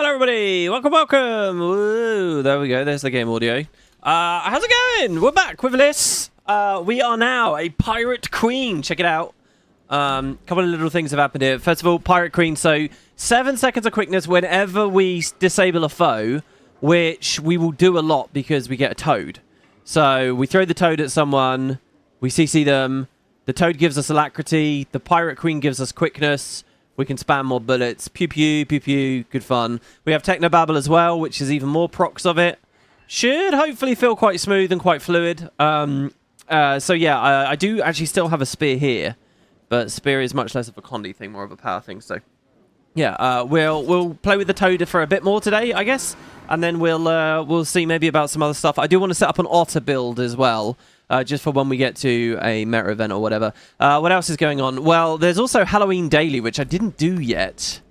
Hello everybody, welcome. Woo, there we go, there's the game audio. How's it going? We're back with Liz. We are now a pirate queen. Check it out. Couple of little things have happened here. First of all, pirate queen. So 7 seconds of quickness whenever we disable a foe, which we will do a lot because we get a toad. So we throw the toad at someone, we CC them, the toad gives us alacrity, the pirate queen gives us quickness. We can spam more bullets. Pew pew, pew pew. Good fun. We have Technobabble as well, which is even more procs of it. Should hopefully feel quite smooth and quite fluid. So yeah, I do actually still have a spear here. But spear is much less of a condy thing, more of a power thing. So yeah, we'll play with the toad for a bit more today, I guess. And then we'll see maybe about some other stuff. I do want to set up an otter build as well. Just for when we get to a meta event or whatever. What else is going on? Well, there's also Halloween Daily, which I didn't do yet.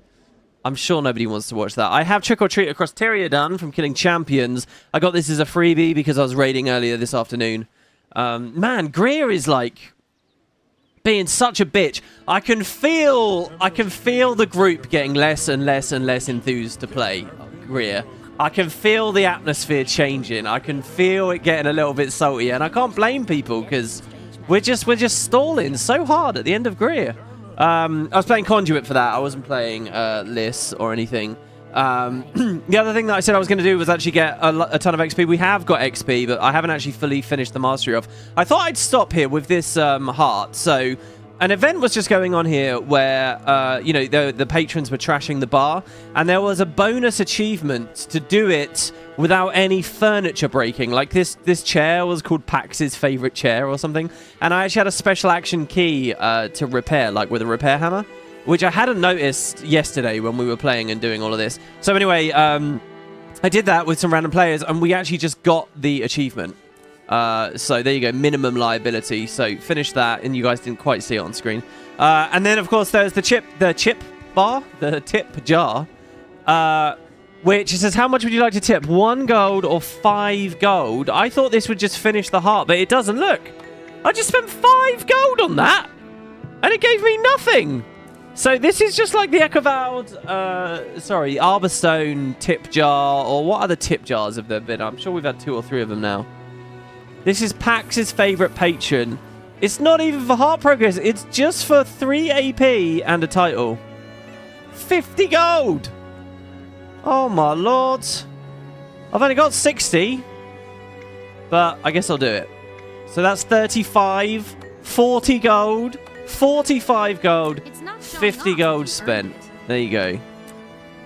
I'm sure nobody wants to watch that. I have Trick or Treat Across Tyria done from Killing Champions. I got this as a freebie because I was raiding earlier this afternoon. Man, Greer is like being such a bitch. I can feel the group getting less and less and less enthused to play Greer. I can feel the atmosphere changing. I can feel it getting a little bit salty, and I can't blame people because we're just stalling so hard at the end of Greer. I was playing Conduit for that. I wasn't playing Liss or anything. The other thing that I said I was going to do was actually get a ton of XP. We have got XP, but I haven't actually fully finished the mastery off. I thought I'd stop here with this heart. So an event was just going on here where, you know, the patrons were trashing the bar, and there was a bonus achievement to do it without any furniture breaking. Like this chair was called Pax's favorite chair or something, and I actually had a special action key to repair, like with a repair hammer, which I hadn't noticed yesterday when we were playing and doing all of this. So anyway, I did that with some random players, and we actually just got the achievement. So there you go, minimum liability. So finish that, and you guys didn't quite see it on screen. And then of course there's the tip jar, which says, how much would you like to tip? 1 gold or 5 gold? I thought this would just finish the heart, but it doesn't. Look, I just spent 5 gold on that, and it gave me nothing. So this is just like the Echovald, Arborstone tip jar, or what other tip jars have there been? I'm sure we've had 2 or 3 of them now. This is Pax's favorite patron. It's not even for heart progress. It's just for 3 AP and a title. 50 gold. Oh my lord. I've only got 60. But I guess I'll do it. So that's 35. 40 gold. 45 gold. 50 gold spent. There you go.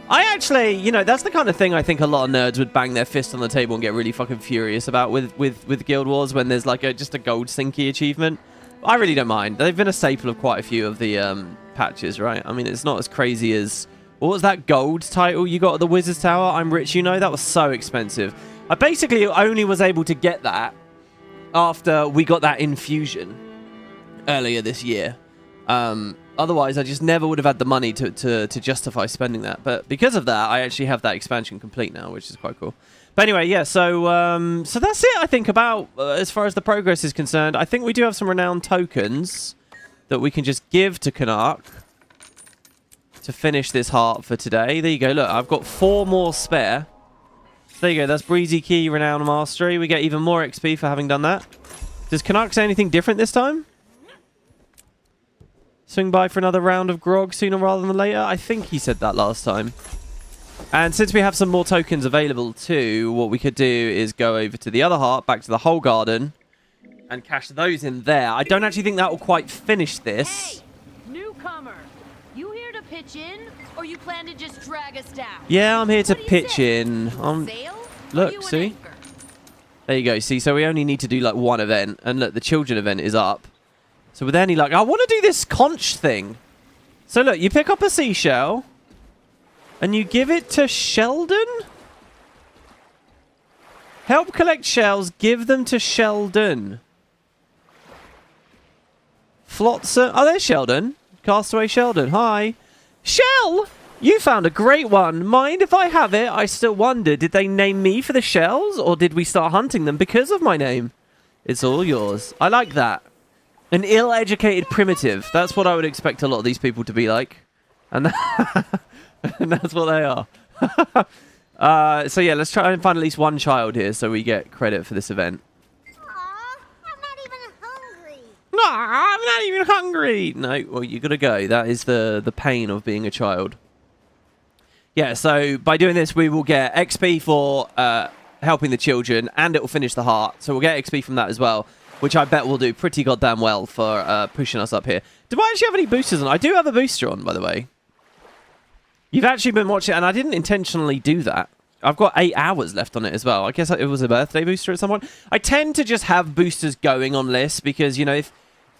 I actually, you know, that's the kind of thing I think a lot of nerds would bang their fist on the table and get really fucking furious about with Guild Wars when there's like just a gold sinky achievement. I really don't mind. They've been a staple of quite a few of the patches, right? I mean, it's not as crazy as... What was that gold title you got at the Wizard's Tower? I'm Rich, you know? That was so expensive. I basically only was able to get that after we got that infusion earlier this year. Otherwise, I just never would have had the money to justify spending that. But because of that, I actually have that expansion complete now, which is quite cool. But anyway, yeah, so that's it, I think, about as far as the progress is concerned. I think we do have some renowned tokens that we can just give to Canuck to finish this heart for today. There you go. Look, I've got 4 more spare. There you go. That's Breezy Key, Renowned Mastery. We get even more XP for having done that. Does Canuck say anything different this time? Swing by for another round of grog sooner rather than later? I think he said that last time. And since we have some more tokens available too, what we could do is go over to the other heart, back to the whole garden, and cash those in there. I don't actually think that will quite finish this. Hey, newcomer, you here to pitch in, or you plan to just drag us down? Yeah, I'm here to pitch in. Look, see? There you go. See, so we only need to do like 1 event, and look, the children event is up. So with any luck, I want to do this conch thing. So look, you pick up a seashell, and you give it to Sheldon? Help collect shells, give them to Sheldon. Flotsam. Oh, there's Sheldon. Castaway Sheldon. Hi. Shell! You found a great one. Mind if I have it? I still wonder, did they name me for the shells, or did we start hunting them because of my name? It's all yours. I like that. An ill-educated primitive. That's what I would expect a lot of these people to be like. And, and that's what they are. So yeah, let's try and find at least one child here so we get credit for this event. Aw, I'm not even hungry. No, I'm not even hungry. No, well, you gotta go. That is the pain of being a child. Yeah, so by doing this, we will get XP for helping the children, and it will finish the heart. So we'll get XP from that as well, which I bet will do pretty goddamn well for pushing us up here. Do I actually have any boosters on? I do have a booster on, by the way. You've actually been watching, and I didn't intentionally do that. I've got 8 hours left on it as well. I guess it was a birthday booster at some point. I tend to just have boosters going on lists because, you know,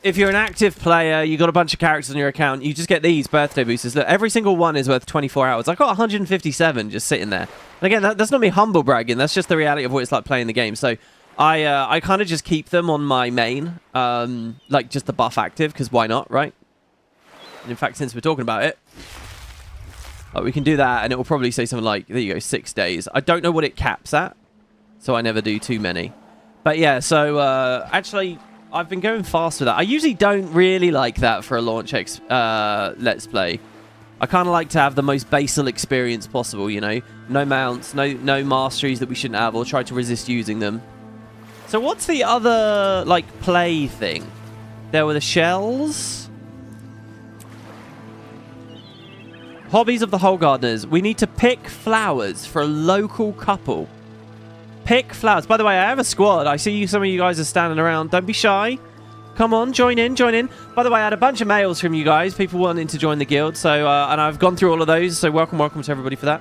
if you're an active player, you got a bunch of characters on your account, you just get these birthday boosters. Look, every single one is worth 24 hours. I got 157 just sitting there. And again, that's not me humble bragging. That's just the reality of what it's like playing the game. So I kind of just keep them on my main, like just the buff active, because why not, right? And in fact, since we're talking about it, we can do that, and it will probably say something like, there you go, 6 days. I don't know what it caps at, so I never do too many. But yeah, so actually, I've been going fast with that. I usually don't really like that for a launch Let's Play. I kind of like to have the most basal experience possible, you know? No mounts, no masteries that we shouldn't have, or try to resist using them. So what's the other, like, play thing? There were the shells. Hobbies of the Hole Gardeners. We need to pick flowers for a local couple. Pick flowers. By the way, I have a squad. I see some of you guys are standing around. Don't be shy. Come on, join in, join in. By the way, I had a bunch of mails from you guys. People wanting to join the guild. So, and I've gone through all of those. So welcome to everybody for that.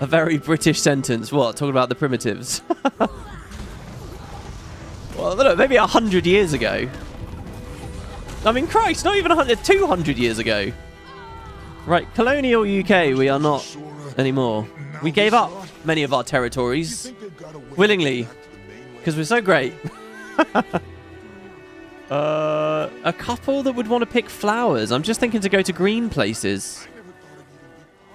A very British sentence. What? Talking about the primitives. Well, I don't know, maybe 100 years ago. I mean, Christ, not even 100, 200 years ago. Right, colonial UK, we are not anymore. We gave up many of our territories willingly because we're so great. A couple that would want to pick flowers. I'm just thinking to go to green places.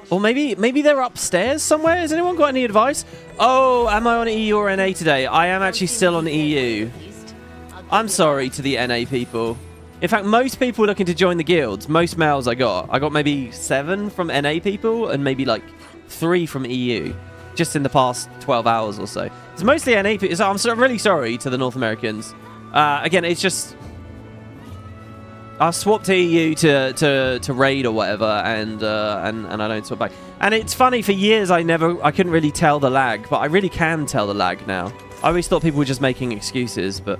Or maybe they're upstairs somewhere. Has anyone got any advice? Oh, am I on EU or NA today? I am actually still on EU. I'm sorry to the NA people. In fact, most people looking to join the guilds, most mails I got maybe 7 from NA people and maybe like 3 from EU, just in the past 12 hours or so. It's mostly NA people, so I'm really sorry to the North Americans. Again, it's just I swapped to EU to raid or whatever, and I don't swap back. And it's funny, for years I couldn't really tell the lag, but I really can tell the lag now. I always thought people were just making excuses, but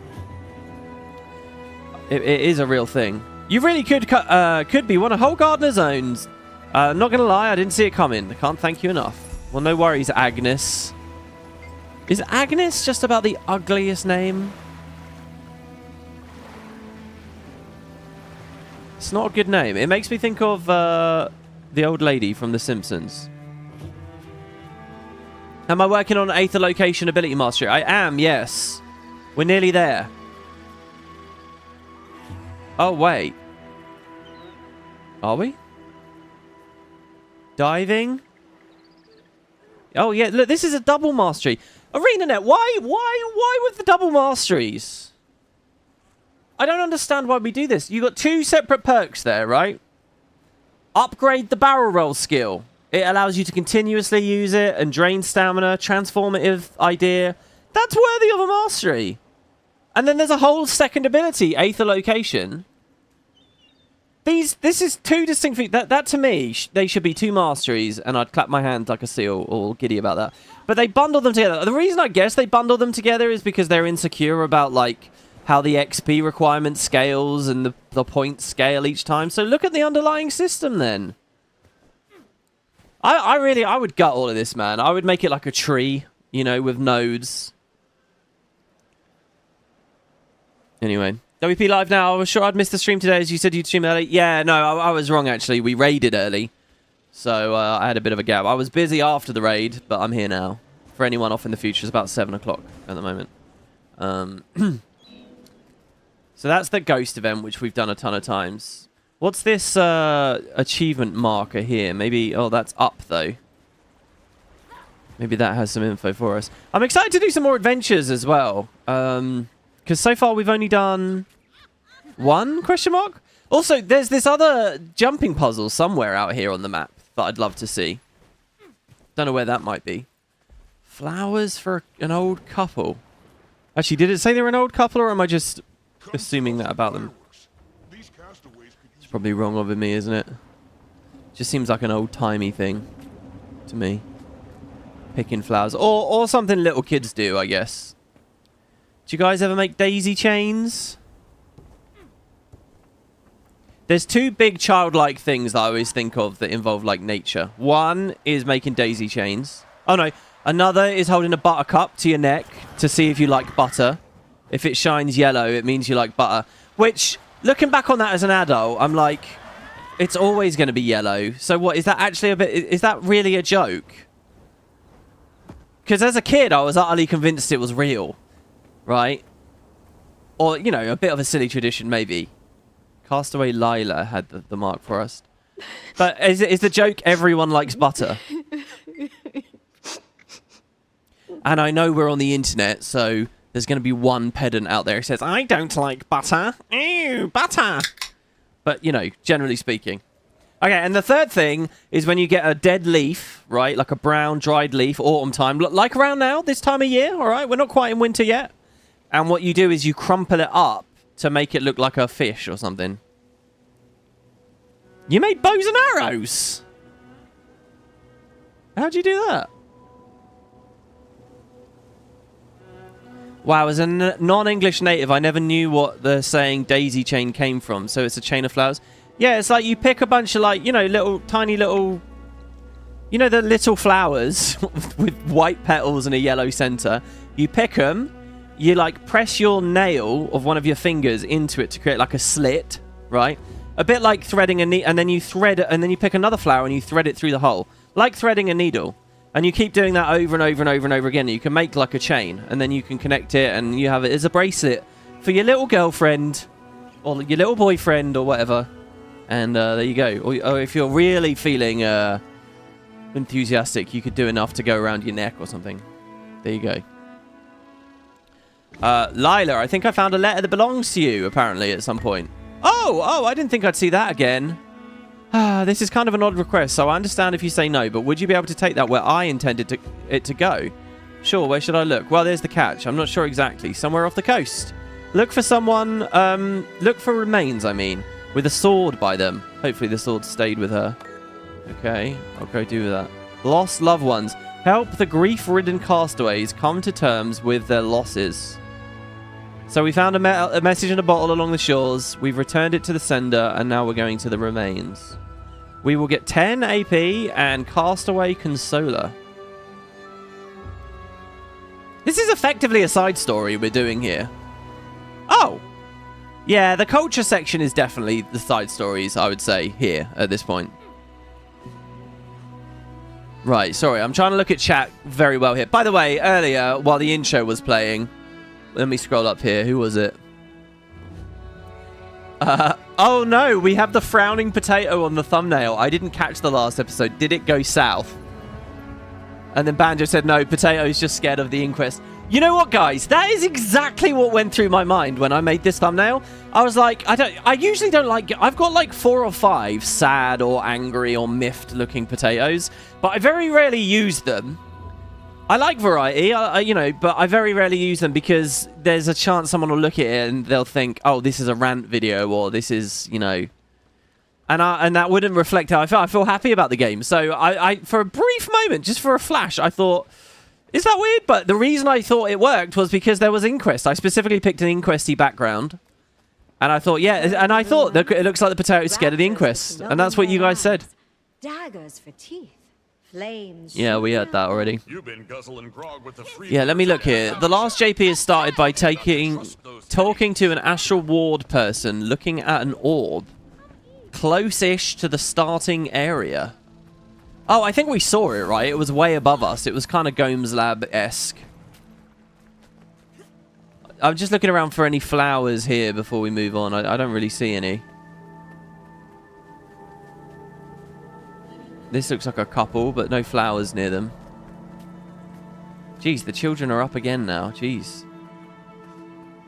it is a real thing. You really could be one of Whole Gardener's owns. Not gonna lie, I didn't see it coming. I can't thank you enough. Well, no worries, Agnes. Is Agnes just about the ugliest name? It's not a good name. It makes me think of the old lady from The Simpsons. Am I working on 8th location ability mastery? I am, yes. We're nearly there. Oh, wait. Are we? Diving? Oh, yeah. Look, this is a double mastery. Arenanet, why with the double masteries? I don't understand why we do this. You got 2 separate perks there, right? Upgrade the barrel roll skill. It allows you to continuously use it and drain stamina. Transformative idea. That's worthy of a mastery. And then there's a whole second ability, 8th location. This is 2 distinct things. That to me, they should be 2 masteries, and I'd clap my hand like a seal, all giddy about that. But they bundle them together. The reason I guess they bundle them together is because they're insecure about, like, how the XP requirement scales and the points scale each time. So look at the underlying system then. I would gut all of this, man. I would make it like a tree, you know, with nodes. Anyway, WP Live now. I was sure I'd missed the stream today, as you said you'd stream early. Yeah, no, I was wrong, actually. We raided early. So I had a bit of a gap. I was busy after the raid, but I'm here now. For anyone off in the future, it's about 7 o'clock at the moment. So that's the ghost event, which we've done a ton of times. What's this achievement marker here? Maybe... Oh, that's up, though. Maybe that has some info for us. I'm excited to do some more adventures as well. Because so far we've only done 1 question mark? Also, there's this other jumping puzzle somewhere out here on the map that I'd love to see. Don't know where that might be. Flowers for an old couple. Actually, did it say they're an old couple, or am I just assuming that about them? It's probably wrong of me, isn't it? Just seems like an old-timey thing to me. Picking flowers. Or something little kids do, I guess. Do you guys ever make daisy chains? There's two big childlike things that I always think of that involve, like, nature. One is making daisy chains. Oh, no. Another is holding a buttercup to your neck to see if you like butter. If it shines yellow, it means you like butter. Which, looking back on that as an adult, I'm like, it's always going to be yellow. So what, is that actually a bit... Is that really a joke? Because as a kid, I was utterly convinced it was real. Right? Or, you know, a bit of a silly tradition, maybe. Castaway Lila had the mark for us. But is the joke everyone likes butter? And I know we're on the internet, so there's going to be one pedant out there who says, I don't like butter. Ew, butter. But, you know, generally speaking. Okay, and the third thing is when you get a dead leaf, right? Like a brown, dried leaf, autumn time. Like around now, this time of year, all right? We're not quite in winter yet. And what you do is you crumple it up to make it look like a fish or something. You made bows and arrows? How'd you do that? Wow, as a non-English native, I never knew what the saying daisy chain came from. So it's a chain of flowers. Yeah, it's like you pick a bunch of, like, you know, little, tiny little... You know the little flowers with white petals and a yellow center? You pick them, you, like, press your nail of one of your fingers into it to create, like, a slit, right? A bit like threading a needle, and then you thread it, and then you pick another flower and you thread it through the hole. Like threading a needle. And you keep doing that over and over and over and over again. You can make like a chain, and then you can connect it, and you have it as a bracelet for your little girlfriend, or your little boyfriend, or whatever. And there you go. Or if you're really feeling enthusiastic, you could do enough to go around your neck or something. There you go. Lila, I think I found a letter that belongs to you, apparently, at some point. Oh, I didn't think I'd see that again. This is kind of an odd request, so I understand if you say no, but would you be able to take that where I intended it to go? Sure, where should I look? Well, there's the catch. I'm not sure exactly. Somewhere off the coast. Look for someone, look for remains, I mean, with a sword by them. Hopefully the sword stayed with her. Okay, I'll go do that. Lost loved ones. Help the grief-ridden castaways come to terms with their losses. So we found a message in a bottle along the shores. We've returned it to the sender, and now we're going to the remains. We will get 10 AP and Castaway Consoler. This is effectively a side story we're doing here. Oh! Yeah, the culture section is definitely the side stories, I would say, here at this point. Right, sorry, I'm trying to look at chat very well here. By the way, earlier, while the intro was playing... Let me scroll up here. Who was it? Oh no, we have the frowning potato on the thumbnail. I didn't catch the last episode. Did it go south? And then Banjo said, no, Potato's just scared of the inquest. You know what, guys? That is exactly what went through my mind when I made this thumbnail. I was like, I usually don't like... I've got like 4 or 5 sad or angry or miffed looking potatoes, but I very rarely use them. I like variety, you know, but I very rarely use them because there's a chance someone will look at it and they'll think, oh, this is a rant video, or this is, you know... And that wouldn't reflect how I feel. I feel happy about the game. So I for a brief moment, just for a flash, I thought, is that weird? But the reason I thought it worked was because there was Inquest. I specifically picked an Inquesty background. And I thought, yeah, and I thought that it looks like the potato's scared of the Inquest. And that's what you guys said. Daggers for teeth. Flames. Yeah, we heard that already. You've been guzzling grog with the free. Yeah, let me look here. The last JP has started by talking to an astral ward person looking at an orb close-ish to the starting area. Oh, I think we saw it, right? It was way above us. It was kind of Gomes Lab-esque. I'm just looking around for any flowers here before we move on. I don't really see any. This looks like a couple, but no flowers near them. Jeez, the children are up again now. Jeez.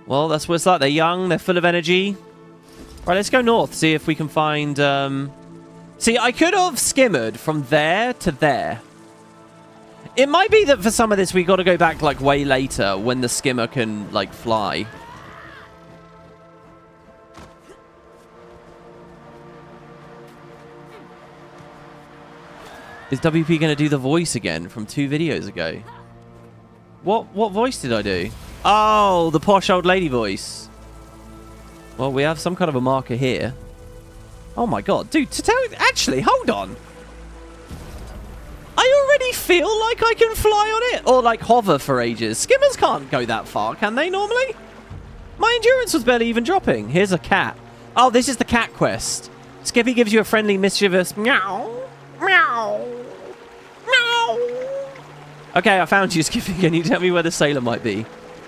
Well, that's what it's like. They're young. They're full of energy. Right, let's go north. See if we can find See, I could have skimmered from there to there. It might be that for some of this we got to go back like way later when the skimmer can like fly. Is WP going to do the voice again from 2 videos ago? What voice did I do? Oh, the posh old lady voice. Well, we have some kind of a marker here. Oh my god. Dude, to tell... Actually, hold on. I already feel like I can fly on it. Or like hover for ages. Skimmers can't go that far, can they normally? My endurance was barely even dropping. Here's a cat. Oh, this is the cat quest. Skippy gives you a friendly, mischievous meow. Meow. Meow. Okay, I found you, Skippy. Can you tell me where the sailor might be?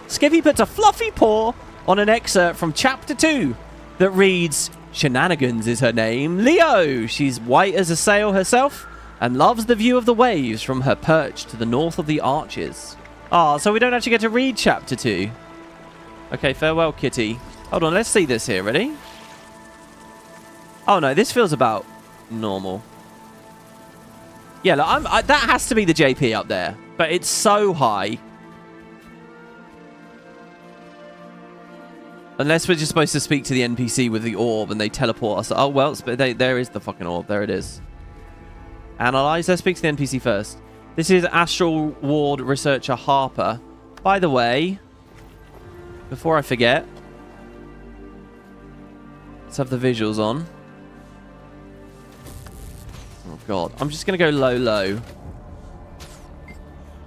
Skippy puts a fluffy paw on an excerpt from Chapter 2 that reads, Shenanigans is her name. Leo. She's white as a sail herself and loves the view of the waves from her perch to the north of the arches. Ah, so we don't actually get to read Chapter 2. Okay, farewell, kitty. Hold on, let's see this here. Ready? Oh, no, this feels about normal. Yeah, look, that has to be the JP up there. But it's so high. Unless we're just supposed to speak to the NPC with the orb and they teleport us. Oh, well, there is the fucking orb. There it is. Analyze. Let's speak to the NPC first. This is Astral Ward researcher Harper. By the way, before I forget, let's have the visuals on. Oh, God. I'm just going to go low, low.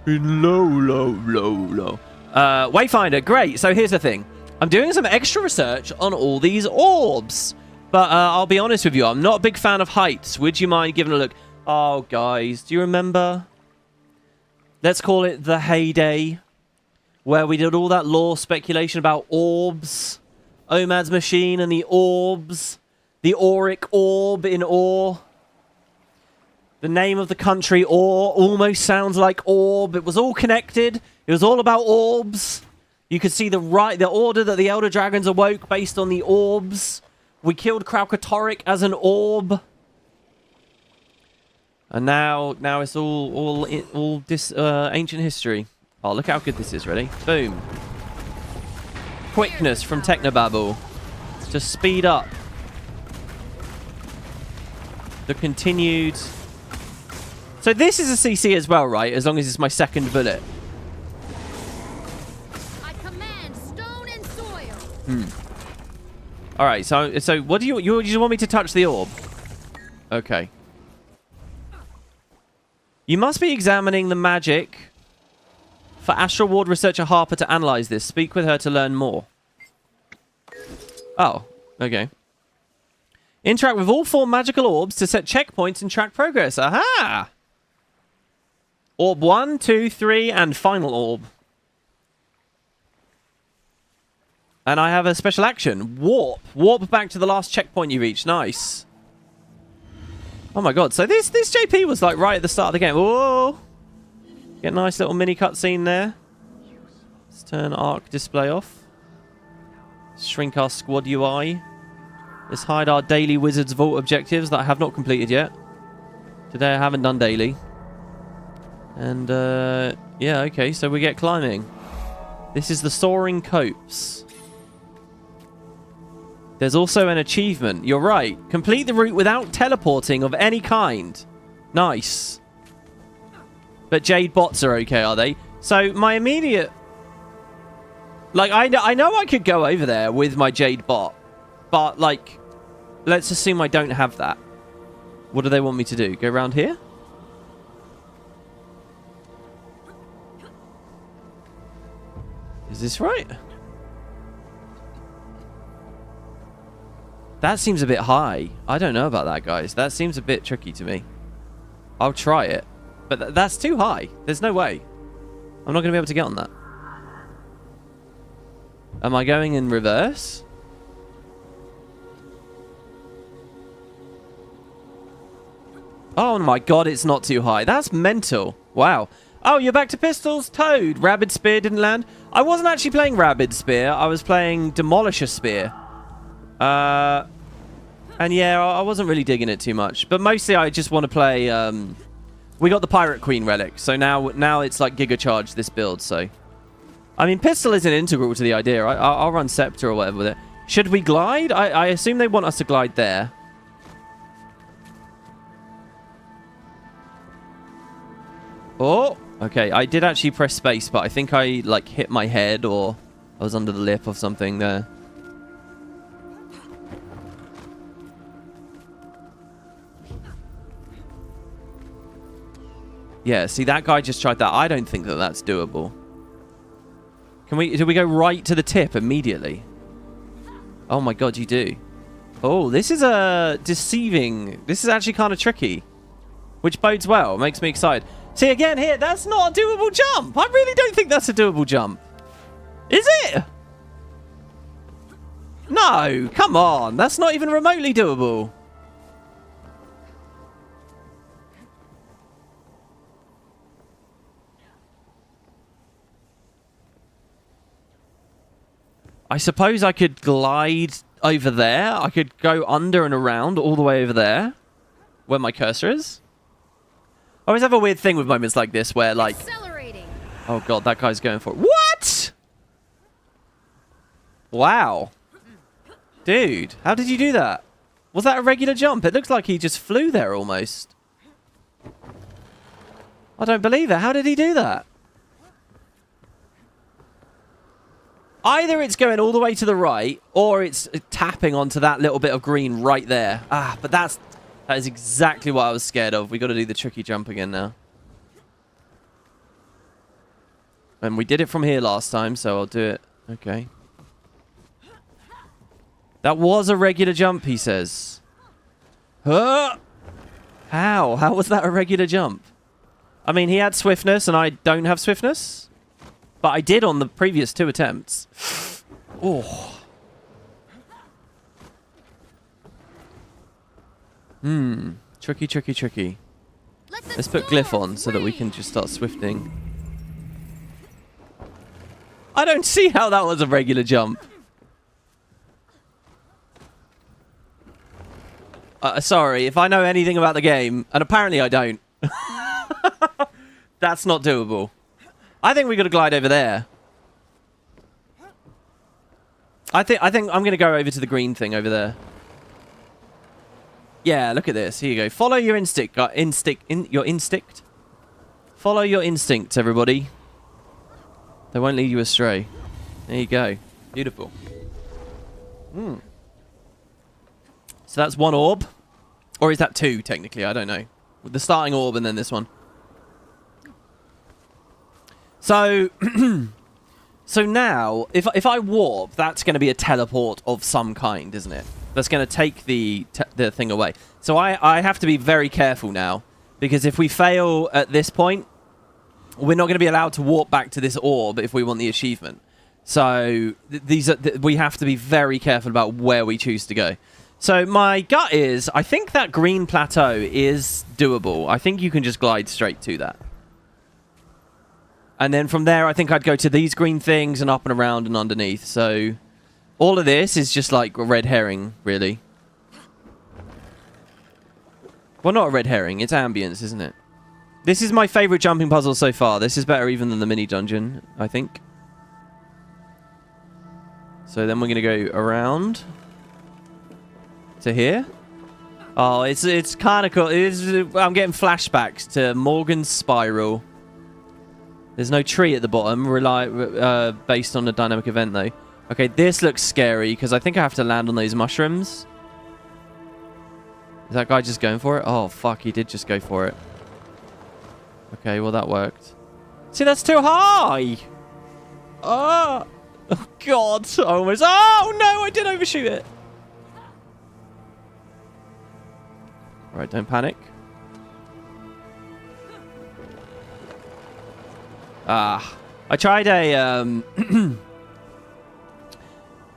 In low, low, low, low. Wayfinder. Great. So here's the thing. I'm doing some extra research on all these orbs. But I'll be honest with you. I'm not a big fan of heights. Would you mind giving a look? Oh, guys. Do you remember? Let's call it the heyday. Where we did all that lore speculation about orbs. Omad's machine and the orbs. The auric orb in ore. The name of the country, Ore, almost sounds like orb. It was all connected. It was all about orbs. You could see the order that the Elder Dragons awoke based on the orbs. We killed Kralkatorrik as an orb. And now it's all ancient history. Oh, look how good this is. Ready? Boom. Quickness from Technobabble to speed up the continued... So this is a CC as well, right? As long as it's my second bullet. I command stone and soil. All right. So what do you just want me to touch the orb? Okay. You must be examining the magic for Astral Ward researcher Harper to analyze this. Speak with her to learn more. Oh, okay. Interact with all 4 magical orbs to set checkpoints and track progress. Aha! Orb 1, 2, 3, and final orb. And I have a special action. Warp. Warp back to the last checkpoint you reached. Nice. Oh my god. So this JP was like right at the start of the game. Whoa. Get a nice little mini cutscene there. Let's turn arc display off. Shrink our squad UI. Let's hide our daily Wizard's Vault objectives that I have not completed yet. Today I haven't done daily. And, yeah, okay, so we get climbing. This is the Soaring Copse. There's also an achievement. You're right. Complete the route without teleporting of any kind. Nice. But Jade bots are okay, are they? So, my immediate... Like, I know I could go over there with my Jade bot. But, like, let's assume I don't have that. What do they want me to do? Go around here? Is this right? That seems a bit high. I don't know about that, guys. That seems a bit tricky to me. I'll try it. But that's too high. There's no way. I'm not going to be able to get on that. Am I going in reverse? Oh my god, it's not too high. That's mental. Wow. Oh, you're back to pistols? Toad. Rabid Spear didn't land. I wasn't actually playing Rabid Spear. I was playing Demolisher Spear. And yeah, I wasn't really digging it too much. But mostly I just want to play... we got the Pirate Queen relic. So now it's like Giga Charge, this build. So, I mean, pistol isn't integral to the idea. I'll run Scepter or whatever with it. Should we glide? I assume they want us to glide there. Oh, okay. I did actually press space, but I think I like hit my head or I was under the lip of something there. Yeah, see, that guy just tried that. I don't think that that's doable. Do we go right to the tip immediately? Oh my god, you do. Oh, this is deceiving. This is actually kind of tricky. Which bodes well. Makes me excited. See, again here, that's not a doable jump. I really don't think that's a doable jump. Is it? No, come on. That's not even remotely doable. I suppose I could glide over there. I could go under and around all the way over there where my cursor is. I always have a weird thing with moments like this where, like... Accelerating. Oh, God, that guy's going for it. What? Wow. Dude, how did you do that? Was that a regular jump? It looks like he just flew there almost. I don't believe it. How did he do that? Either it's going all the way to the right, or it's tapping onto that little bit of green right there. Ah, but that is exactly what I was scared of. We got to do the tricky jump again now. And we did it from here last time, so I'll do it. Okay. That was a regular jump, he says. Huh? How? How was that a regular jump? I mean, he had swiftness, and I don't have swiftness. But I did on the previous 2 attempts. Oh. Tricky, tricky, tricky. Let's put Glyph on so that we can just start swifting. I don't see how that was a regular jump. Sorry, if I know anything about the game, and apparently I don't. That's not doable. I think we got to glide over there. I think I'm going to go over to the green thing over there. Yeah, look at this. Here you go. Follow your instinct. Your instinct. Follow your instincts, everybody. They won't lead you astray. There you go. Beautiful. So that's 1 orb. Or is that 2, technically? I don't know. The starting orb and then this one. So, so now, if I warp, that's going to be a teleport of some kind, isn't it? That's going to take the thing away. So I have to be very careful now, because if we fail at this point, we're not going to be allowed to warp back to this orb if we want the achievement. So we have to be very careful about where we choose to go. So my gut is, I think that green plateau is doable. I think you can just glide straight to that. And then from there, I think I'd go to these green things and up and around and underneath. So all of this is just like a red herring, really. Well, not a red herring. It's ambience, isn't it? This is my favorite jumping puzzle so far. This is better even than the mini dungeon, I think. So then we're going to go around to here. Oh, it's kind of cool. I'm getting flashbacks to Morgan's Spiral. There's no tree at the bottom, based on a dynamic event, though. Okay, this looks scary, because I think I have to land on those mushrooms. Is that guy just going for it? Oh, fuck, he did just go for it. Okay, well, that worked. See, that's too high! Oh, God. Almost. Oh, no, I did overshoot it. Right, don't panic. I tried a I'm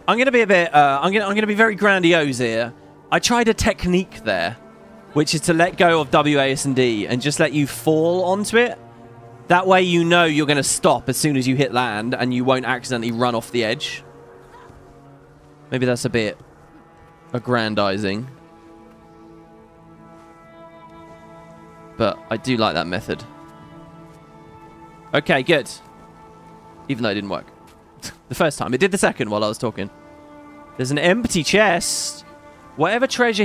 gonna be a bit I'm gonna be very grandiose here. I tried a technique there, which is to let go of WASD and just let you fall onto it. That way you know you're gonna stop as soon as you hit land and you won't accidentally run off the edge. Maybe that's a bit aggrandizing. but I do like that method. Okay, good. Even though it didn't work. The first time. It did the second while I was talking. There's an empty chest. Whatever treasure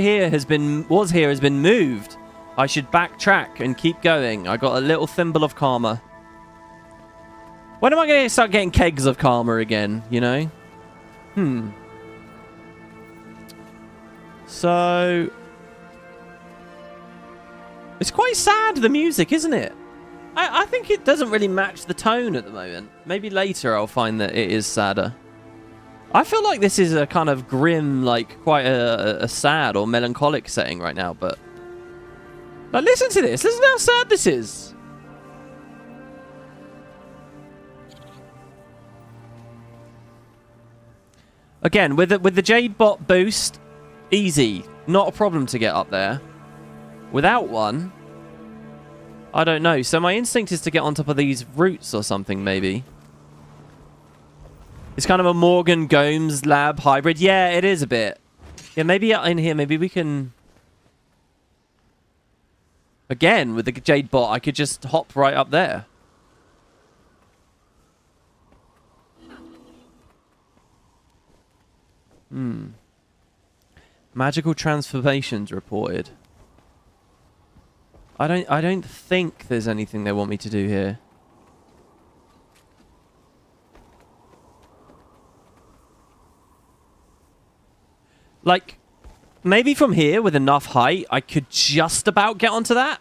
was here has been moved. I should backtrack and keep going. I got a little thimble of karma. When am I going to start getting kegs of karma again, you know? So... it's quite sad, the music, isn't it? I think it doesn't really match the tone at the moment. Maybe later I'll find that it is sadder. I feel like this is a kind of grim, like, quite a sad or melancholic setting right now, but... like, listen to this. Listen how sad this is. Again, with the Jade Bot boost, easy. Not a problem to get up there. Without one, I don't know. So my instinct is to get on top of these roots or something, maybe. It's kind of a Morgan Gomes lab hybrid. Yeah, it is a bit. Yeah, maybe in here, maybe we can... again, with the Jade Bot, I could just hop right up there. Magical transformations reported. I don't think there's anything they want me to do here. Like, maybe from here with enough height, I could just about get onto that.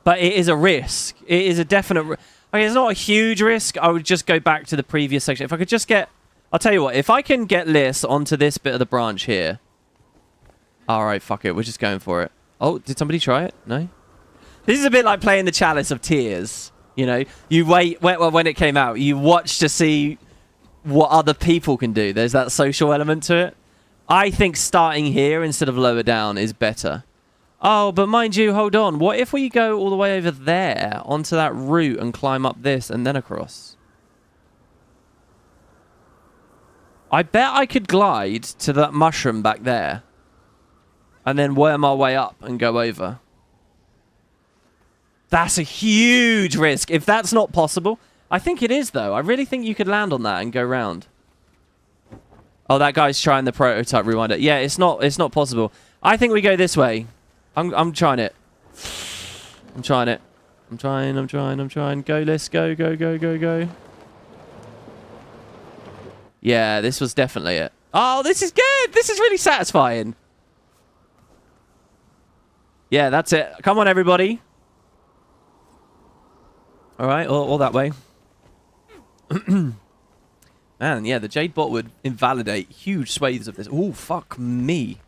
But it is a risk. It is a definite... okay, it's not a huge risk. I would just go back to the previous section. If I could just get... I'll tell you what. If I can get Liz onto this bit of the branch here... alright, fuck it. We're just going for it. Oh, did somebody try it? No? This is a bit like playing the Chalice of Tears. You know? You wait... well, when it came out, you watch to see what other people can do. There's that social element to it. I think starting here instead of lower down is better. Oh, but mind you, hold on. What if we go all the way over there onto that route and climb up this and then across? I bet I could glide to that mushroom back there and then worm our way up and go over. That's a huge risk. If that's not possible, I think it is, though. I really think you could land on that and go round. Oh, that guy's trying the prototype rewinder. Yeah, it's not possible. I think we go this way. I'm trying it. I'm trying it. I'm trying. Go, let's go. Yeah, this was definitely it. Oh, this is good. This is really satisfying. Yeah, that's it. Come on, everybody. All right, all that way. Man, yeah, the Jade Bot would invalidate huge swathes of this. Oh, fuck me.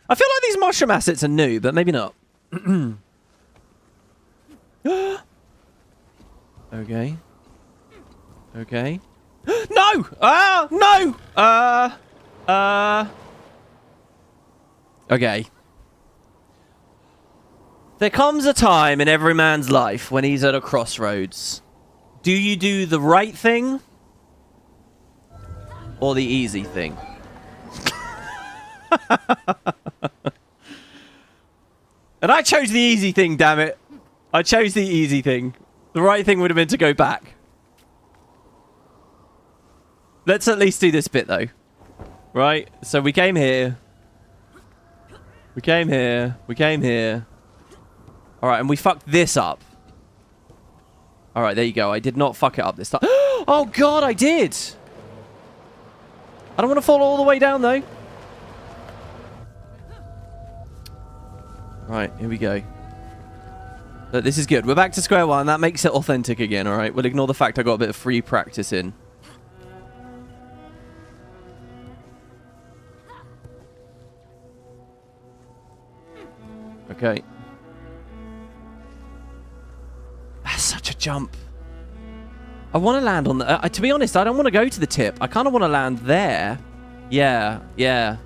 I feel like these mushroom assets are new, but maybe not. Okay. Okay. No! No! Okay. There comes a time in every man's life when he's at a crossroads. Do you do the right thing? Or the easy thing? And I chose the easy thing, damn it. I chose the easy thing. The right thing would have been to go back. Let's at least do this bit, though. Right? So we came here. We came here. We came here. Alright, and we fucked this up. Alright, there you go. I did not fuck it up this time. Oh, God, I did! I don't want to fall all the way down, though. Right, here we go. Look, this is good. We're back to square one. That makes it authentic again, alright? We'll ignore the fact I got a bit of free practice in. Okay. That's such a jump. I want to land on the... to be honest, I don't want to go to the tip. I kind of want to land there. Yeah, yeah.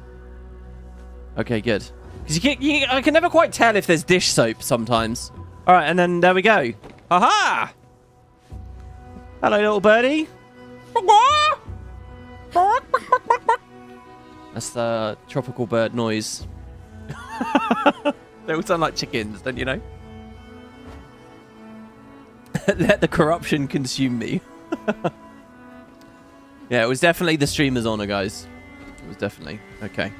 Okay, good. Because I can never quite tell if there's dish soap sometimes. All right, and then there we go. Aha! Hello, little birdie. That's the tropical bird noise. They all sound like chickens, don't you know? Let the corruption consume me. Yeah, it was definitely the streamer's honor, guys. It was definitely. Okay.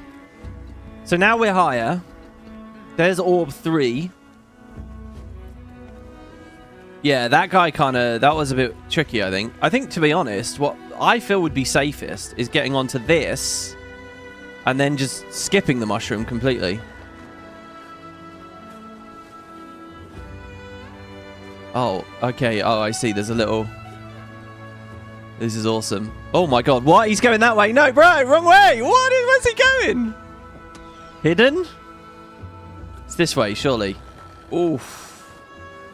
So now we're higher. There's orb 3. Yeah, that guy kind of... That was a bit tricky, I think. I think, to be honest, what I feel would be safest is getting onto this and then just skipping the mushroom completely. Oh, okay. Oh, I see. There's a little... This is awesome. Oh my god, what? He's going that way. No, bro, wrong way. Where's he going? Hidden? It's this way, surely. Oof.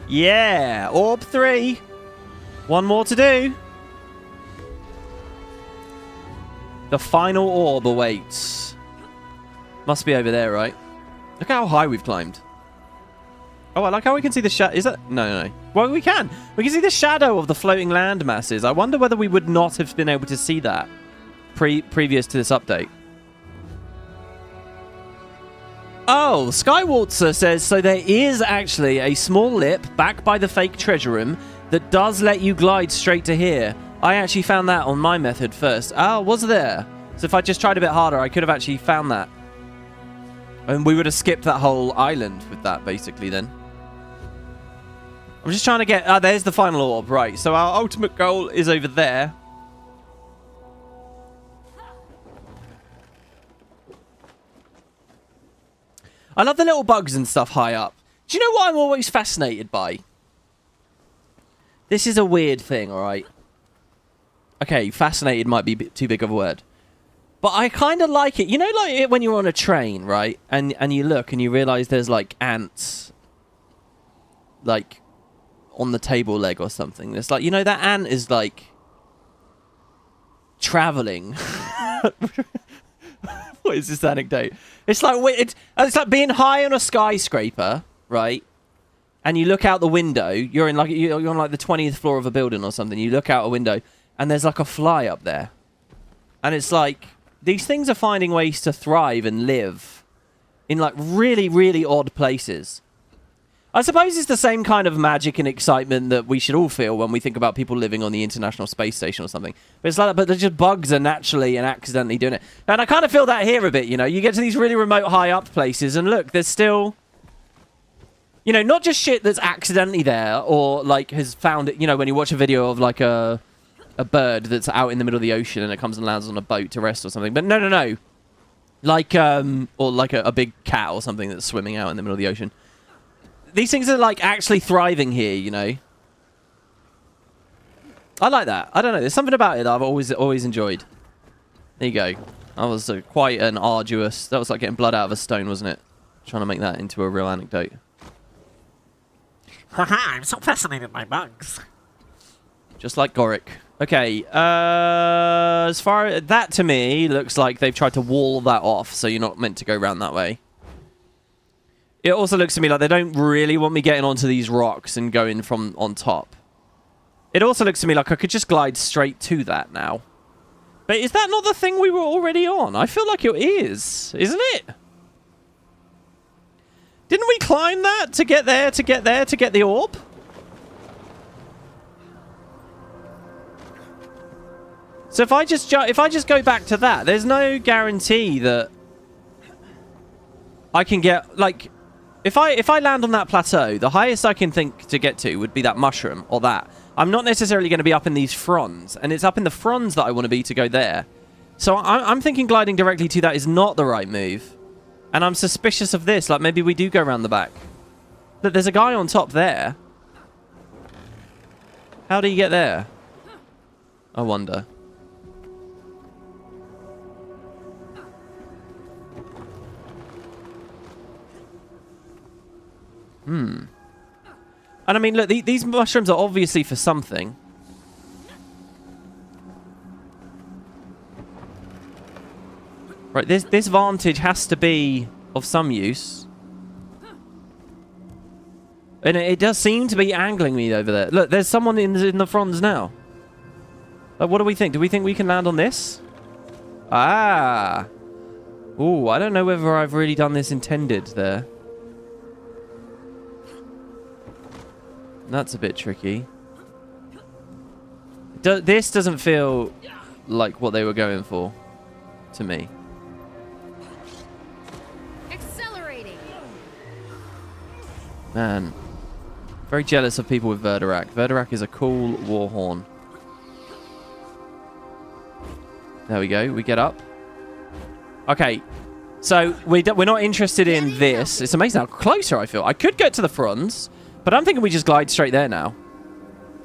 Yeah, orb 3. One more to do. The final orb awaits. Must be over there, right? Look how high we've climbed. Oh, I like how we can see the shadow. Is that... No. Well, we can. We can see the shadow of the floating land masses. I wonder whether we would not have been able to see that previous to this update. Oh, Skywaltzer says, so there is actually a small lip back by the fake treasure room that does let you glide straight to here. I actually found that on my method first. Oh, was there? So if I just tried a bit harder, I could have actually found that. And we would have skipped that whole island with that, basically, then. I'm just trying to get... there's the final orb, right. So our ultimate goal is over there. I love the little bugs and stuff high up. Do you know what I'm always fascinated by? This is a weird thing, alright? Okay, fascinated might be too big of a word. But I kind of like it. You know, like when you're on a train, right? And you look and you realise there's, like, ants. Like... on the table leg or something. It's like, you know, that ant is like traveling. What is this anecdote? It's like it's like being high on a skyscraper, right? And you look out the window. You're on like the 20th floor of a building or something. You look out a window and there's like a fly up there. And it's like these things are finding ways to thrive and live in like really, really odd places. I suppose it's the same kind of magic and excitement that we should all feel when we think about people living on the International Space Station or something. But it's like that, but they're just bugs are naturally and accidentally doing it. And I kind of feel that here a bit, you know. You get to these really remote, high-up places, and look, there's still... You know, not just shit that's accidentally there or, like, has found it... You know, when you watch a video of, like, a bird that's out in the middle of the ocean and it comes and lands on a boat to rest or something. But no. Like, or like a big cat or something that's swimming out in the middle of the ocean. These things are, like, actually thriving here, you know? I like that. I don't know. There's something about it that I've always enjoyed. There you go. That was quite an arduous... That was like getting blood out of a stone, wasn't it? Trying to make that into a real anecdote. Haha, I'm so fascinated by bugs. Just like Goric. Okay, as far as... That, to me, looks like they've tried to wall that off, so you're not meant to go around that way. It also looks to me like they don't really want me getting onto these rocks and going from on top. It also looks to me like I could just glide straight to that now. But is that not the thing we were already on? I feel like it is, isn't it? Didn't we climb that to get there, to get there, to get the orb? So if I just go back to that, there's no guarantee that I can get, like... If I land on that plateau, the highest I can think to get to would be that mushroom or that. I'm not necessarily going to be up in these fronds, and it's up in the fronds that I want to be to go there. So I'm thinking gliding directly to that is not the right move. And I'm suspicious of this. Like, maybe we do go around the back. Look, there's a guy on top there. How do you get there? I wonder. And I mean, look, these mushrooms are obviously for something. Right, this vantage has to be of some use. And it does seem to be angling me over there. Look, there's someone in the fronds now. What do we think? Do we think we can land on this? Ah. Ooh, I don't know whether I've really done this intended there. That's a bit tricky. this doesn't feel like what they were going for to me. Accelerating. Man, very jealous of people with Verdurak. Verdurak is a cool war horn. There we go. We get up. Okay, so we're not interested in this. It's amazing how closer I feel. I could get to the fronts, but I'm thinking we just glide straight there now.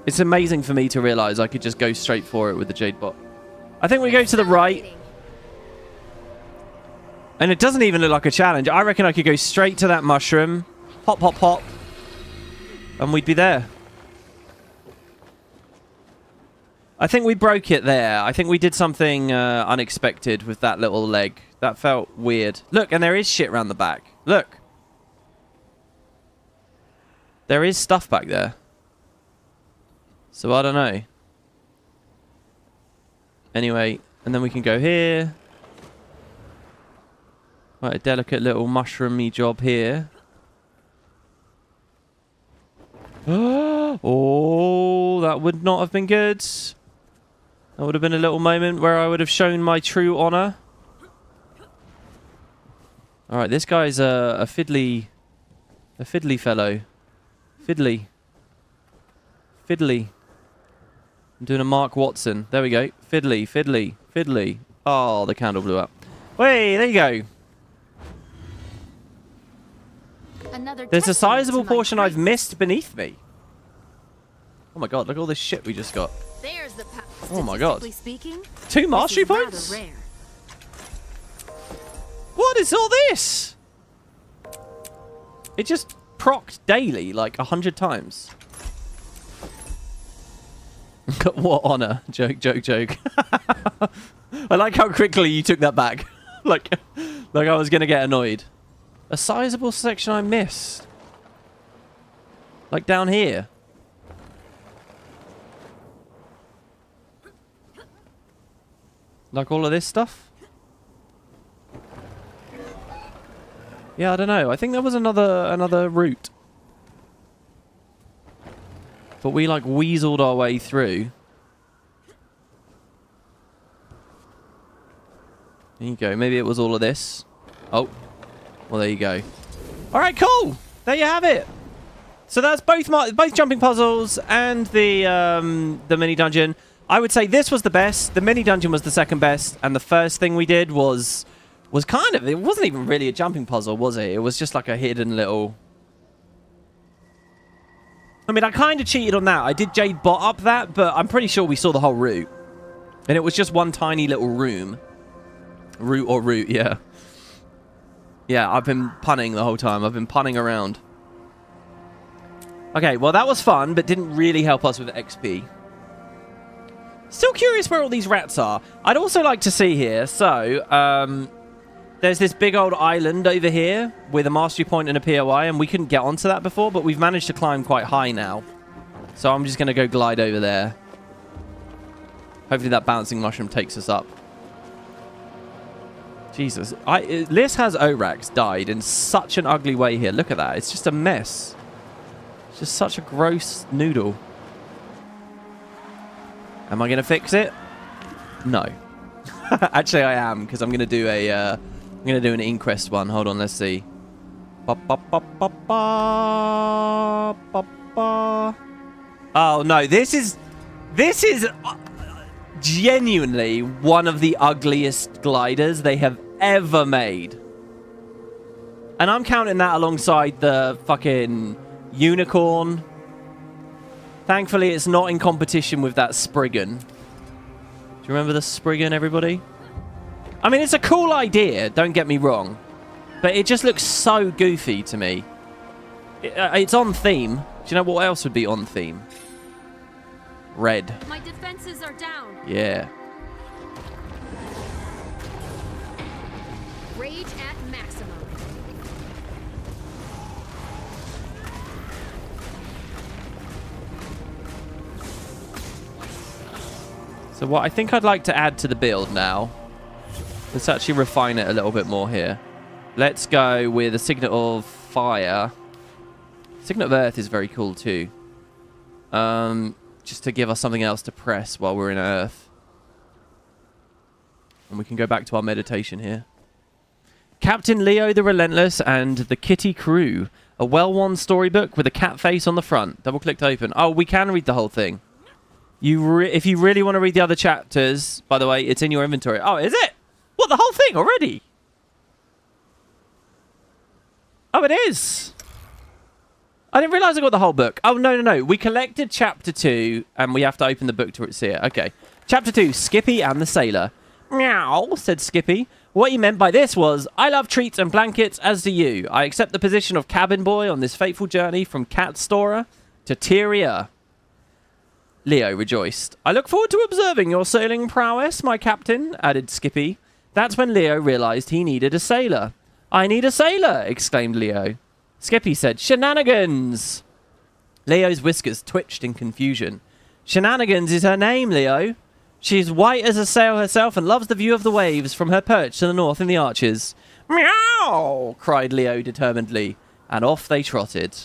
It's amazing for me to realize I could just go straight for it with the Jade Bot. I think we go to the right. And it doesn't even look like a challenge. I reckon I could go straight to that mushroom. Hop, hop, hop. And we'd be there. I think we broke it there. I think we did something unexpected with that little leg. That felt weird. Look, and there is shit around the back. Look. There is stuff back there. So I don't know. Anyway, and then we can go here. Quite a delicate little mushroomy job here. Oh, that would not have been good. That would have been a little moment where I would have shown my true honor. Alright, this guy's a fiddly fellow. Fiddly. I'm doing a Mark Watson. There we go. Fiddly, fiddly, fiddly. Oh, the candle blew up. Wait, there you go. There's a sizable portion I've missed beneath me. Oh my god, look at all this shit we just got. There's the Oh my god. speaking, 2 mastery points? rather rare. What is all this? It just procced daily like 100 times. What honor? Joke, joke, joke. I like how quickly you took that back. like I was gonna get annoyed. A sizable section I missed. Like down here. Like all of this stuff? Yeah, I don't know. I think there was another route. But we like weaseled our way through. There you go. Maybe it was all of this. Oh. Well, there you go. All right, cool. There you have it. So that's both jumping puzzles and the mini dungeon. I would say this was the best. The mini dungeon was the second best, and the first thing we did was kind of, it wasn't even really a jumping puzzle, was it? It was just like a hidden little. I mean, I kind of cheated on that. I did Jade Bot up that, but I'm pretty sure we saw the whole route, and it was just one tiny little room. Route, yeah. Yeah, I've been punning the whole time. I've been punning around. Okay, well, that was fun, but didn't really help us with XP. Still curious where all these rats are. I'd also like to see here. So, there's this big old island over here with a mastery point and a POI, and we couldn't get onto that before, but we've managed to climb quite high now. So I'm just going to go glide over there. Hopefully that bouncing mushroom takes us up. Jesus. Liz has Orax died in such an ugly way here. Look at that. It's just a mess. It's just such a gross noodle. Am I going to fix it? No. Actually, I am, because I'm going to do a... I'm going to do an Inquest one. Hold on, let's see. Oh, no. This is genuinely one of the ugliest gliders they have ever made. And I'm counting that alongside the fucking unicorn. Thankfully, it's not in competition with that Spriggan. Do you remember the Spriggan, everybody? I mean, it's a cool idea, don't get me wrong. But it just looks so goofy to me. It's on theme. Do you know what else would be on theme? Red. My defenses are down. Yeah. Rage at maximum. So what I think I'd like to add to the build now, let's actually refine it a little bit more here. Let's go with a Signet of Fire. Signet of Earth is very cool too. just to give us something else to press while we're in Earth. And we can go back to our meditation here. Captain Leo the Relentless and the Kitty Crew. A well-worn storybook with a cat face on the front. Double-click to open. Oh, we can read the whole thing. If you really want to read the other chapters, by the way, it's in your inventory. Oh, is it? What, the whole thing already? Oh, it is. I didn't realize I got the whole book. Oh, no. We collected chapter 2, and we have to open the book to see it. Okay. Chapter 2, Skippy and the Sailor. Meow, said Skippy. What he meant by this was, I love treats and blankets, as do you. I accept the position of cabin boy on this fateful journey from Cat Storer to Tyria. Leo rejoiced. I look forward to observing your sailing prowess, my captain, added Skippy. That's when Leo realized he needed a sailor. I need a sailor, exclaimed Leo. Skippy said, Shenanigans! Leo's whiskers twitched in confusion. Shenanigans is her name, Leo. She's white as a sail herself and loves the view of the waves from her perch to the north in the arches. Meow! Cried Leo determinedly, and off they trotted.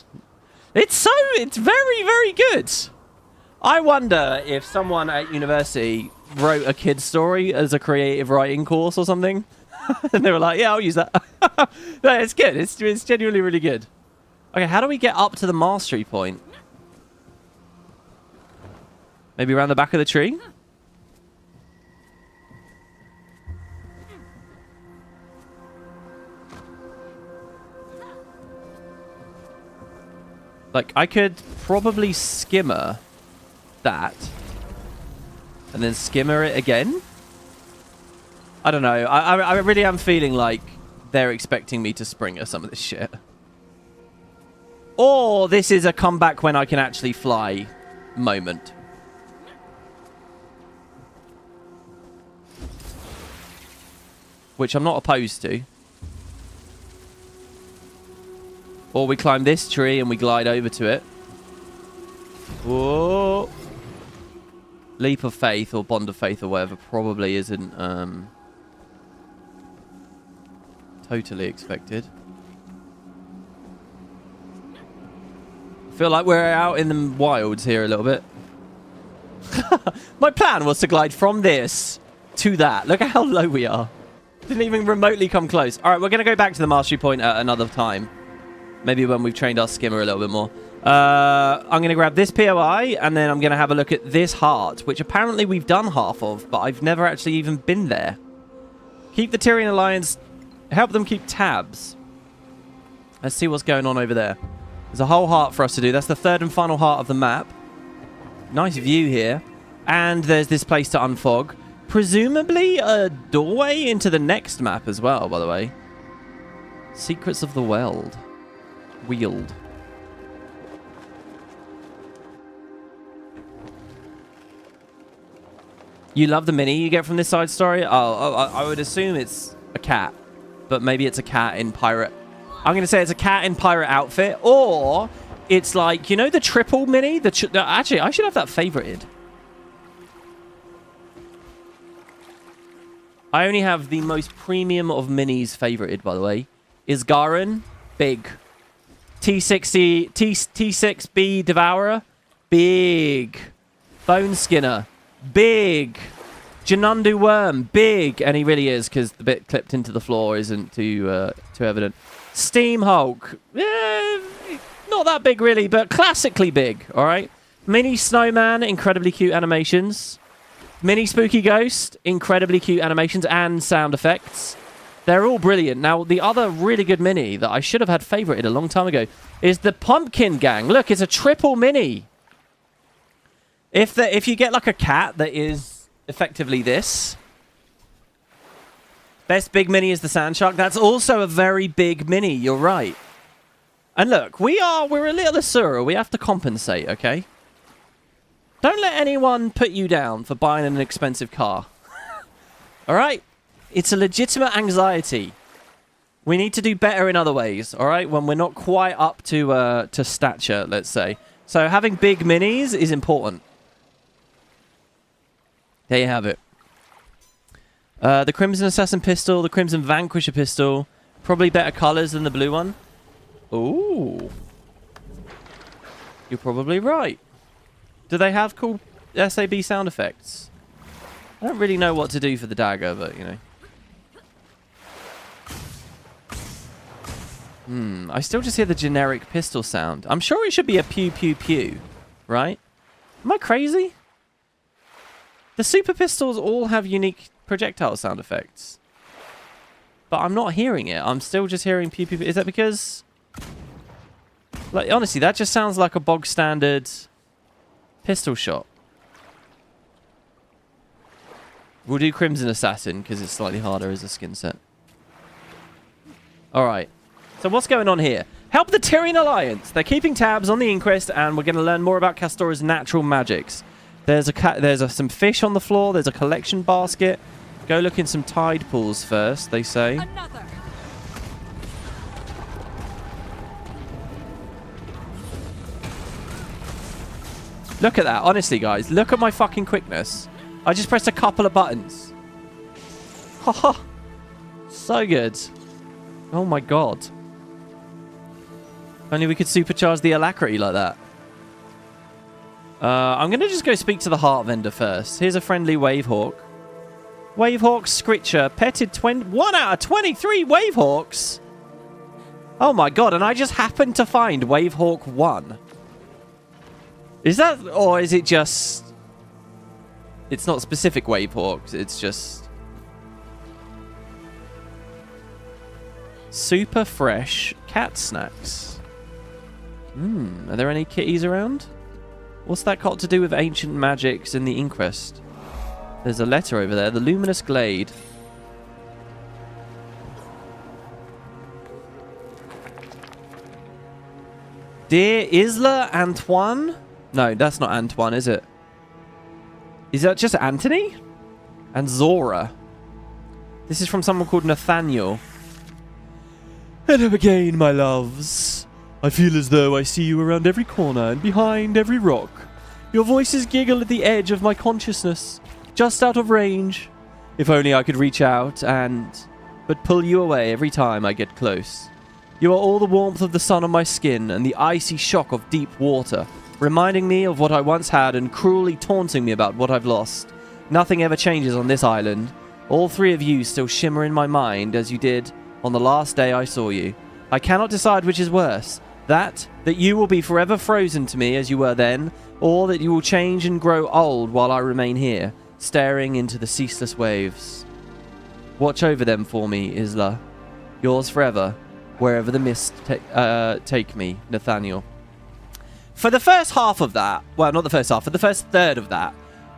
It's very, very good. I wonder if someone at university wrote a kid's story as a creative writing course or something. And they were like, yeah, I'll use that. No, it's good. It's genuinely really good. Okay, how do we get up to the mastery point? Maybe around the back of the tree? Like, I could probably skimmer that. And then skimmer it again? I don't know. I really am feeling like they're expecting me to springer some of this shit. Or this is a comeback when I can actually fly moment. Which I'm not opposed to. Or we climb this tree and we glide over to it. Whoa. Leap of faith or bond of faith or whatever probably isn't totally expected. I feel like we're out in the wilds here a little bit. My plan was to glide from this to that. Look at how low we are. Didn't even remotely come close. All right, we're going to go back to the mastery point at another time. Maybe when we've trained our skimmer a little bit more. I'm going to grab this POI, and then I'm going to have a look at this heart, which apparently we've done half of, but I've never actually even been there. Keep the Tyrian Alliance. Help them keep tabs. Let's see what's going on over there. There's a whole heart for us to do. That's the third and final heart of the map. Nice view here. And there's this place to unfog. Presumably a doorway into the next map as well, by the way. Secrets of the Weald. Wield. You love the mini you get from this side story? Oh, I would assume it's a cat. But maybe it's a cat in pirate. I'm going to say it's a cat in pirate outfit. Or it's like, you know the triple mini? Actually, I should have that favorited. I only have the most premium of minis favorited, by the way. Is Garen big. T6B Devourer, big. Bone Skinner, big. Janundu Worm, big. And he really is, because the bit clipped into the floor isn't too evident. Steam Hulk, not that big really, but classically big, all right? Mini Snowman, incredibly cute animations. Mini Spooky Ghost, incredibly cute animations and sound effects. They're all brilliant. Now, the other really good mini that I should have had favorited a long time ago is the Pumpkin Gang. Look, it's a triple mini. If you get like a cat that is effectively this. Best big mini is the Sand Shark. That's also a very big mini. You're right. And look, we're a little Asura. We have to compensate, okay? Don't let anyone put you down for buying an expensive car. All right? It's a legitimate anxiety. We need to do better in other ways, all right? When we're not quite up to stature, let's say. So having big minis is important. There you have it. The Crimson Assassin pistol, the Crimson Vanquisher pistol. Probably better colors than the blue one. Ooh. You're probably right. Do they have cool SAB sound effects? I don't really know what to do for the dagger, but, you know. I still just hear the generic pistol sound. I'm sure it should be a pew pew pew, right? Am I crazy? The super pistols all have unique projectile sound effects. But I'm not hearing it. I'm still just hearing pew pew pew. Is that because... Like, honestly, that just sounds like a bog standard pistol shot. We'll do Crimson Assassin because it's slightly harder as a skin set. Alright. So what's going on here? Help the Tyrian Alliance. They're keeping tabs on the Inquest, and we're going to learn more about Castora's natural magics. There's some fish on the floor. There's a collection basket. Go look in some tide pools first, they say. Another. Look at that. Honestly, guys. Look at my fucking quickness. I just pressed a couple of buttons. Haha. So good. Oh my god. If only we could supercharge the alacrity like that. I'm going to just go speak to the heart vendor first. Here's a friendly Wavehawk. Wavehawk Scritcher. Petted 1 out of 23 Wavehawks. Oh my god. And I just happened to find Wavehawk 1. Is that... Or is it just... It's not specific Wavehawks. It's just... Super fresh cat snacks. Are there any kitties around? What's that got to do with ancient magics and the Inquest? There's a letter over there. The Luminous Glade. Dear Isla Antoine? No, that's not Antoine, is it? Is that just Anthony? And Zora. This is from someone called Nathaniel. Hello again, my loves. I feel as though I see you around every corner and behind every rock. Your voices giggle at the edge of my consciousness, just out of range. If only I could reach out but pull you away every time I get close. You are all the warmth of the sun on my skin and the icy shock of deep water, reminding me of what I once had and cruelly taunting me about what I've lost. Nothing ever changes on this island. All three of you still shimmer in my mind as you did on the last day I saw you. I cannot decide which is worse. That you will be forever frozen to me as you were then, or that you will change and grow old while I remain here, staring into the ceaseless waves. Watch over them for me, Isla. Yours forever, wherever the mist take me, Nathaniel. For the first half of that, well, not the first half, for the first third of that,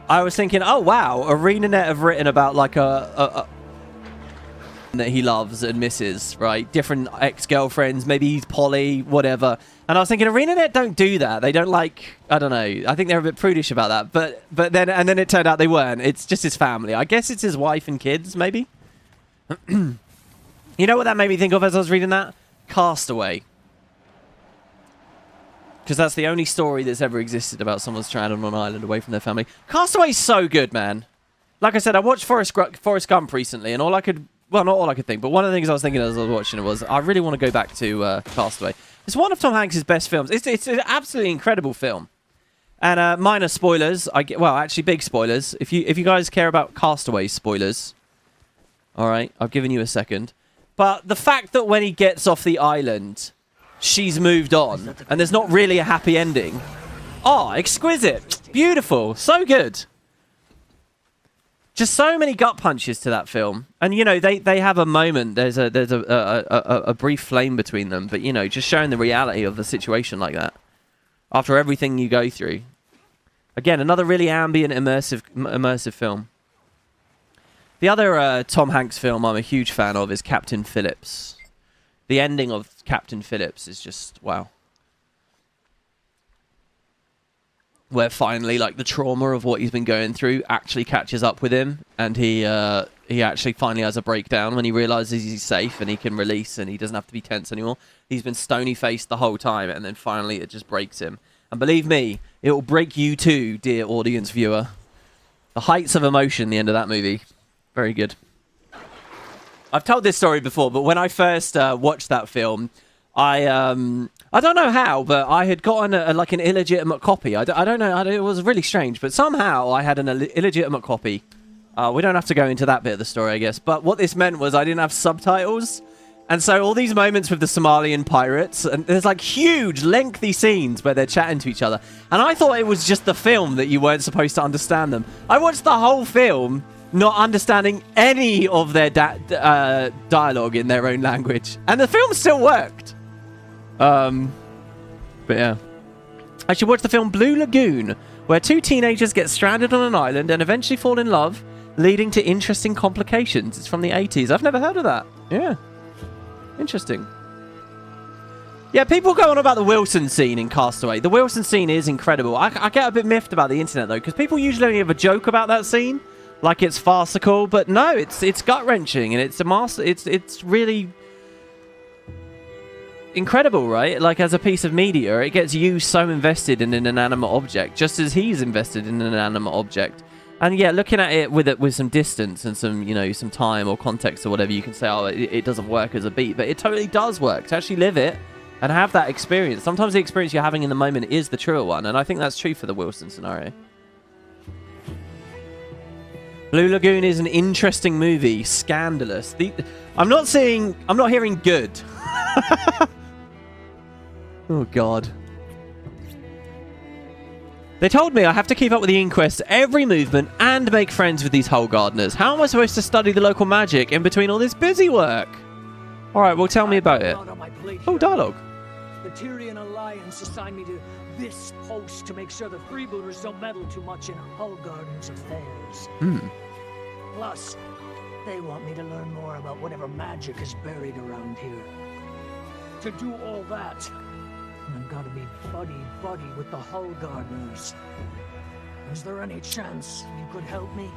I was thinking, oh wow, Arenanet have written about like a that he loves and misses, right? Different ex-girlfriends, maybe he's poly, whatever. And I was thinking, Arenanet don't do that. They don't like, I don't know. I think they're a bit prudish about that. But then it turned out they weren't. It's just his family. I guess it's his wife and kids, maybe. You know what that made me think of as I was reading that? Castaway. Because that's the only story that's ever existed about someone stranded on an island away from their family. Castaway's so good, man. Like I said, I watched Forrest Gump recently, and all I could... Well, not all I could think, but one of the things I was thinking as I was watching it was, I really want to go back to Castaway. It's one of Tom Hanks' best films. It's an absolutely incredible film. And minor spoilers. Well, actually, big spoilers. If you guys care about Castaway spoilers, all right, I've given you a second. But the fact that when he gets off the island, she's moved on, and there's not really a happy ending. Oh, exquisite, beautiful, so good. Just so many gut punches to that film, and you know they have a moment. There's a brief flame between them, but you know, just showing the reality of the situation like that after everything you go through. Again, another really ambient, immersive film. The other Tom Hanks film I'm a huge fan of is Captain Phillips. The ending of Captain Phillips is just wow. Where finally, like, the trauma of what he's been going through actually catches up with him, and he actually finally has a breakdown when he realizes he's safe and he can release and he doesn't have to be tense anymore. He's been stony-faced the whole time, and then finally it just breaks him. And believe me, it will break you too, dear audience viewer. The heights of emotion, the end of that movie. Very good. I've told this story before, but when I first watched that film, I I don't know how, but I had gotten like an illegitimate copy. I don't know. It was really strange, but somehow I had an illegitimate copy. We don't have to go into that bit of the story, I guess. But what this meant was I didn't have subtitles. And so all these moments with the Somalian pirates, and there's like huge, lengthy scenes where they're chatting to each other. And I thought it was just the film that you weren't supposed to understand them. I watched the whole film not understanding any of their dialogue in their own language. And the film still worked. But yeah. I should watch the film Blue Lagoon, where two teenagers get stranded on an island and eventually fall in love, leading to interesting complications. It's from the 80s. I've never heard of that. Yeah. Interesting. Yeah, people go on about the Wilson scene in Castaway. The Wilson scene is incredible. I get a bit miffed about the internet, though, because people usually only have a joke about that scene, like it's farcical. But no, it's gut-wrenching, and it's a master. It's really incredible, right? Like, as a piece of media, it gets you so invested in an inanimate object, just as he's invested in an inanimate object. And yeah, looking at it with some distance and some, you know, some time or context or whatever, you can say, oh, it doesn't work as a beat. But it totally does work. To actually live it and have that experience. Sometimes the experience you're having in the moment is the truer one. And I think that's true for the Wilson scenario. Blue Lagoon is an interesting movie. Scandalous. I'm not hearing good. Oh, God. They told me I have to keep up with the inquest, every movement, and make friends with these hole gardeners. How am I supposed to study the local magic in between all this busy work? Alright, well, tell me about it. Oh, dialogue. The Tyrian Alliance assigned me to this post to make sure the freebooters don't meddle too much in Hull Garden's affairs. Plus, they want me to learn more about whatever magic is buried around here. To do all that, I've got to be buddy with the Hull Gardeners. Is there any chance you could help me?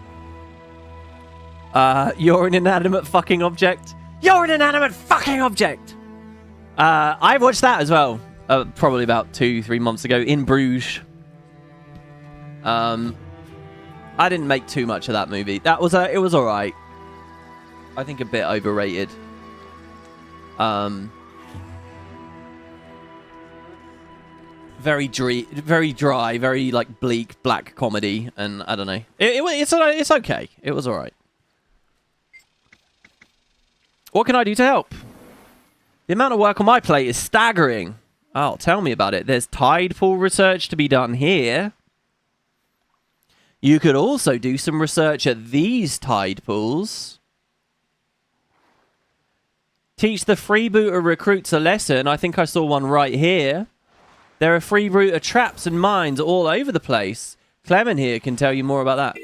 You're an inanimate fucking object. You're an inanimate fucking object! I watched that as well. Probably about 2-3 months ago in Bruges. I didn't make too much of that movie. It was alright. I think a bit overrated. Very dry, very like bleak black comedy, and I don't know. It's okay. It was alright. What can I do to help? The amount of work on my plate is staggering. Oh, tell me about it. There's tide pool research to be done here. You could also do some research at these tide pools. Teach the freebooter recruits a lesson. I think I saw one right here. There are freebooter traps and mines all over the place. Clement here can tell you more about that.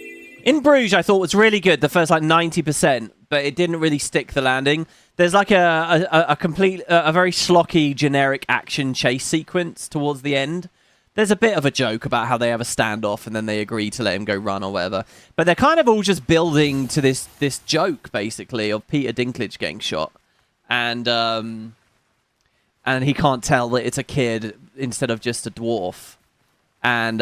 In Bruges, I thought was really good, the first like 90%, but it didn't really stick the landing. There's like a very schlocky, generic action chase sequence towards the end. There's a bit of a joke about how they have a standoff and then they agree to let him go run or whatever. But they're kind of all just building to this joke, basically, of Peter Dinklage getting shot. And he can't tell that it's a kid instead of just a dwarf. And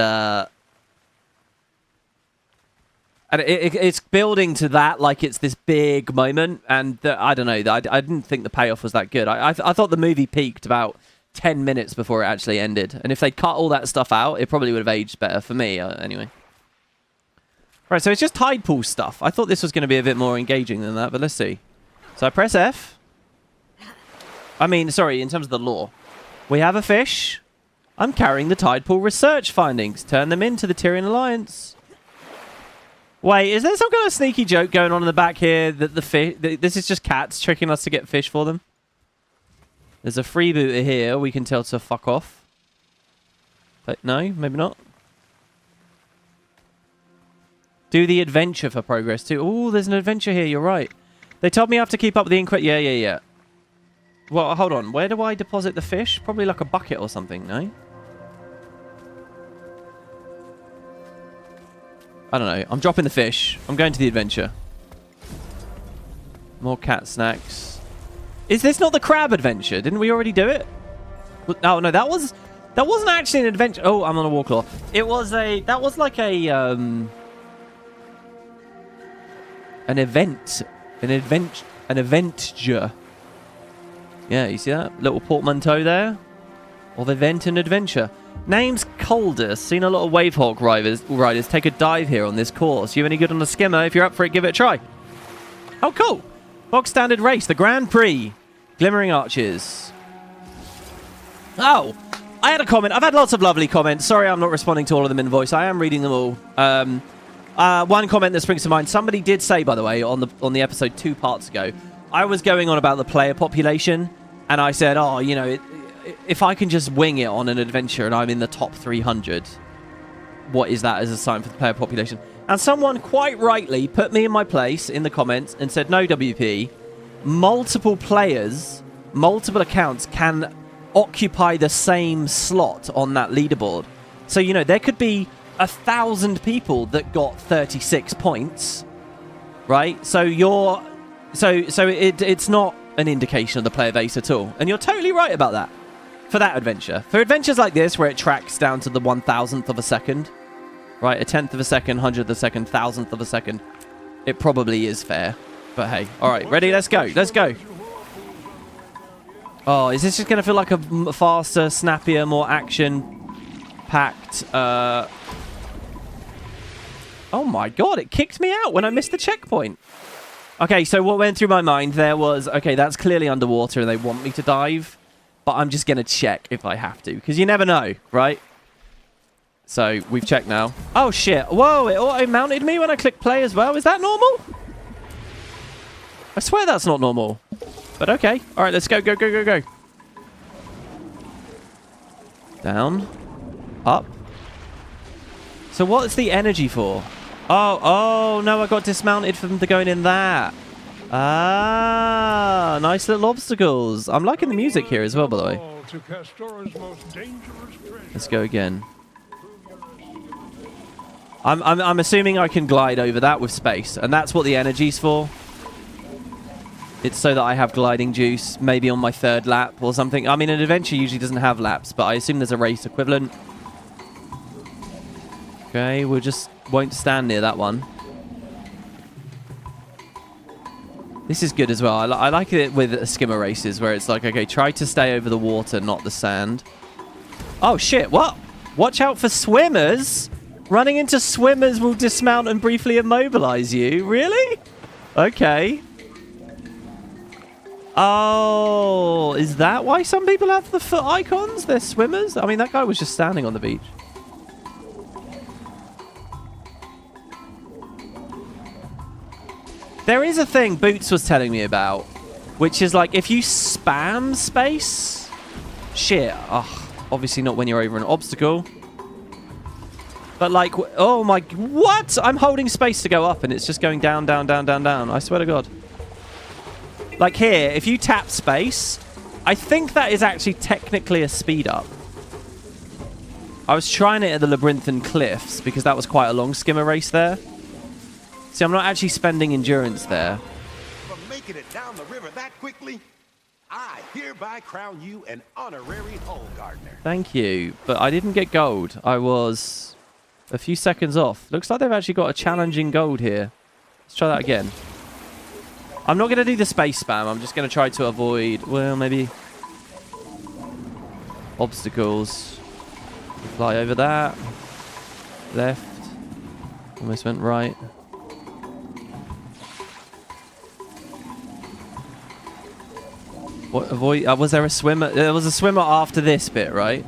it's building to that like it's this big moment. And I don't know. I didn't think the payoff was that good. I thought the movie peaked about 10 minutes before it actually ended. And if they cut all that stuff out, it probably would have aged better for me, anyway. Right, so it's just tide pool stuff. I thought this was going to be a bit more engaging than that, but let's see. So I press F. I mean, sorry, in terms of the lore. We have a fish. I'm carrying the tide pool research findings. Turn them into the Tyrian Alliance. Wait, is there some kind of sneaky joke going on in the back here that the fish... This is just cats tricking us to get fish for them? There's a freebooter here we can tell to fuck off. But no, maybe not. Do the adventure for progress too. Oh, there's an adventure here, you're right. They told me I have to keep up with the inquest. Yeah. Well, hold on. Where do I deposit the fish? Probably like a bucket or something, no? I don't know. I'm dropping the fish. I'm going to the adventure. More cat snacks. Is this not the crab adventure? Didn't we already do it? Oh, no, that wasn't actually an adventure. Oh, I'm on a warclaw. That was like an adventure. Yeah, you see that? Little portmanteau there. of event and adventure. Name's Coldus. Seen a lot of Wavehawk riders take a dive here on this course. You any good on the skimmer? If you're up for it, give it a try. Oh, cool. Bog standard race, the Grand Prix. Glimmering Arches. Oh, I had a comment. I've had lots of lovely comments. Sorry I'm not responding to all of them in voice. I am reading them all. One comment that springs to mind. Somebody did say, by the way, on the episode 2 parts ago, I was going on about the player population, and I said, oh, you know, if I can just wing it on an adventure and I'm in the top 300, what is that as a sign for the player population? And someone quite rightly put me in my place in the comments and said, no, WP, multiple players, multiple accounts can occupy the same slot on that leaderboard. So, you know, there could be 1,000 people that got 36 points, right? So it's not an indication of the player base at all. And you're totally right about that for that adventure. For adventures like this, where it tracks down to the 1,000th of a second, right? A 10th of a second, 100th of a second, 1,000th of a second, it probably is fair. But hey, all right, ready? Let's go. Let's go. Oh, is this just going to feel like a faster, snappier, more action-packed... Oh my god, it kicked me out when I missed the checkpoint. Okay, so what went through my mind there was, okay, that's clearly underwater and they want me to dive, but I'm just going to check if I have to, because you never know, right? So, we've checked now. Oh, shit. Whoa, it auto-mounted me when I clicked play as well. Is that normal? I swear that's not normal. But okay. All right, let's go, go, go, go, go. Down. Up. So what's the energy for? Oh, no, I got dismounted from the going in that. Ah, nice little obstacles. I'm liking the music here as well, by the way. Let's go again. I'm assuming I can glide over that with space, and that's what the energy's for. It's so that I have gliding juice, maybe on my 3rd lap or something. I mean, an adventure usually doesn't have laps, but I assume there's a race equivalent. Okay, we just won't stand near that one. This is good as well. I like it with skimmer races, where it's like, okay, try to stay over the water, not the sand. Oh, shit, what? Watch out for swimmers? Running into swimmers will dismount and briefly immobilize you? Really? Okay. Oh, is that why some people have the foot icons? They're swimmers? I mean, that guy was just standing on the beach. There is a thing Boots was telling me about, which is like, if you spam space... Shit. Ugh, obviously not when you're over an obstacle. But like, oh my... What? I'm holding space to go up and it's just going down, down, down, down, down. I swear to God. Like here, if you tap space, I think that is actually technically a speed up. I was trying it at the Labyrinthine Cliffs because that was quite a long skimmer race there. See, I'm not actually spending endurance there. For making it down the river that quickly, I hereby crown you an honorary Hull Gardener. Thank you, but I didn't get gold. I was a few seconds off. Looks like they've actually got a challenging gold here. Let's try that again. I'm not going to do the space spam. I'm just going to try to avoid, well, maybe obstacles. Fly over that. Left. Almost went right. What, avoid? Was there a swimmer? There was a swimmer after this bit, right?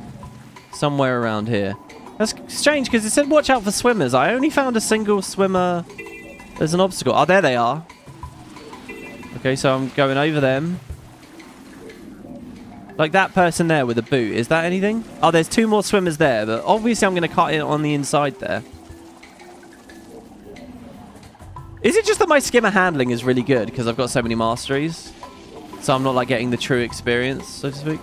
Somewhere around here. That's strange because it said watch out for swimmers. I only found a single swimmer as an obstacle. Oh, there they are. Okay, so I'm going over them. Like that person there with a boot. Is that anything? Oh, there's 2 more swimmers there, but obviously I'm going to cut it on the inside there. Is it just that my skimmer handling is really good because I've got so many masteries? So I'm not like getting the true experience, so to speak.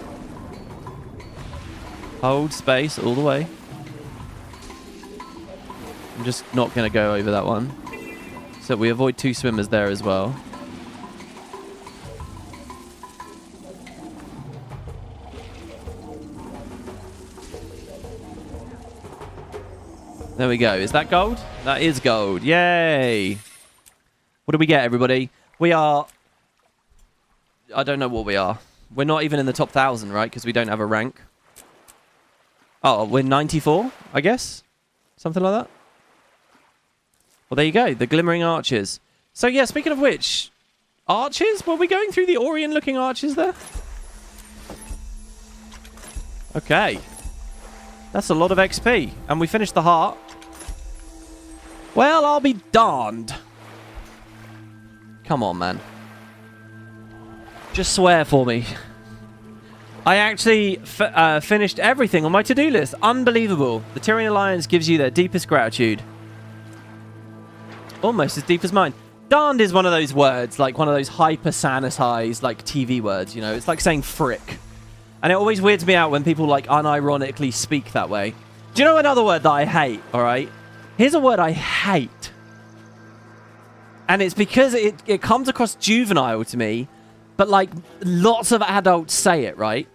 Hold space all the way. I'm just not going to go over that one. So we avoid 2 swimmers there as well. There we go. Is that gold? That is gold. Yay! What do we get, everybody? We are... I don't know what we are. We're not even in the top 1,000, right? Because we don't have a rank. Oh, we're 94, I guess? Something like that? Well, there you go. The glimmering arches. So, yeah, speaking of which, arches? Were we going through the Orient-looking arches there? Okay. That's a lot of XP. And we finished the heart. Well, I'll be darned. Come on, man. Just swear for me. I actually finished everything on my to-do list. Unbelievable. The Tyrian Alliance gives you their deepest gratitude. Almost as deep as mine. Darned is one of those words, like one of those hyper-sanitized, like, TV words, you know? It's like saying frick. And it always weirds me out when people, like, unironically speak that way. Do you know another word that I hate, alright? Here's a word I hate. And it's because it comes across juvenile to me, but, like, lots of adults say it, right?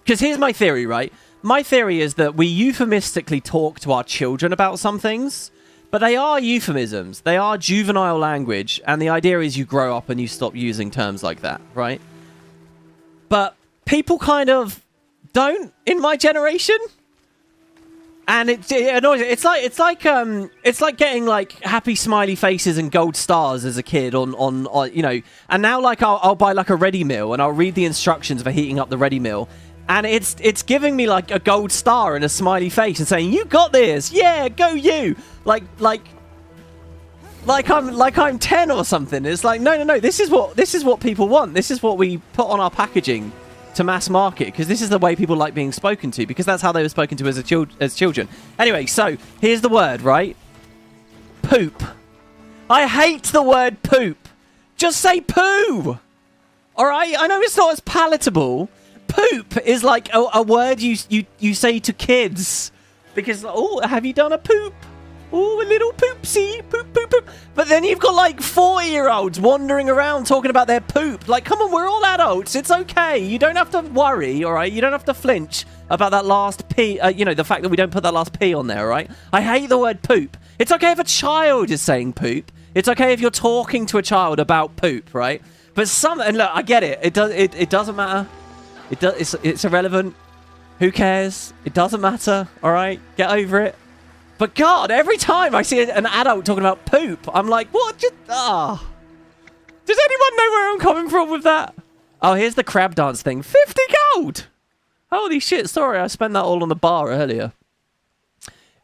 Because here's my theory, right? My theory is that we euphemistically talk to our children about some things, but they are euphemisms. They are juvenile language, and the idea is you grow up and you stop using terms like that, right? But people kind of don't in my generation, and it annoys me. It's like getting like happy smiley faces and gold stars as a kid on you know. And now like I'll buy like a ready meal and I'll read the instructions for heating up the ready meal, and it's giving me like a gold star and a smiley face and saying you got this, yeah, go you, like I'm 10 or something. It's like no. This is what people want. This is what we put on our packaging to mass market, because this is the way people like being spoken to, because that's how they were spoken to as children. Anyway, so here's the word, right? Poop. I hate the word poop. Just say poo. All right? I know it's not as palatable. Poop is like a word you say to kids, because, oh, have you done a poop? Oh, a little poopsie, poop, poop, poop. But then you've got like 40-year-olds wandering around talking about their poop. Like, come on, we're all adults. It's okay. You don't have to worry, all right? You don't have to flinch about that last P, you know, the fact that we don't put that last P on there, all right? I hate the word poop. It's okay if a child is saying poop. It's okay if you're talking to a child about poop, right? But and look, I get it. It doesn't matter. It's irrelevant. Who cares? It doesn't matter, all right? Get over it. But God, every time I see an adult talking about poop, I'm like, what? Does anyone know where I'm coming from with that? Oh, here's the crab dance thing. 50 gold! Holy shit, sorry, I spent that all on the bar earlier.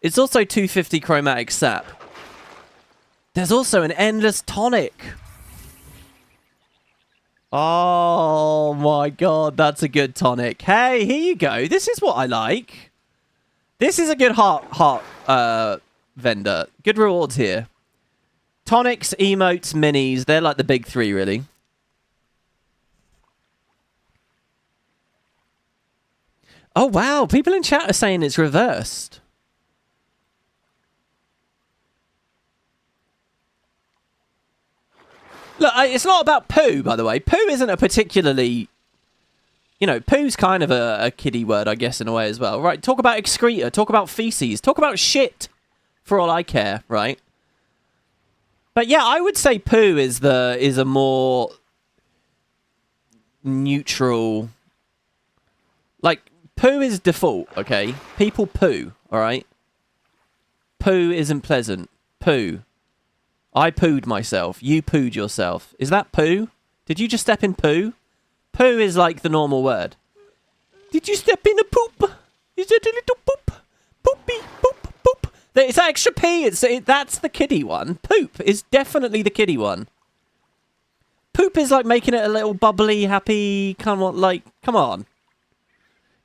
It's also 250 chromatic sap. There's also an endless tonic. Oh my God, that's a good tonic. Hey, here you go. This is what I like. This is a good heart vendor. Good rewards here. Tonics, emotes, minis. They're like the big three, really. Oh, wow. People in chat are saying it's reversed. Look, it's not about poo, by the way. Poo isn't a particularly... You know, poo's kind of a kiddie word, I guess, in a way as well. Right, talk about excreta, talk about feces, talk about shit, for all I care, right? But yeah, I would say poo is a more neutral... Like, poo is default, okay? People poo, alright? Poo isn't pleasant. Poo. I pooed myself. You pooed yourself. Is that poo? Did you just step in poo? Poo is like the normal word. Did you step in a poop? Is it a little poop? Poopy, poop, poop. It's extra P. That's the kiddie one. Poop is definitely the kiddie one. Poop is like making it a little bubbly, happy, come on.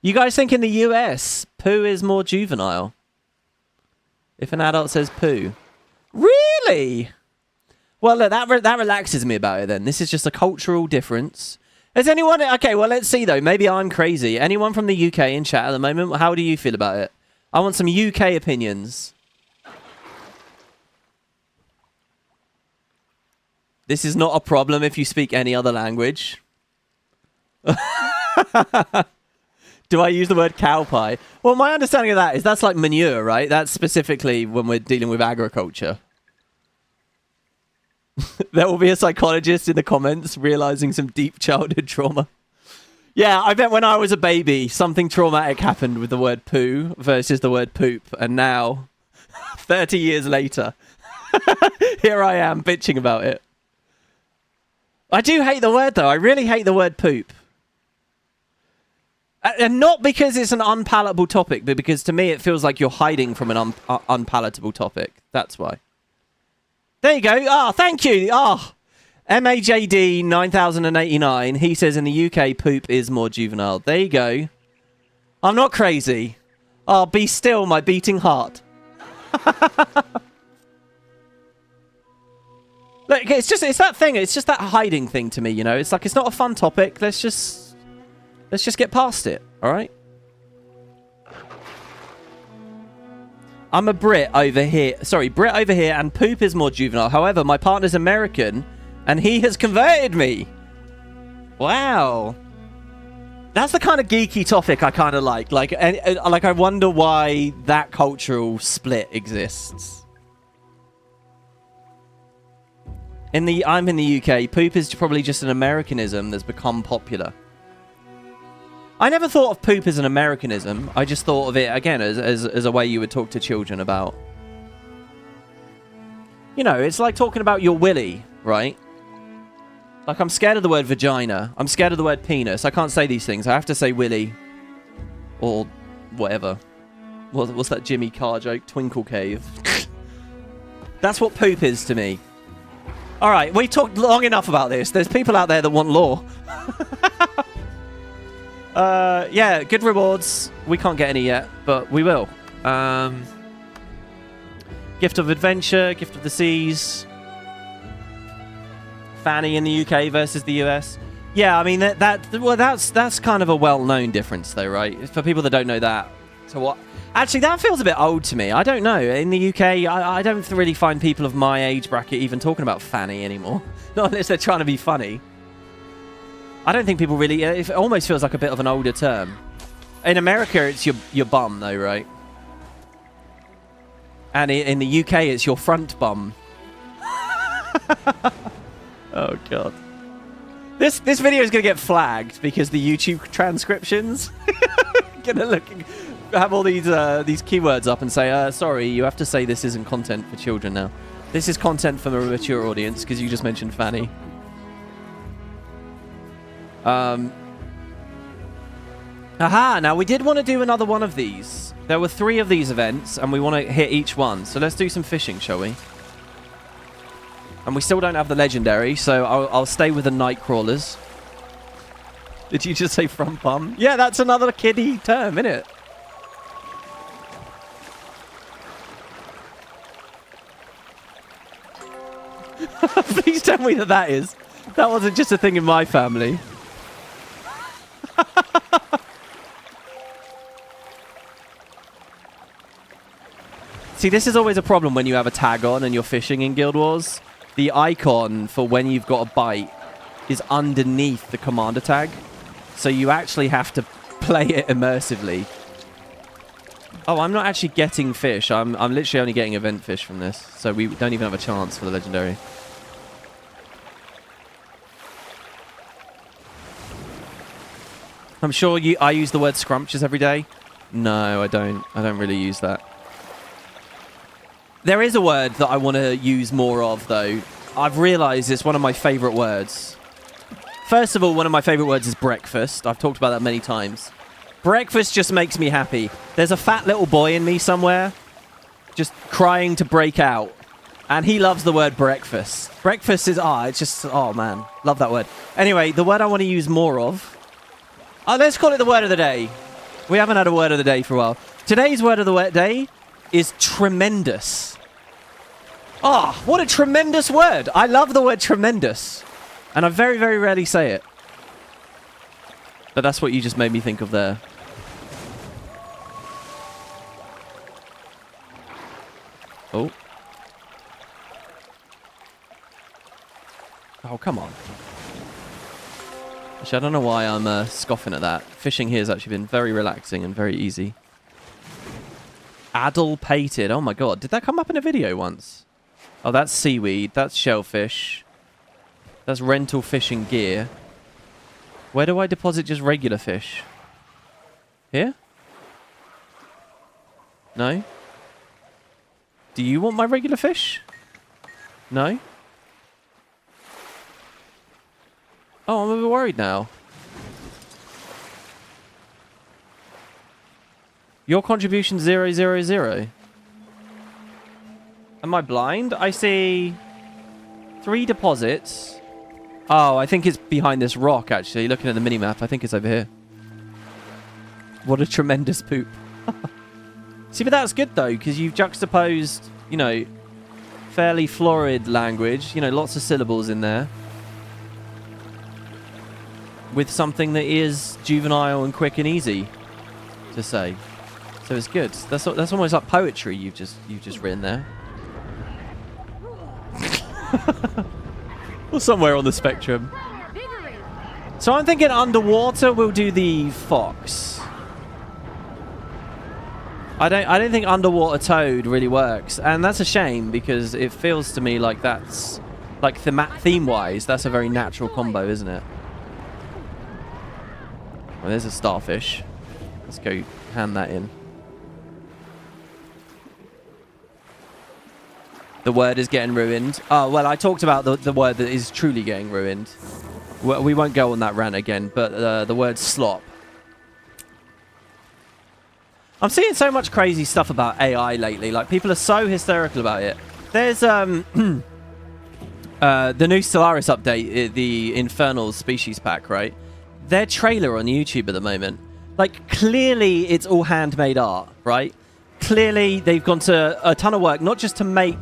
You guys think in the US, poo is more juvenile? If an adult says poo. Really? Well, look, that relaxes me about it then. This is just a cultural difference. Is anyone... Okay, well, let's see, though. Maybe I'm crazy. Anyone from the UK in chat at the moment? How do you feel about it? I want some UK opinions. This is not a problem if you speak any other language. Do I use the word cow pie? Well, my understanding of that is that's like manure, right? That's specifically when we're dealing with agriculture. There will be a psychologist in the comments realizing some deep childhood trauma. Yeah, I bet when I was a baby, something traumatic happened with the word poo versus the word poop. And now, 30 years later, here I am bitching about it. I do hate the word, though. I really hate the word poop. And not because it's an unpalatable topic, but because to me it feels like you're hiding from an unpalatable topic. That's why. There you go. Ah, thank you. Ah. MAJD 9089, he says in the UK, poop is more juvenile. There you go. I'm not crazy. Oh, be still, my beating heart. Look, it's that thing. It's just that hiding thing to me, you know. It's like, it's not a fun topic. Let's just get past it, all right? I'm a Brit over here. Sorry, Brit over here, and poop is more juvenile. However, my partner's American, and he has converted me. Wow. That's the kind of geeky topic I kind of like. Like, I wonder why that cultural split exists. I'm in the UK. Poop is probably just an Americanism that's become popular. I never thought of poop as an Americanism. I just thought of it, again, as a way you would talk to children about. You know, it's like talking about your willy, right? Like, I'm scared of the word vagina. I'm scared of the word penis. I can't say these things. I have to say willy. Or whatever. What's that Jimmy Carr joke? Twinkle Cave. That's what poop is to me. Alright, we talked long enough about this. There's people out there that want law. Yeah, good rewards. We can't get any yet, but we will. Gift of Adventure, Gift of the Seas. Fanny in the UK versus the US. Yeah, I mean that's kind of a well-known difference, though, right? For people that don't know that, so what? Actually, that feels a bit old to me. I don't know. In the UK, I don't really find people of my age bracket even talking about Fanny anymore. Not unless they're trying to be funny. I don't think people really... It almost feels like a bit of an older term. In America, it's your bum, though, right? And in the UK, it's your front bum. Oh, God. This video is going to get flagged because the YouTube transcriptions going to have all these keywords up and say, sorry, you have to say this isn't content for children now. This is content for a mature audience because you just mentioned Fanny. Aha, now we did want to do another one of these. There were 3 of these events, and we want to hit each one. So let's do some fishing, shall we? And we still don't have the legendary, so I'll stay with the night crawlers. Did you just say front bum? Yeah, that's another kiddie term, isn't it? Please tell me that is. That wasn't just a thing in my family. See, this is always a problem when you have a tag on and you're fishing in Guild Wars. The icon for when you've got a bite is underneath the commander tag. So you actually have to play it immersively. Oh, I'm not actually getting fish. I'm literally only getting event fish from this. So we don't even have a chance for the legendary. I'm sure I use the word scrumptious every day. No, I don't. I don't really use that. There is a word that I want to use more of, though. I've realised it's one of my favourite words. First of all, one of my favourite words is breakfast. I've talked about that many times. Breakfast just makes me happy. There's a fat little boy in me somewhere just crying to break out. And he loves the word breakfast. Breakfast is, it's just, oh man, love that word. Anyway, the word I want to use more of. Let's call it the word of the day. We haven't had a word of the day for a while. Today's word of the day is tremendous. Oh, what a tremendous word. I love the word tremendous. And I very, very rarely say it. But that's what you just made me think of there. Oh. Oh, come on. Actually, I don't know why I'm scoffing at that. Fishing here has actually been very relaxing and very easy. Addle-pated. Oh my god. Did that come up in a video once? Oh, that's seaweed. That's shellfish. That's rental fishing gear. Where do I deposit just regular fish? Here? No? Do you want my regular fish? No? Oh, I'm a bit worried now. Your contribution 000. Am I blind? I see 3 deposits. Oh, I think it's behind this rock, actually. Looking at the minimap, I think it's over here. What a tremendous poop. See, but that's good, though, because you've juxtaposed, you know, fairly florid language. You know, lots of syllables in there. With something that is juvenile and quick and easy to say. So it's good. That's almost like poetry you've just written there. Or somewhere on the spectrum. So I'm thinking underwater we'll do the fox. I don't think underwater toad really works, and that's a shame because it feels to me like that's like theme-wise that's a very natural combo, isn't it? Well, there's a starfish. Let's go hand that in. The word is getting ruined. Oh, well, I talked about the word that is truly getting ruined. We won't go on that rant again, but the word slop. I'm seeing so much crazy stuff about AI lately. Like, people are so hysterical about it. There's the new Stellaris update, the Infernal Species Pack, right? Their trailer on YouTube at the moment. Like, clearly it's all handmade art, right? Clearly they've gone to a ton of work, not just to make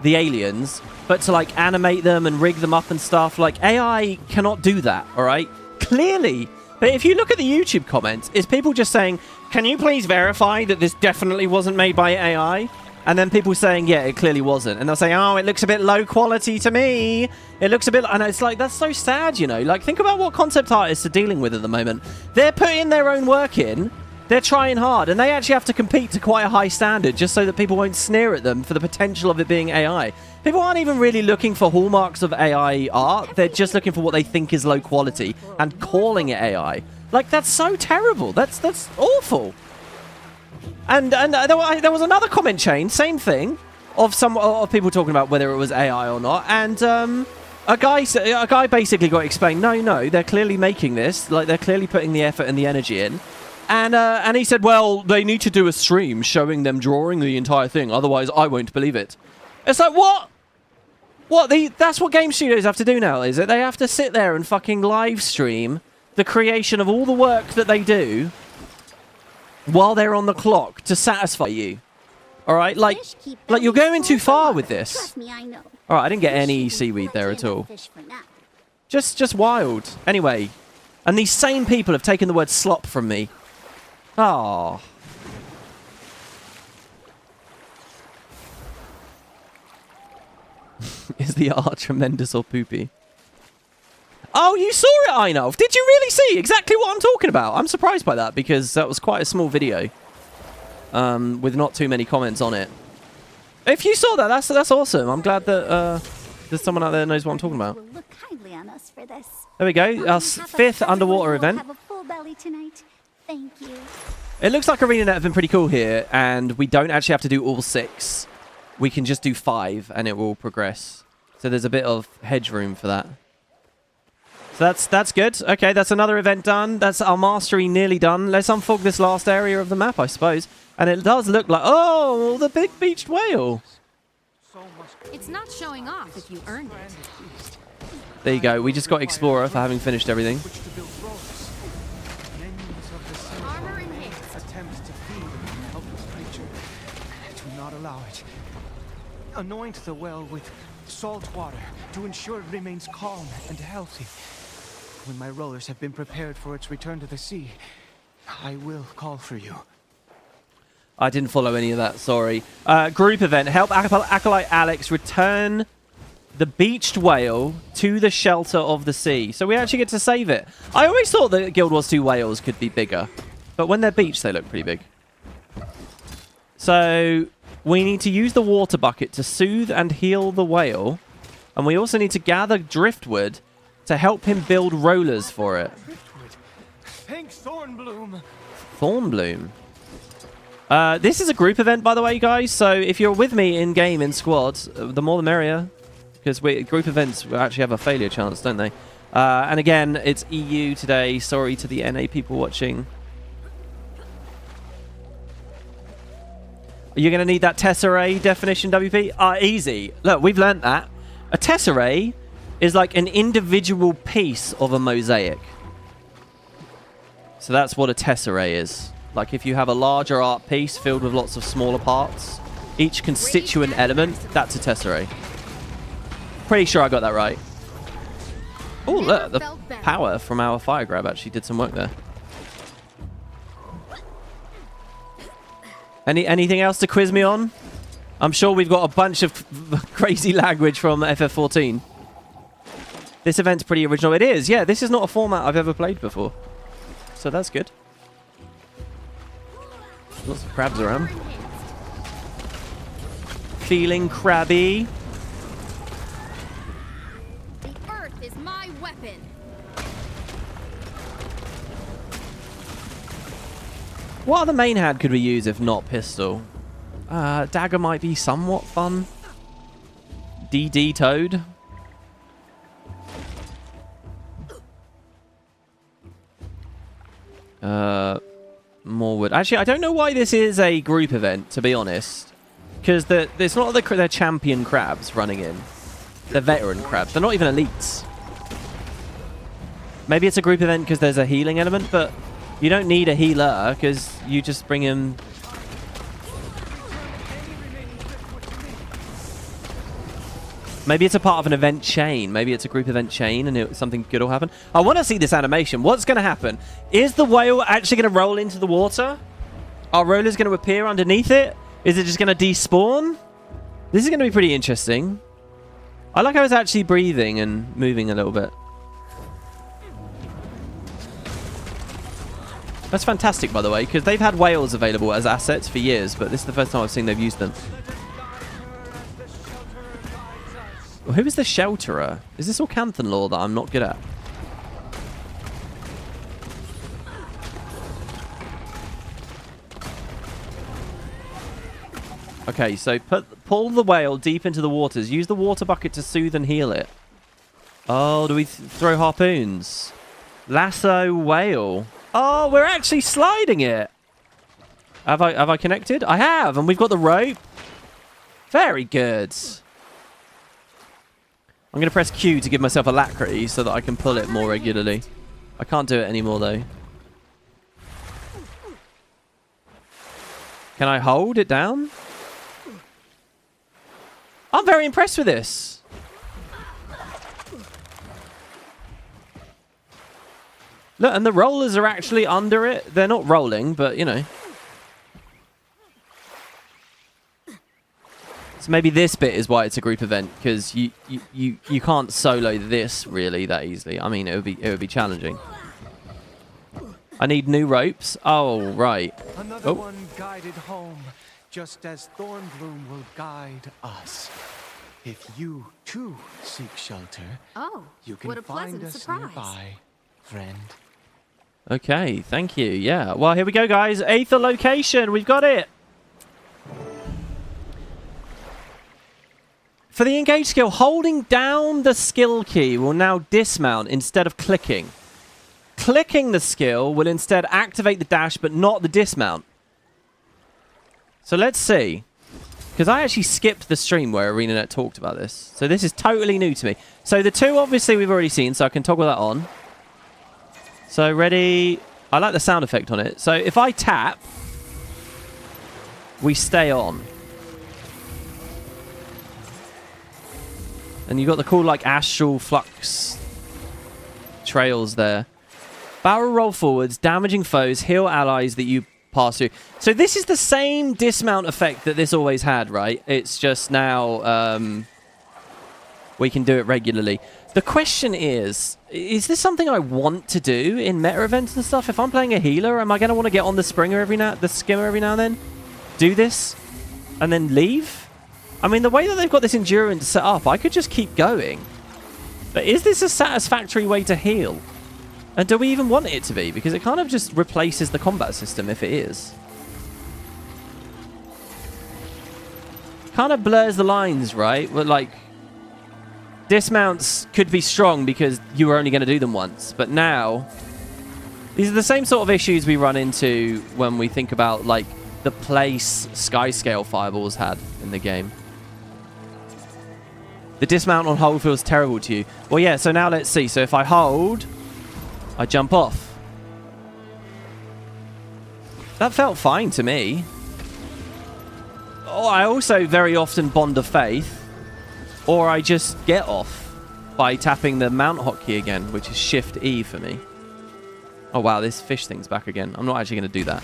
the aliens, but to like animate them and rig them up and stuff. Like, AI cannot do that, all right? Clearly. But if you look at the YouTube comments, it's people just saying, can you please verify that this definitely wasn't made by AI? And then people saying, yeah, it clearly wasn't. And they'll say, oh, it looks a bit low quality to me. It looks a bit... And it's like, that's so sad, you know? Like, think about what concept artists are dealing with at the moment. They're putting their own work in. They're trying hard. And they actually have to compete to quite a high standard just so that people won't sneer at them for the potential of it being AI. People aren't even really looking for hallmarks of AI art. They're just looking for what they think is low quality and calling it AI. Like, that's so terrible. That's awful. And there was another comment chain, same thing, of people talking about whether it was AI or not. And a guy basically got explained, no, they're clearly making this. Like, they're clearly putting the effort and the energy in. And he said, well, they need to do a stream showing them drawing the entire thing. Otherwise, I won't believe it. It's like, what? That's what game studios have to do now, is it? They have to sit there and fucking live stream the creation of all the work that they do while they're on the clock to satisfy you. All right? Like you're going too far with this. Trust me, I know. All right, I didn't get any seaweed there at all. Just wild. Anyway, and these same people have taken the word slop from me. Ah. Is the art tremendous or poopy? Oh, you saw it, Einolf. Did you really see exactly what I'm talking about? I'm surprised by that because that was quite a small video with not too many comments on it. If you saw that, that's awesome. I'm glad that there's someone out there that knows what I'm talking about. Will look kindly on us for this. There we go. Our 5th underwater event. Have a full belly tonight. Thank you. It looks like Arenanet have been pretty cool here, and we don't actually have to do all 6. We can just do 5, and it will progress. So there's a bit of hedge room for that. So that's good. Okay, that's another event done. That's our mastery nearly done. Let's unfog this last area of the map, I suppose. And it does look like... Oh, the big beached whale. It's not showing off if you earned it. There you go. We just got Explorer for having finished everything. Armor in haste. Attempts to feed a helpless creature. Do not allow it. Anoint the well with salt water to ensure it remains calm and healthy. When my rollers have been prepared for its return to the sea, I will call for you. I didn't follow any of that, sorry. Group event. Help Acolyte Alex return the beached whale to the shelter of the sea. So we actually get to save it. I always thought that Guild Wars 2 whales could be bigger. But when they're beached, they look pretty big. So we need to use the water bucket to soothe and heal the whale. And we also need to gather driftwood to help him build rollers for it. Thanks, Thornbloom. Thornbloom. This is a group event, by the way, guys. So if you're with me in game, in squad, the more the merrier. Because group events actually have a failure chance, don't they? And again, it's EU today. Sorry to the NA people watching. You're going to need that tesserae definition, WP? Easy. Look, we've learnt that. A tesserae is like an individual piece of a mosaic. So that's what a tesserae is. Like if you have a larger art piece filled with lots of smaller parts, each constituent element, that's a tesserae. Pretty sure I got that right. Oh, look, the power from our fire grab actually did some work there. Anything else to quiz me on? I'm sure we've got a bunch of crazy language from FF14. This event's pretty original. It is, yeah. This is not a format I've ever played before. So that's good. Lots of crabs around. Feeling crabby. The earth is my weapon. What other main hand could we use if not pistol? Dagger might be somewhat fun. DD Toad. More wood. Actually, I don't know why this is a group event, to be honest. Because it's not the champion crabs running in. They're veteran crabs. They're not even elites. Maybe it's a group event because there's a healing element, but you don't need a healer because you just bring him. Maybe it's a part of an event chain. Maybe it's a group event chain and something good will happen. I want to see this animation. What's going to happen? Is the whale actually going to roll into the water? Are rollers going to appear underneath it? Is it just going to despawn? This is going to be pretty interesting. I like how it's actually breathing and moving a little bit. That's fantastic, by the way, because they've had whales available as assets for years, but this is the first time I've seen they've used them. Well, who is the shelterer? Is this all Canthan lore that I'm not good at? Okay, so pull the whale deep into the waters. Use the water bucket to soothe and heal it. Oh, do we throw harpoons? Lasso whale. Oh, we're actually sliding it. Have I connected? I have, and we've got the rope. Very good. I'm going to press Q to give myself alacrity so that I can pull it more regularly. I can't do it anymore, though. Can I hold it down? I'm very impressed with this. Look, and the rollers are actually under it. They're not rolling, but, you know. So maybe this bit is why it's a group event, because you can't solo this really that easily. I mean, it would be challenging. I need new ropes. Oh, right. Another one guided home, just as Thornbloom will guide us. If you too seek shelter, you can find us nearby, friend. Okay, thank you. Yeah. Well, here we go, guys. Aether location. We've got it. For the engage skill, holding down the skill key will now dismount instead of clicking. Clicking the skill will instead activate the dash, but not the dismount. So let's see. Because I actually skipped the stream where Arenanet talked about this. So this is totally new to me. So the two, obviously, we've already seen, so I can toggle that on. So ready. I like the sound effect on it. So if I tap, we stay on. And you've got the cool, like, astral flux trails there. Barrel roll forwards, damaging foes, heal allies that you pass through. So this is the same dismount effect that this always had, right? It's just now we can do it regularly. The question is this something I want to do in meta events and stuff? If I'm playing a healer, am I going to want to get on the skimmer every now and then? Do this? And then leave? I mean, the way that they've got this endurance set up, I could just keep going. But is this a satisfactory way to heal? And do we even want it to be? Because it kind of just replaces the combat system if it is. Kind of blurs the lines, right? But like, dismounts could be strong because you were only going to do them once. But now, these are the same sort of issues we run into when we think about like the place Skyscale Fireballs had in the game. The dismount on hold feels terrible to you. Well, yeah, so now let's see. So if I hold, I jump off. That felt fine to me. Oh, I also very often bond of faith, or I just get off by tapping the mount hotkey again, which is Shift E for me. Oh wow, this fish thing's back again. I'm not actually going to do that.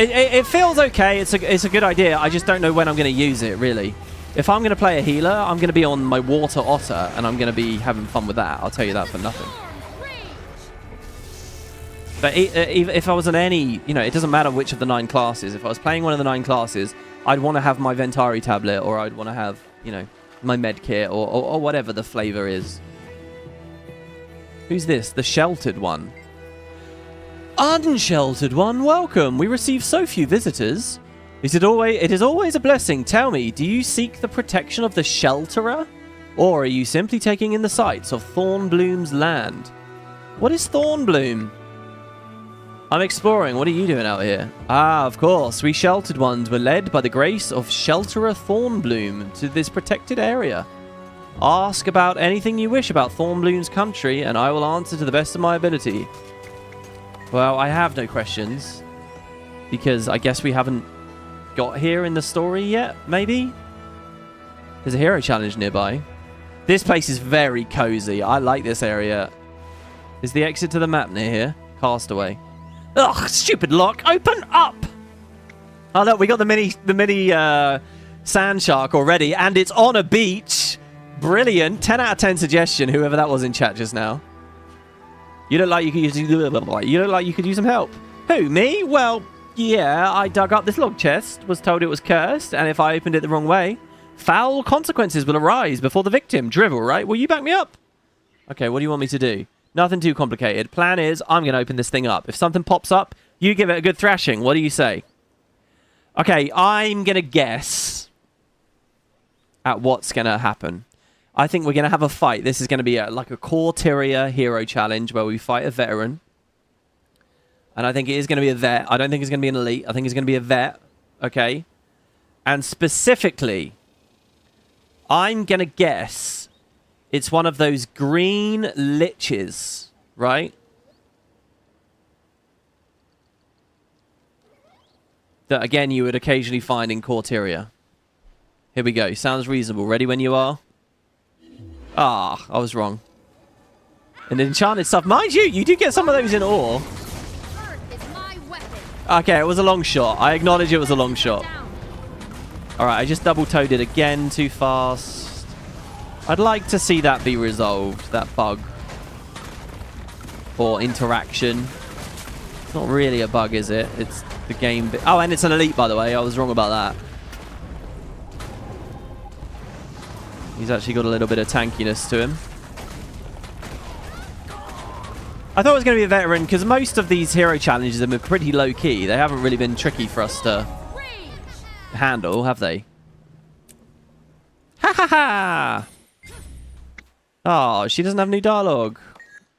It feels okay. It's a good idea. I just don't know when I'm going to use it, really. If I'm going to play a healer, I'm going to be on my water otter, and I'm going to be having fun with that. I'll tell you that for nothing. But if I was on any, you know, it doesn't matter which of the 9 classes. If I was playing one of the 9 classes, I'd want to have my Ventari tablet, or I'd want to have, you know, my med kit, or whatever the flavor is. Who's this? The sheltered one. Unsheltered one, welcome. We receive so few visitors. It is always a blessing. Tell me, do you seek the protection of the shelterer? Or are you simply taking in the sights of Thornbloom's land? What is Thornbloom? I'm exploring. What are you doing out here? Ah, of course. We sheltered ones were led by the grace of Shelterer Thornbloom to this protected area. Ask about anything you wish about Thornbloom's country, and I will answer to the best of my ability. Well, I have no questions, because I guess we haven't got here in the story yet, maybe? There's a hero challenge nearby. This place is very cozy. I like this area. Is the exit to the map near here? Castaway. Ugh, stupid lock. Open up! Oh, look, we got the mini sand shark already, and it's on a beach. Brilliant. 10 out of 10 suggestion, whoever that was in chat just now. You look like you could use some help. Who, me? Well, yeah, I dug up this log chest, was told it was cursed, and if I opened it the wrong way, foul consequences will arise before the victim. Drivel, right? Will you back me up? Okay, what do you want me to do? Nothing too complicated. Plan is, I'm going to open this thing up. If something pops up, you give it a good thrashing. What do you say? Okay, I'm going to guess at what's going to happen. I think we're going to have a fight. This is going to be like a core Tyria hero challenge where we fight a veteran. And I think it is going to be a vet. I don't think it's going to be an elite. I think it's going to be a vet. Okay? And specifically, I'm going to guess it's one of those green liches, right? That, again, you would occasionally find in Corteria. Here we go. Sounds reasonable. Ready when you are? Ah, I was wrong. And enchanted stuff. Mind you, you do get some of those in ore. Okay, it was a long shot. I acknowledge it was a long shot. Alright, I just double-toed it again too fast. I'd like to see that be resolved, that bug. Or interaction. It's not really a bug, is it? It's the game... Oh, and it's an elite, by the way. I was wrong about that. He's actually got a little bit of tankiness to him. I thought it was going to be a veteran, because most of these hero challenges have been pretty low-key. They haven't really been tricky for us to handle, have they? Ha ha ha! Oh, she doesn't have new dialogue.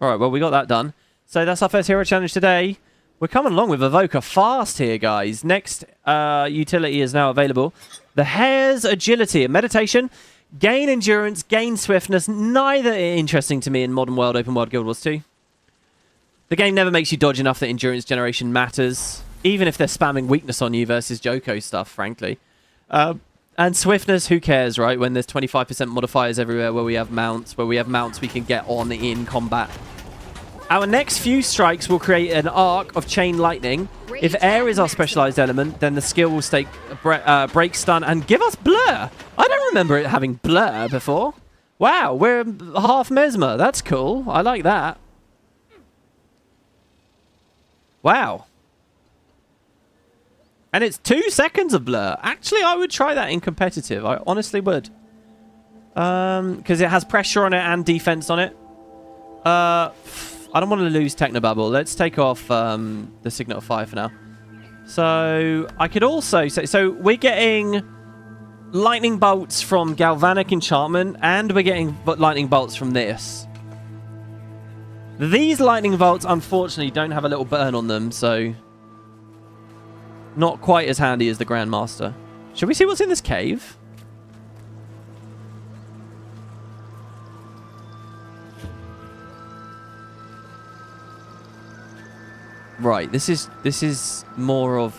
Alright, well, we got that done. So that's our first hero challenge today. We're coming along with Evoker fast here, guys. Next utility is now available. The Hare's Agility. A meditation. Gain endurance, gain swiftness. Neither interesting to me in Modern World, Open World Guild Wars 2. The game never makes you dodge enough that endurance generation matters. Even if they're spamming weakness on you versus Joko stuff, frankly. And swiftness, who cares, right? When there's 25% modifiers everywhere where we have mounts we can get on in combat. Our next few strikes will create an arc of chain lightning. If air is our specialized element, then the skill will stake break stun and give us blur. I don't remember it having blur before. Wow, we're half mesmer. That's cool. I like that. Wow. And it's 2 seconds of blur. Actually, I would try that in competitive. I honestly would. Because it has pressure on it and defense on it. I don't want to lose Technobabble. Let's take off the Signet of Fire for now. So I could also say, so we're getting lightning bolts from Galvanic Enchantment, and we're getting lightning bolts from this. These lightning bolts, unfortunately, don't have a little burn on them, so not quite as handy as the Grandmaster. Should we see what's in this cave? Right, this is more of...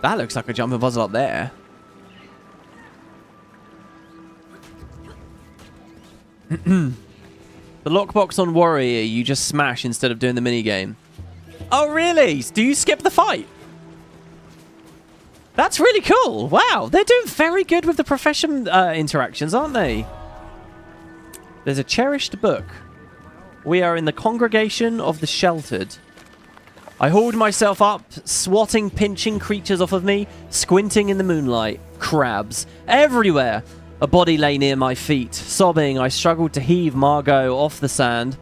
That looks like a jumping puzzle up there. The lockbox on Warrior, you just smash instead of doing the minigame. Oh, really? Do you skip the fight? That's really cool. Wow, they're doing very good with the profession interactions, aren't they? There's a cherished book. We are in the congregation of the sheltered. I hauled myself up, swatting, pinching creatures off of me, squinting in the moonlight. Crabs everywhere. A body lay near my feet. Sobbing, I struggled to heave Margot off the sand.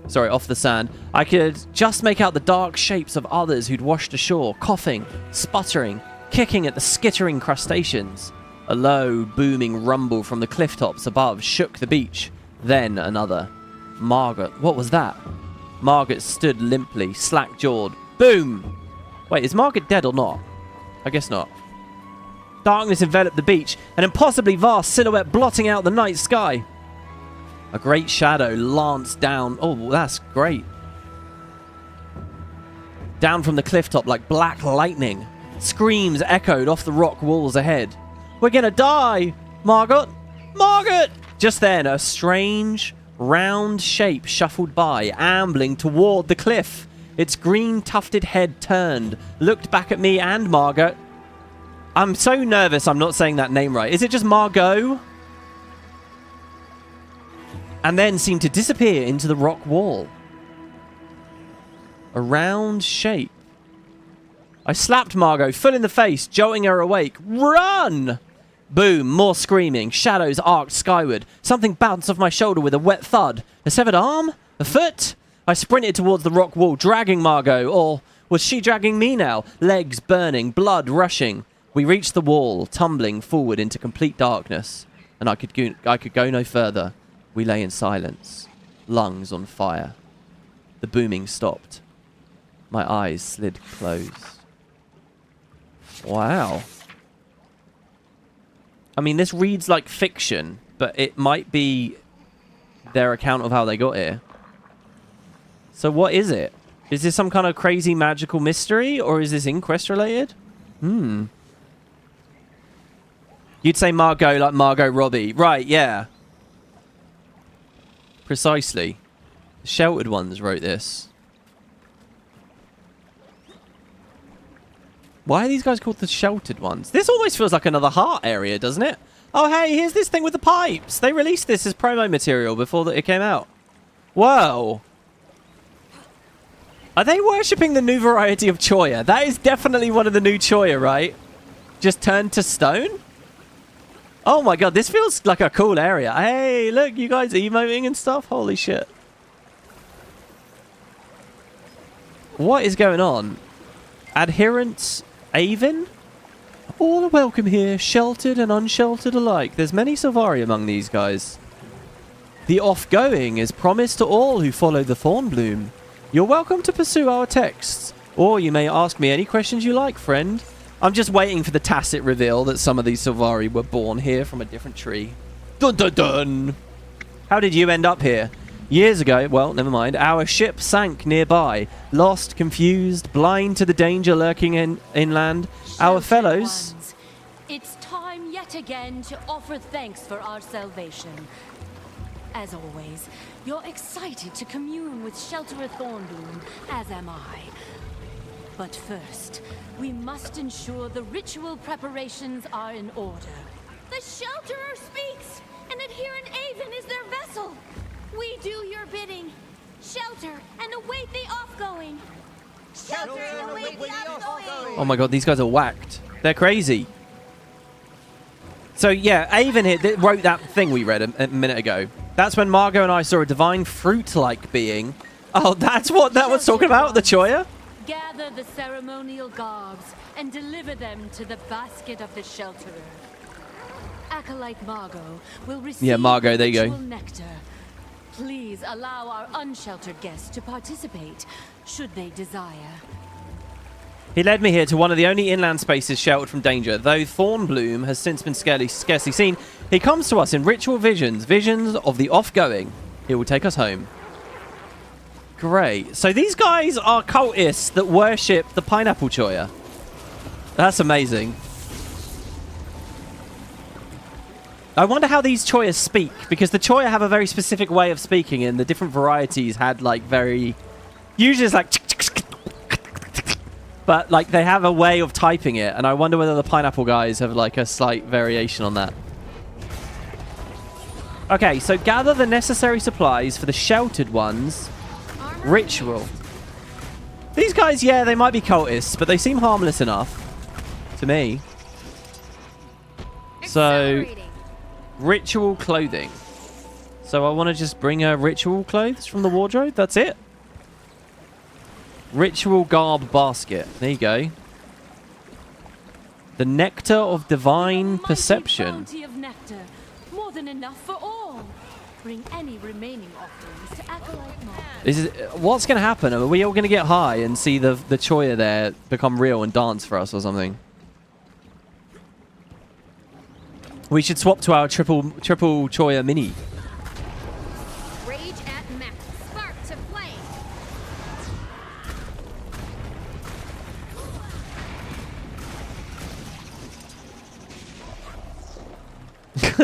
Sorry, off the sand. I could just make out the dark shapes of others who'd washed ashore, coughing, sputtering, kicking at the skittering crustaceans. A low, booming rumble from the cliff tops above shook the beach. Then another. Margaret, what was that? Margaret stood limply, slack-jawed. Boom! Wait, is Margaret dead or not? I guess not. Darkness enveloped the beach, an impossibly vast silhouette blotting out the night sky. A great shadow lanced down. Oh, that's great. Down from the cliff top like black lightning. Screams echoed off the rock walls ahead. We're gonna die! Margaret! Margaret! Just then, a strange, round shape shuffled by, ambling toward the cliff. Its green tufted head turned, looked back at me and Margaret. I'm so nervous I'm not saying that name right. Is it just Margot? And then seemed to disappear into the rock wall. A round shape. I slapped Margot full in the face, jolting her awake. Run! Boom, more screaming. Shadows arced skyward. Something bounced off my shoulder with a wet thud. A severed arm? A foot? I sprinted towards the rock wall, dragging Margot. Or was she dragging me now? Legs burning, blood rushing. We reached the wall, tumbling forward into complete darkness. And I could go no further. We lay in silence, lungs on fire. The booming stopped. My eyes slid closed. Wow. I mean, this reads like fiction, but it might be their account of how they got here. So what is it? Is this some kind of crazy magical mystery, or is this Inquest related? You'd say Margot like Margot Robbie. Right, yeah. Precisely. The Sheltered Ones wrote this. Why are these guys called the Sheltered Ones? This almost feels like another Heart area, doesn't it? Oh, hey, here's this thing with the pipes. They released this as promo material before it came out. Whoa. Are they worshipping the new variety of Choya? That is definitely one of the new Choya, right? Just turned to stone? Oh my god, this feels like a cool area. Hey, look, you guys emoting and stuff? Holy shit. What is going on? Adherents Avon? All are welcome here, sheltered and unsheltered alike. There's many Sylvari among these guys. The off-going is promised to all who follow the Thornbloom. You're welcome to pursue our texts, or you may ask me any questions you like, friend. I'm just waiting for the tacit reveal that some of these Sylvari were born here from a different tree. Dun dun dun! How did you end up here? Years ago, well, never mind, our ship sank nearby. Lost, confused, blind to the danger lurking inland. Our Sheltered fellows... ones, it's time yet again to offer thanks for our salvation. As always, you're excited to commune with Shelterer Thornbloom, as am I. But first, we must ensure the ritual preparations are in order. The Shelterer speaks! An adherent Avon is their vessel! We do your bidding. Shelter and await the offgoing. Shelter and await the offgoing. Oh my god, these guys are whacked. They're crazy. So yeah, Avon here wrote that thing we read a minute ago. That's when Margot and I saw a divine fruit-like being. Oh, that's what that was talking about, the Choya? Gather the ceremonial garbs and deliver them to the basket of the shelterer. Acolyte Margot will receive Margot, there you go. ritual nectar. Please allow our unsheltered guests to participate, should they desire. He led me here to one of the only inland spaces sheltered from danger. Though Thornbloom has since been scarcely seen, he comes to us in ritual visions of the off-going. He will take us home. Great. So these guys are cultists that worship the pineapple Choya. That's amazing. I wonder how these Choyas speak, because the Choya have a very specific way of speaking, and the different varieties had like very... Usually it's like... But like they have a way of typing it, and I wonder whether the pineapple guys have like a slight variation on that. Okay, so gather the necessary supplies for the sheltered ones. Ritual. These guys, yeah, they might be cultists, but they seem harmless enough to me. So, ritual clothing. So I want to just bring her ritual clothes from the wardrobe. That's it. Ritual garb basket. There you go. The nectar of divine perception. Bounty of nectar, more than enough for all. Bring any remaining offerings to Acolyte Margot. What's going to happen? Are we all going to get high and see the Choya there become real and dance for us or something? We should swap to our triple Choya mini. Rage at max. Spark to flame.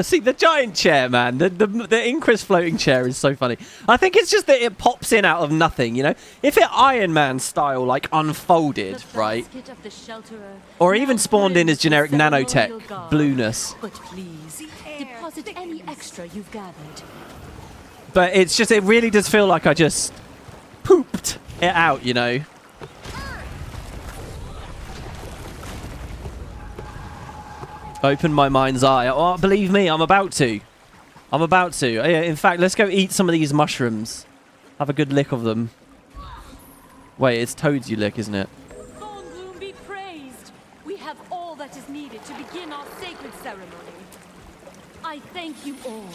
See, the giant chair, man. The Incris floating chair is so funny. I think it's just that it pops in out of nothing, you know? If it Iron Man style, like, unfolded, right? Or even spawned in as generic nanotech blueness. But please, deposit any extra you've gathered. But it's just, it really does feel like I just pooped it out, you know? Open my mind's eye. Oh, believe me, I'm about to. I'm about to. Yeah, in fact, let's go eat some of these mushrooms. Have a good lick of them. Wait, it's toads you lick, isn't it? Thornbloom be praised. We have all that is needed to begin our sacred ceremony. I thank you all,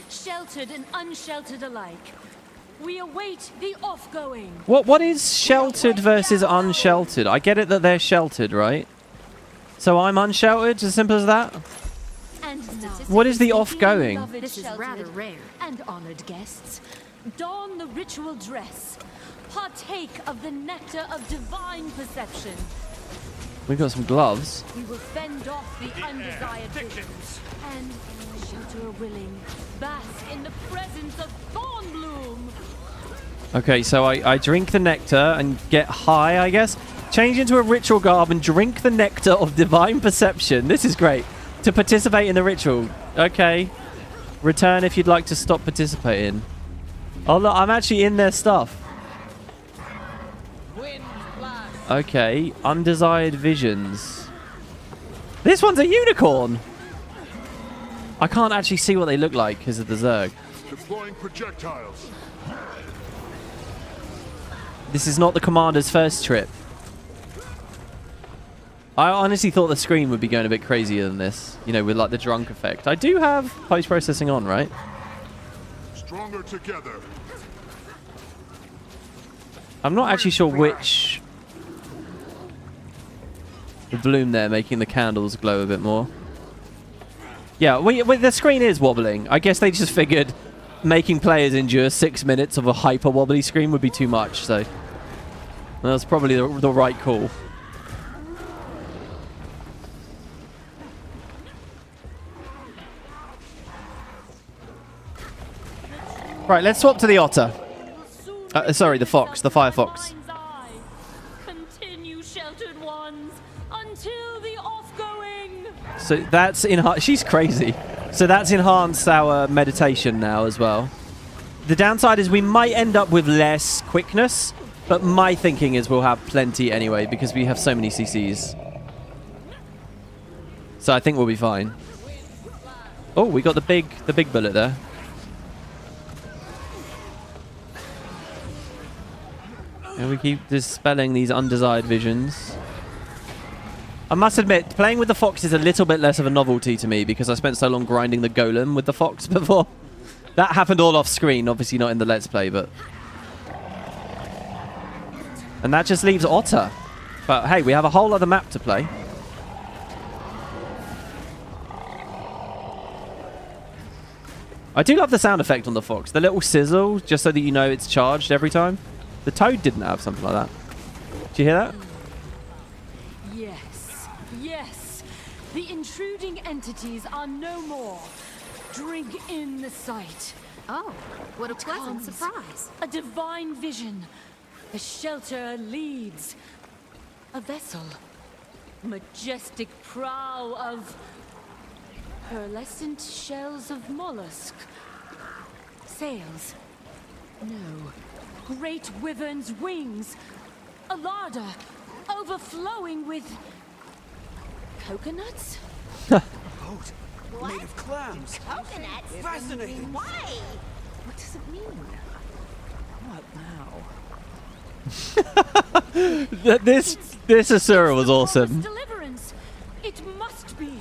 sheltered and unsheltered alike. We await the off-going. What is sheltered versus unsheltered? I get it that they're sheltered, right? So I'm unsheltered, as simple as that? And What is the off-going? This is rather rare. And honored guests, don the ritual dress. Partake of the nectar of divine perception. We've got some gloves. We will fend off the undesired visions. And, shelterer willing, bask in the presence of Thornbloom. Okay, so I drink the nectar and get high, I guess. Change into a ritual garb and drink the nectar of divine perception. This is great. To participate in the ritual. Okay. Return if you'd like to stop participating. Oh, look, I'm actually in their stuff. Okay. Undesired visions. This one's a unicorn. I can't actually see what they look like because of the Zerg. Deploying projectiles. This is not the commander's first trip. I honestly thought the screen would be going a bit crazier than this, you know, with like the drunk effect. I do have post-processing on, right? Stronger together. I'm not actually sure which... The bloom there making the candles glow a bit more. Yeah, the screen is wobbling. I guess they just figured making players endure 6 minutes of a hyper-wobbly screen would be too much, so... That's probably the right call. Right, let's swap to the otter. Sorry, the fox, the fire fox. Continue, sheltered ones, until the off-going. So that's she's crazy. So that's enhanced our meditation now as well. The downside is we might end up with less quickness, but my thinking is we'll have plenty anyway because we have so many CCs. So I think we'll be fine. Oh, we got the big bullet there. And we keep dispelling these undesired visions. I must admit, playing with the fox is a little bit less of a novelty to me because I spent so long grinding the golem with the fox before. That happened all off screen, obviously not in the Let's Play, but... And that just leaves Otter. But hey, we have a whole other map to play. I do love the sound effect on the fox. The little sizzle, just so that you know it's charged every time. The toad didn't have something like that. Did you hear that? Yes, yes. The intruding entities are no more. Drink in the sight. Oh, what a pleasant Comes surprise. A divine vision. The shelter leads. A vessel. Majestic prow of pearlescent shells of mollusk. Sails. No. Great wyvern's wings. A larder overflowing with coconuts? Boat made of clams. Coconuts? Fascinating. Why? What does it mean? What now? This Asura was awesome. Deliverance. It must be.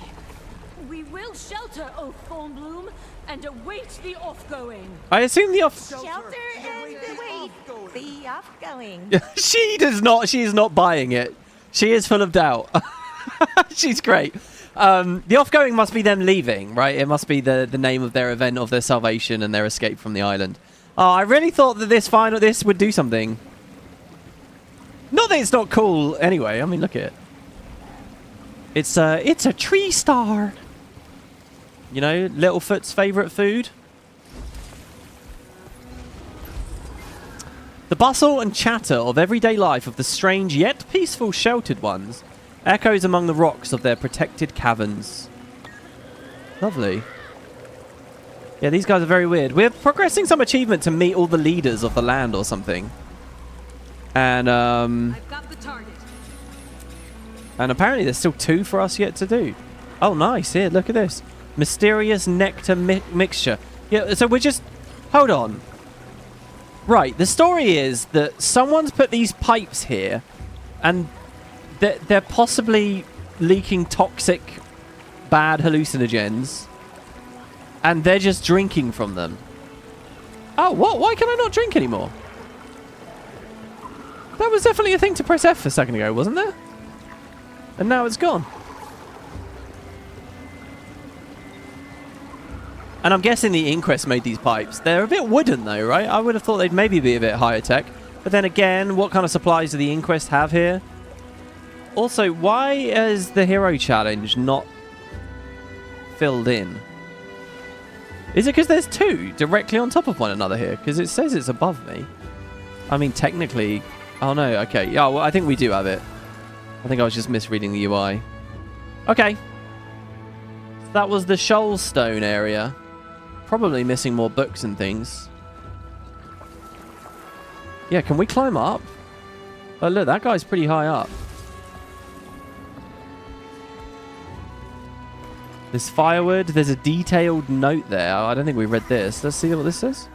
We will shelter, O Thornbloom, and await the offgoing. I assume the off... Shelter and the offgoing. She is not buying it. She is full of doubt. She's great. The offgoing must be them leaving, right? It must be the name of their event of their salvation and their escape from the island. Oh, I really thought that this would do something. Not that it's not cool anyway. I mean, look at it. It's a tree star. You know, Littlefoot's favorite food. The bustle and chatter of everyday life of the strange yet peaceful sheltered ones echoes among the rocks of their protected caverns. Lovely. Yeah, these guys are very weird. We're progressing some achievement to meet all the leaders of the land or something. And I've got the target. And apparently there's still 2 for us yet to do. Oh, nice. Here, look at this. Mysterious nectar mixture. Yeah, so we're just... Hold on. Right, the story is that someone's put these pipes here and they're possibly leaking toxic, bad hallucinogens and they're just drinking from them. Oh, what? Why can I not drink anymore? That was definitely a thing to press F a second ago, wasn't there? And now it's gone. And I'm guessing the Inquest made these pipes. They're a bit wooden though, right? I would have thought they'd maybe be a bit higher tech. But then again, what kind of supplies do the Inquest have here? Also, why is the hero challenge not filled in? Is it because there's 2 directly on top of one another here? Because it says it's above me. I mean, technically... Oh no, okay. Yeah, well, I think we do have it. I think I was just misreading the UI. Okay. That was the Shoalstone area. Probably missing more books and things. Yeah, can we climb up? Oh, look, that guy's pretty high up. There's firewood. There's a detailed note there. I don't think we read this. Let's see what this says.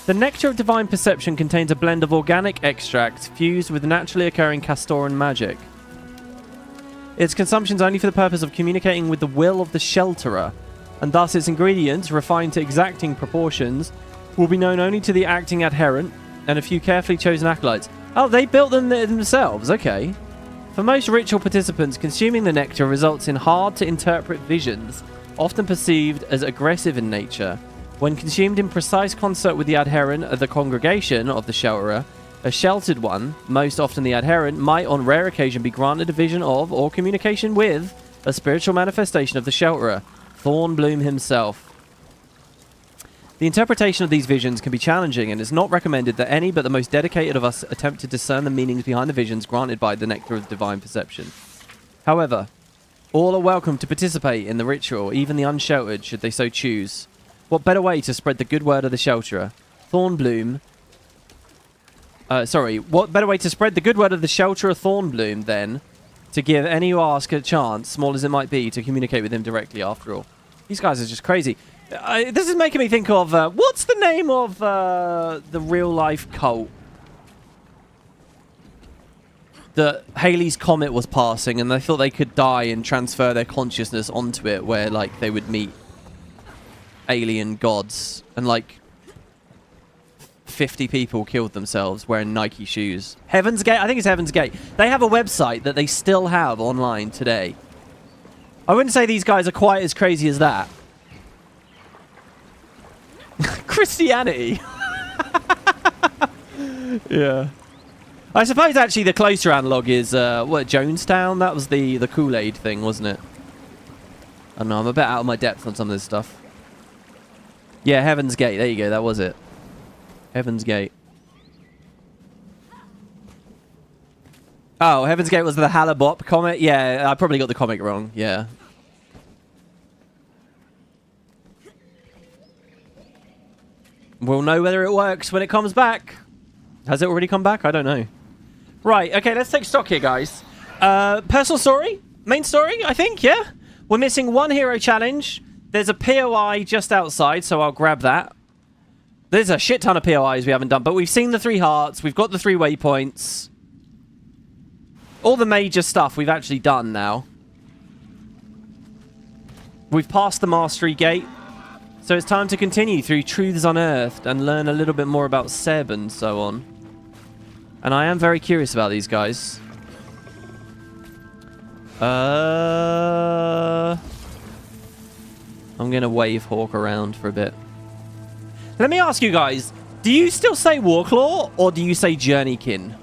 The nectar of divine perception contains a blend of organic extracts fused with naturally occurring Castoran magic. Its consumption is only for the purpose of communicating with the will of the shelterer, and thus its ingredients, refined to exacting proportions, will be known only to the acting adherent and a few carefully chosen acolytes. Oh, they built them themselves. Okay. For most ritual participants, consuming the nectar results in hard-to-interpret visions, often perceived as aggressive in nature. When consumed in precise concert with the adherent of the congregation of the shelterer, a sheltered one, most often the adherent, might on rare occasion be granted a vision of or communication with a spiritual manifestation of the shelterer, Thornbloom himself. The interpretation of these visions can be challenging, and it's not recommended that any but the most dedicated of us attempt to discern the meanings behind the visions granted by the nectar of divine perception. However, all are welcome to participate in the ritual, even the unsheltered, should they so choose. What better way to spread the good word of the shelterer? Thornbloom... what better way to spread the good word of the shelterer Thornbloom, then, to give any who ask a chance, small as it might be, to communicate with him directly after all. These guys are just crazy. This is making me think of what's the name of the real life cult that Halley's Comet was passing, and they thought they could die and transfer their consciousness onto it, where like they would meet alien gods, and like 50 people killed themselves wearing Nike shoes. Heaven's Gate? I think it's Heaven's Gate. They have a website that they still have online today. I wouldn't say these guys are quite as crazy as that. Christianity. Yeah. I suppose actually the closer analog is what, Jonestown? That was the Kool-Aid thing, wasn't it? I don't know, I'm a bit out of my depth on some of this stuff. Yeah, Heaven's Gate. There you go. That was it. Heaven's Gate. Oh, Heaven's Gate was the Halabop comic? Yeah, I probably got the comic wrong. Yeah. We'll know whether it works when it comes back. Has it already come back? I don't know. Right, okay, let's take stock here, guys. Personal story? Main story, I think, yeah? We're missing one hero challenge. There's a POI just outside, so I'll grab that. There's a shit ton of POIs we haven't done, but we've seen the 3 hearts. We've got the 3 waypoints. All the major stuff we've actually done now. We've passed the Mastery Gate. So it's time to continue through Truths Unearthed and learn a little bit more about Seb and so on. And I am very curious about these guys. I'm going to wave Hawk around for a bit. Let me ask you guys, do you still say Warclaw or do you say Journeykin?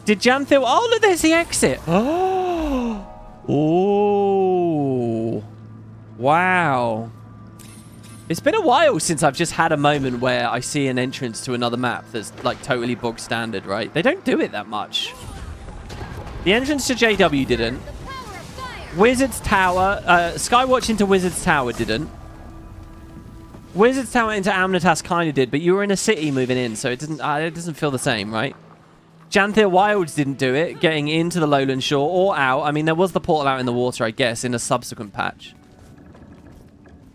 Did Janthil... Oh, look, there's the exit. Oh. Oh. Wow. It's been a while since I've just had a moment where I see an entrance to another map that's like totally bog standard, right? They don't do it that much. The entrance to JW didn't. Wizard's Tower, Skywatch into Wizard's Tower didn't. Wizard's Tower into Amnitas kind of did, but you were in a city moving in, so it doesn't feel the same, right? Janthir Wilds didn't do it, getting into the Lowland Shore or out. I mean, there was the portal out in the water, I guess, in a subsequent patch.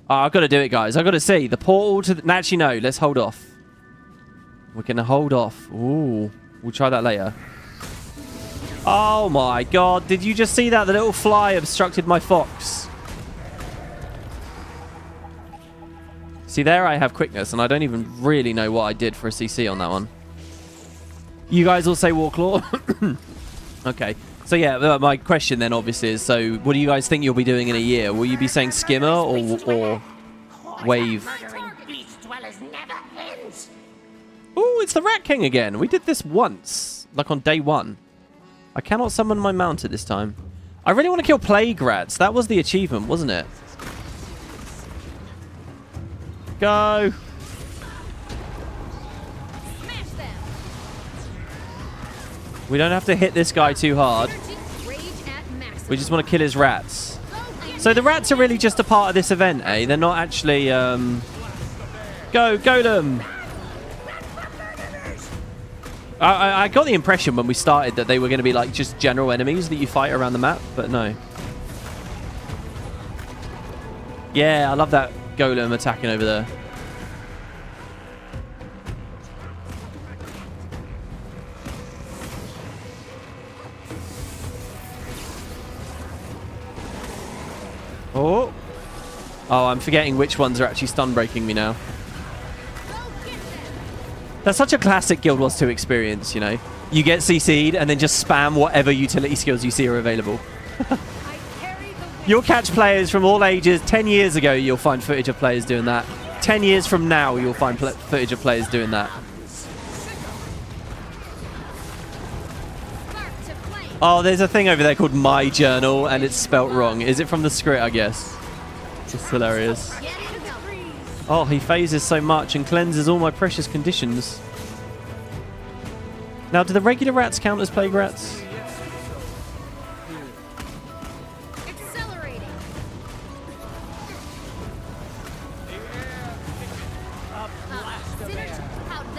Oh, I've got to do it, guys. I've got to see. The portal to... Actually, no. Let's hold off. We're going to hold off. Ooh. We'll try that later. Oh, my God. Did you just see that? The little fly obstructed my fox. See, there I have quickness, and I don't even really know what I did for a CC on that one. You guys all say Warclaw? Okay. So, yeah, my question then, obviously, is, so what do you guys think you'll be doing in a year? Will you be saying Skimmer or Wave? Ooh, it's the Rat King again. We did this once, like on day 1. I cannot summon my mount at this time. I really want to kill Plague Rats. That was the achievement, wasn't it? Go! We don't have to hit this guy too hard. We just want to kill his rats. So the rats are really just a part of this event, eh? They're not actually... Go, Golem! I got the impression when we started that they were going to be like just general enemies that you fight around the map, but no. Yeah, I love that Golem attacking over there. Oh. Oh, I'm forgetting which ones are actually stun breaking me now. That's such a classic Guild Wars 2 experience, you know. You get CC'd and then just spam whatever utility skills you see are available. You'll catch players from all ages. 10 years ago, you'll find footage of players doing that. 10 years from now, you'll find footage of players doing that. Oh, there's a thing over there called My Journal, and it's spelt wrong. Is it from the script, I guess? It's hilarious. Oh, he phases so much and cleanses all my precious conditions. Now, do the regular rats count as plague rats?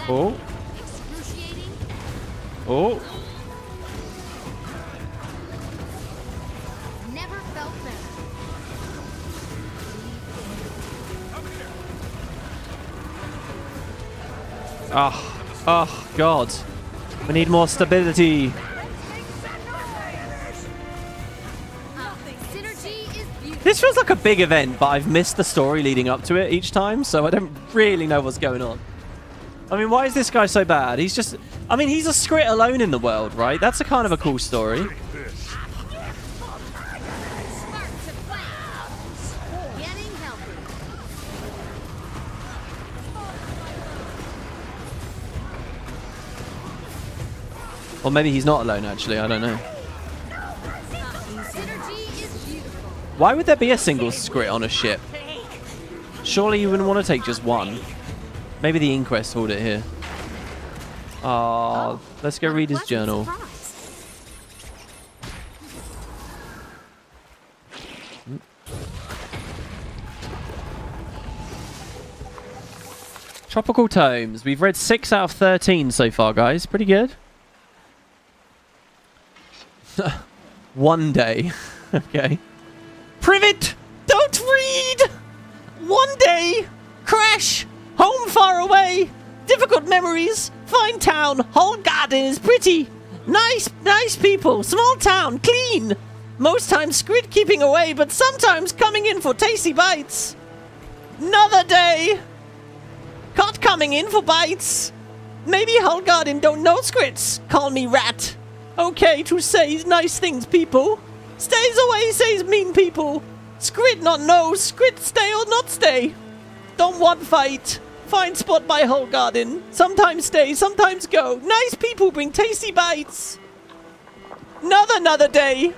Oh. Oh. Oh, God. We need more stability. This feels like a big event, but I've missed the story leading up to it each time, so I don't really know what's going on. I mean, why is this guy so bad? He's just... I mean, he's a Skrit alone in the world, right? That's a kind of a cool story. Or maybe he's not alone, actually. I don't know. Why would there be a single Skrit on a ship? Surely you wouldn't want to take just one. Maybe the Inquest hold it here. Oh, let's go read his journal. Tropical Tomes. We've read 6 out of 13 so far, guys. Pretty good. One day. Okay. Privet! Don't read! One day! Crash! Home far away! Difficult memories! Fine town! Whole garden is pretty! Nice people! Small town! Clean! Most times Skrit keeping away, but sometimes coming in for tasty bites! Another day! Caught coming in for bites! Maybe Hull Garden don't know Skrits! Call me Rat! Okay to say nice things, people! Stays away, says mean people! Skrit not know, Skrit stay or not stay! Don't want fight! Find spot by Hull Garden. Sometimes stay, sometimes go. Nice people bring tasty bites. Another day.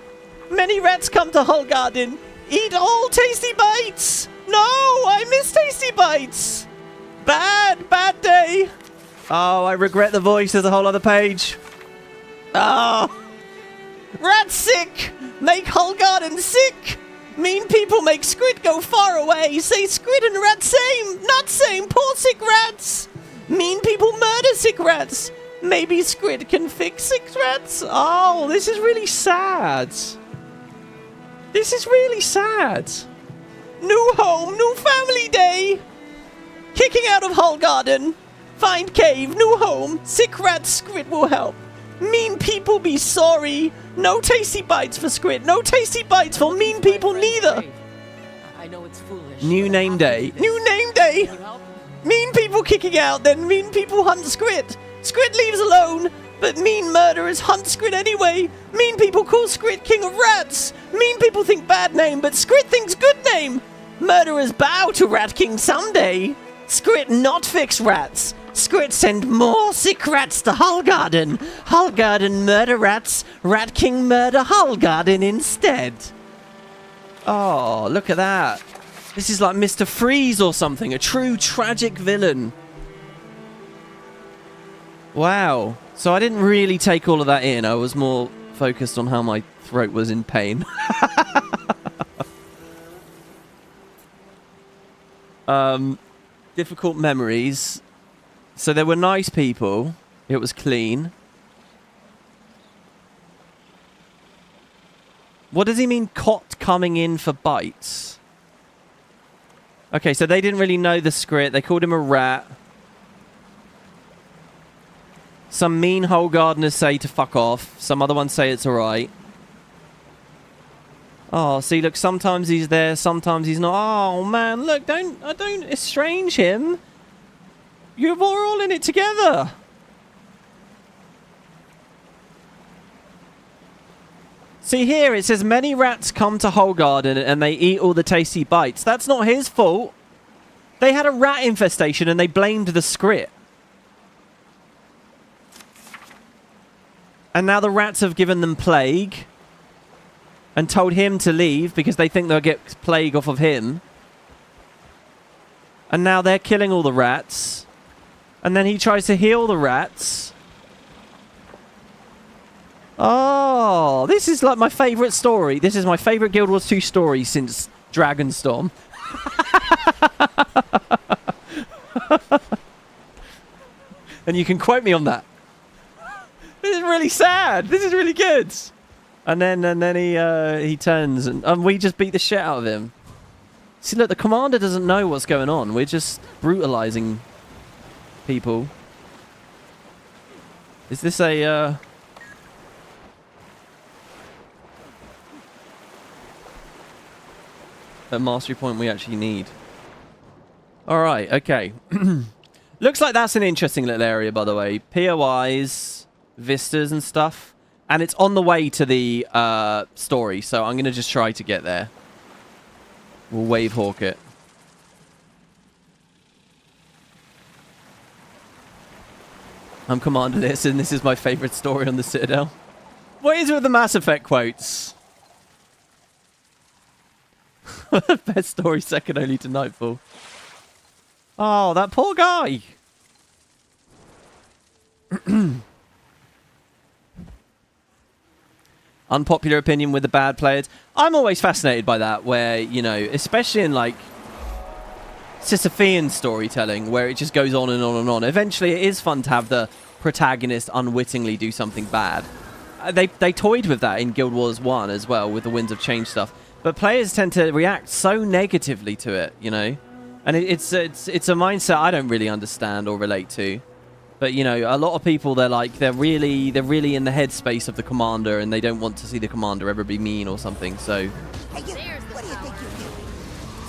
Many rats come to Hull Garden. Eat all tasty bites. No, I miss tasty bites. Bad day. Oh, I regret the voice. There's a whole other page. Oh. Rat sick. Make Hull Garden sick. Mean people make Skrit go far away. Say Skrit and rat same. Not same. Poor sick rats. Mean people murder sick rats. Maybe Skrit can fix sick rats. Oh, this is really sad. This is really sad. New home, new family day. Kicking out of Hull Garden. Find cave, new home. Sick rat Skrit will help. Mean people be sorry. No tasty bites for Skrit. No tasty bites for mean people neither. I know it's foolish. New name day. New name day. Mean people kicking out, then mean people hunt Skrit. Skrit leaves alone, but mean murderers hunt Skrit anyway. Mean people call Skrit king of rats. Mean people think bad name, but Skrit thinks good name. Murderers bow to Rat King someday. Skrit not fix rats. Skrit send more sick rats to Hull Garden. Hull Garden murder rats. Rat King murder Hull Garden instead. Oh, look at that. This is like Mr. Freeze or something. A true tragic villain. Wow. So I didn't really take all of that in. I was more focused on how my throat was in pain. Difficult memories. So there were nice people. It was clean. What does he mean, caught coming in for bites? Okay, so they didn't really know the Skrit. They called him a rat. Some mean hole gardeners say to fuck off. Some other ones say it's alright. Oh, see, look, sometimes he's there, sometimes he's not. Oh, man, look, don't estrange him. You're all in it together. See here, it says many rats come to Hull Garden and they eat all the tasty bites. That's not his fault. They had a rat infestation and they blamed the Skrit. And now the rats have given them plague and told him to leave because they think they'll get plague off of him. And now they're killing all the rats. And then he tries to heal the rats. Oh, this is like my favourite story. This is my favourite Guild Wars 2 story since Dragonstorm. And you can quote me on that. This is really sad. This is really good. And then he turns and we just beat the shit out of him. See, look, the commander doesn't know what's going on. We're just brutalizing people. Is this a mastery point we actually need? All right, okay. Looks like that's an interesting little area, by the way. POIs, vistas and stuff. And it's on the way to the story, so I'm going to just try to get there. We'll wave hawk it. I'm Commander This, and this is my favorite story on the Citadel. What is it with the Mass Effect quotes? Best story, second only to Nightfall. Oh, that poor guy. Unpopular opinion with the bad players. I'm always fascinated by that, where, you know, especially in, like, Sisyphean storytelling, where it just goes on and on and on. Eventually, it is fun to have the protagonist unwittingly do something bad. They toyed with that in Guild Wars 1 as well, with the Winds of Change stuff. But players tend to react so negatively to it, you know? And it's a mindset I don't really understand or relate to. But, you know, a lot of people, they're really in the headspace of the commander, and they don't want to see the commander ever be mean or something. So,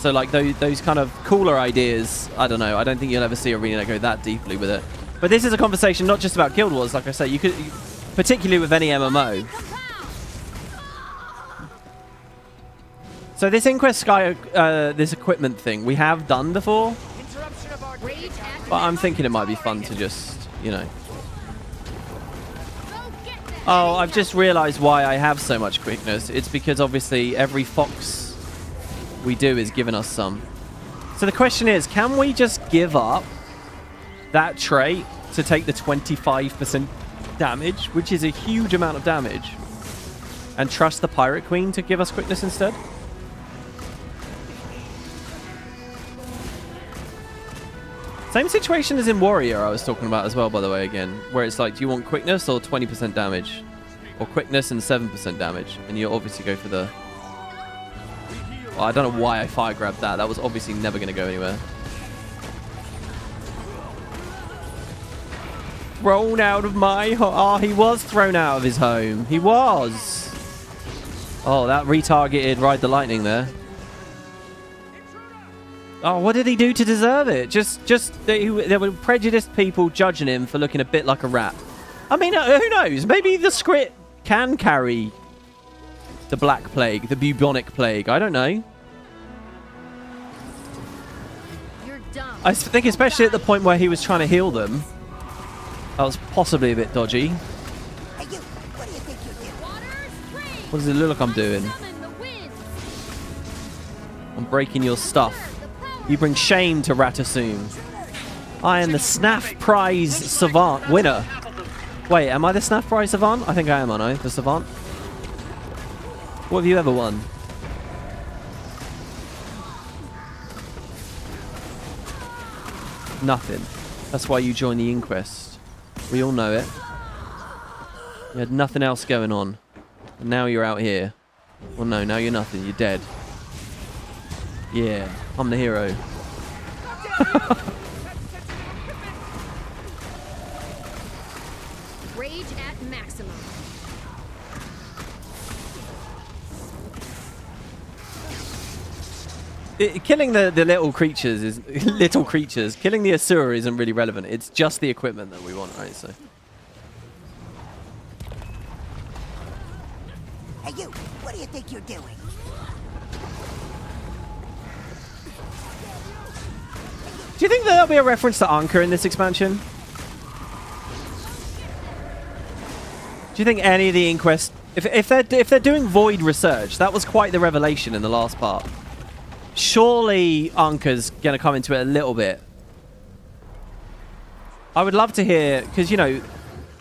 like, those kind of cooler ideas, I don't know. I don't think you'll ever see Arenanet go that deeply with it. But this is a conversation not just about Guild Wars, like I say. You could, particularly with any MMO. So this Inquest Sky, this equipment thing, we have done before. But I'm thinking it might be fun to just, you know. Oh, I've just realized why I have so much quickness. It's because obviously every fox we do is giving us some. So the question is, can we just give up that trait to take the 25% damage, which is a huge amount of damage, and trust the Pirate Queen to give us quickness instead? Same situation as in Warrior I was talking about as well, by the way, again. Where it's like, do you want quickness or 20% damage? Or quickness and 7% damage? And you obviously go for the... Well, I don't know why I fire grabbed that. That was obviously never going to go anywhere. Thrown out of my home. Oh, he was thrown out of his home. He was. Oh, that retargeted Ride the Lightning there. Oh, what did he do to deserve it? There were prejudiced people judging him for looking a bit like a rat. I mean, who knows? Maybe the script can carry the Black Plague, the bubonic plague. I don't know. You're dumb. I think especially at the point where he was trying to heal them, that was possibly a bit dodgy. What does it look like I'm doing? I'm breaking your stuff. You bring shame to Ratassoon. I am the SNAF Prize Savant winner. Wait, am I the SNAF Prize Savant? I think I am, aren't I? The Savant? What have you ever won? Nothing. That's why you joined the Inquest. We all know it. You had nothing else going on. And now you're out here. Well, no, now you're nothing. You're dead. Yeah, I'm the hero. Rage at maximum. Killing the little creatures is little creatures. Killing the Asura isn't really relevant. It's just the equipment that we want, right? So. Hey, you! What do you think you're doing? Do you think there'll be a reference to Anka in this expansion? Do you think any of the Inquest, if they're doing Void research, that was quite the revelation in the last part. Surely Anka's going to come into it a little bit. I would love to hear, because, you know,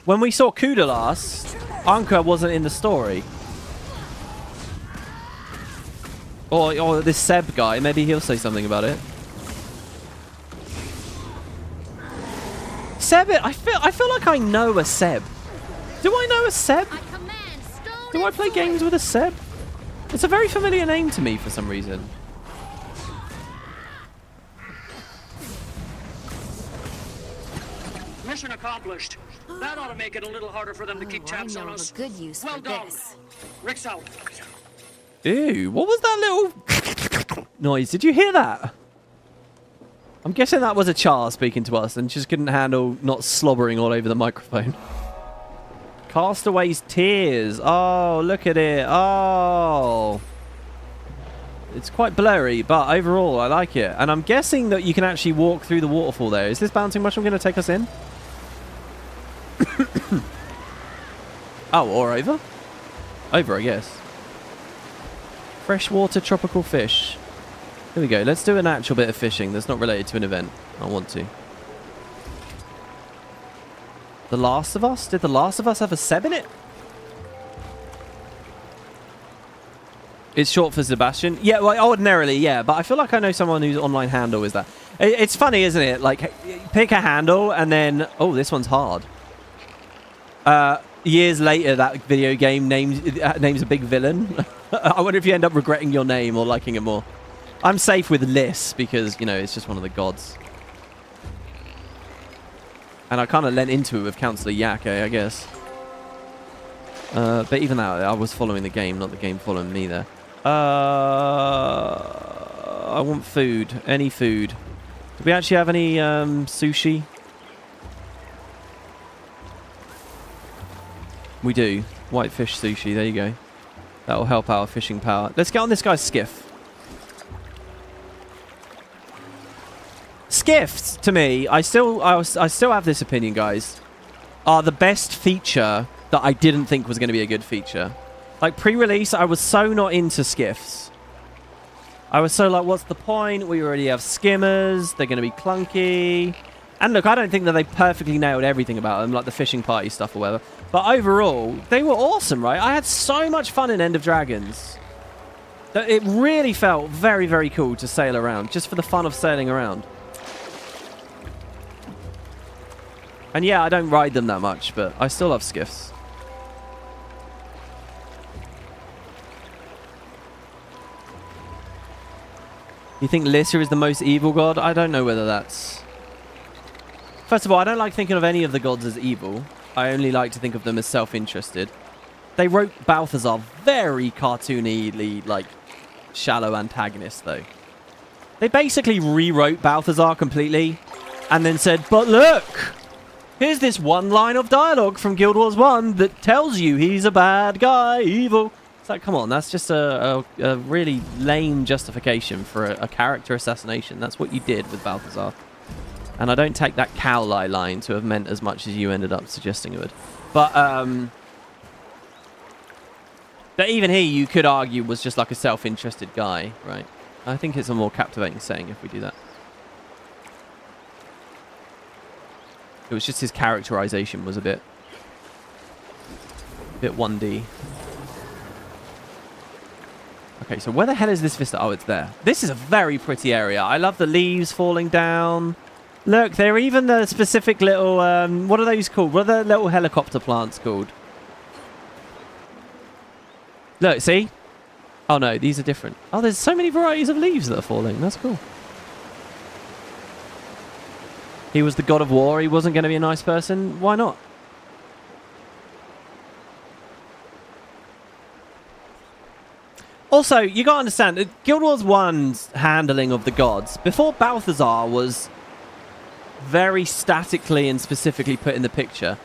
when we saw Kuda last, Anka wasn't in the story. Or this Seb guy, maybe he'll say something about it. Seb, I feel like I know a Seb. Do I know a Seb? Do I play games with a Seb? It's a very familiar name to me for some reason. Mission accomplished. That ought to make it a little harder for them to kick I tabs on know of us. a good use Well for done. this. Rick's out. Ew, what was that little noise? Did you hear that? I'm guessing that was a Char speaking to us and just couldn't handle not slobbering all over the microphone. Castaway's Tears. Oh, look at it. Oh. It's quite blurry, but overall, I like it. And I'm guessing that you can actually walk through the waterfall there. Is this bouncing mushroom going to take us in? Oh, or over? Over, I guess. Freshwater tropical fish. Here we go. Let's do an actual bit of fishing that's not related to an event. I want to. The Last of Us? Did The Last of Us have a 7 in it? It's short for Sebastian. Yeah, well, ordinarily, yeah. But I feel like I know someone whose online handle is that. It's funny, isn't it? Like, pick a handle and then... Oh, this one's hard. Years later, that video game names a big villain. I wonder if you end up regretting your name or liking it more. I'm safe with Liss because, you know, it's just one of the gods. And I kind of lent into it with Councillor Yake, I guess. But even that, I was following the game, not the game following me there. I want food. Any food. Do we actually have any sushi? We do. Whitefish sushi. There you go. That will help our fishing power. Let's get on this guy's skiff. Skiffs, to me, I still have this opinion, guys, are the best feature that I didn't think was going to be a good feature. Like, pre-release, I was so not into skiffs. I was so like, what's the point? We already have skimmers. They're going to be clunky. And look, I don't think that they perfectly nailed everything about them, like the fishing party stuff or whatever. But overall, they were awesome, right? I had so much fun in End of Dragons. That it really felt very, very cool to sail around, just for the fun of sailing around. And yeah, I don't ride them that much, but I still love skiffs. You think Lyssa is the most evil god? I don't know whether that's... First of all, I don't like thinking of any of the gods as evil. I only like to think of them as self-interested. They wrote Balthazar very cartoonily, like, shallow antagonist, though. They basically rewrote Balthazar completely and then said, but look! Here's this one line of dialogue from Guild Wars 1 that tells you he's a bad guy, evil. It's like, come on, that's just a really lame justification for a character assassination. That's what you did with Balthazar. And I don't take that Cowlie line to have meant as much as you ended up suggesting it would. But even he, you could argue, was just like a self-interested guy, right? I think it's a more captivating saying if we do that. It was just his characterization was a bit 1D. Okay, so where the hell is this vista? Oh, it's there. This is a very pretty area. I love the leaves falling down. Look, there are even the specific little... what are those called? What are the little helicopter plants called? Look, see? Oh, no, these are different. Oh, there's so many varieties of leaves that are falling. That's cool. He was the god of war. He wasn't going to be a nice person. Why not? Also, you got to understand, that Guild Wars 1's handling of the gods, before Balthazar was very statically and specifically put in the picture,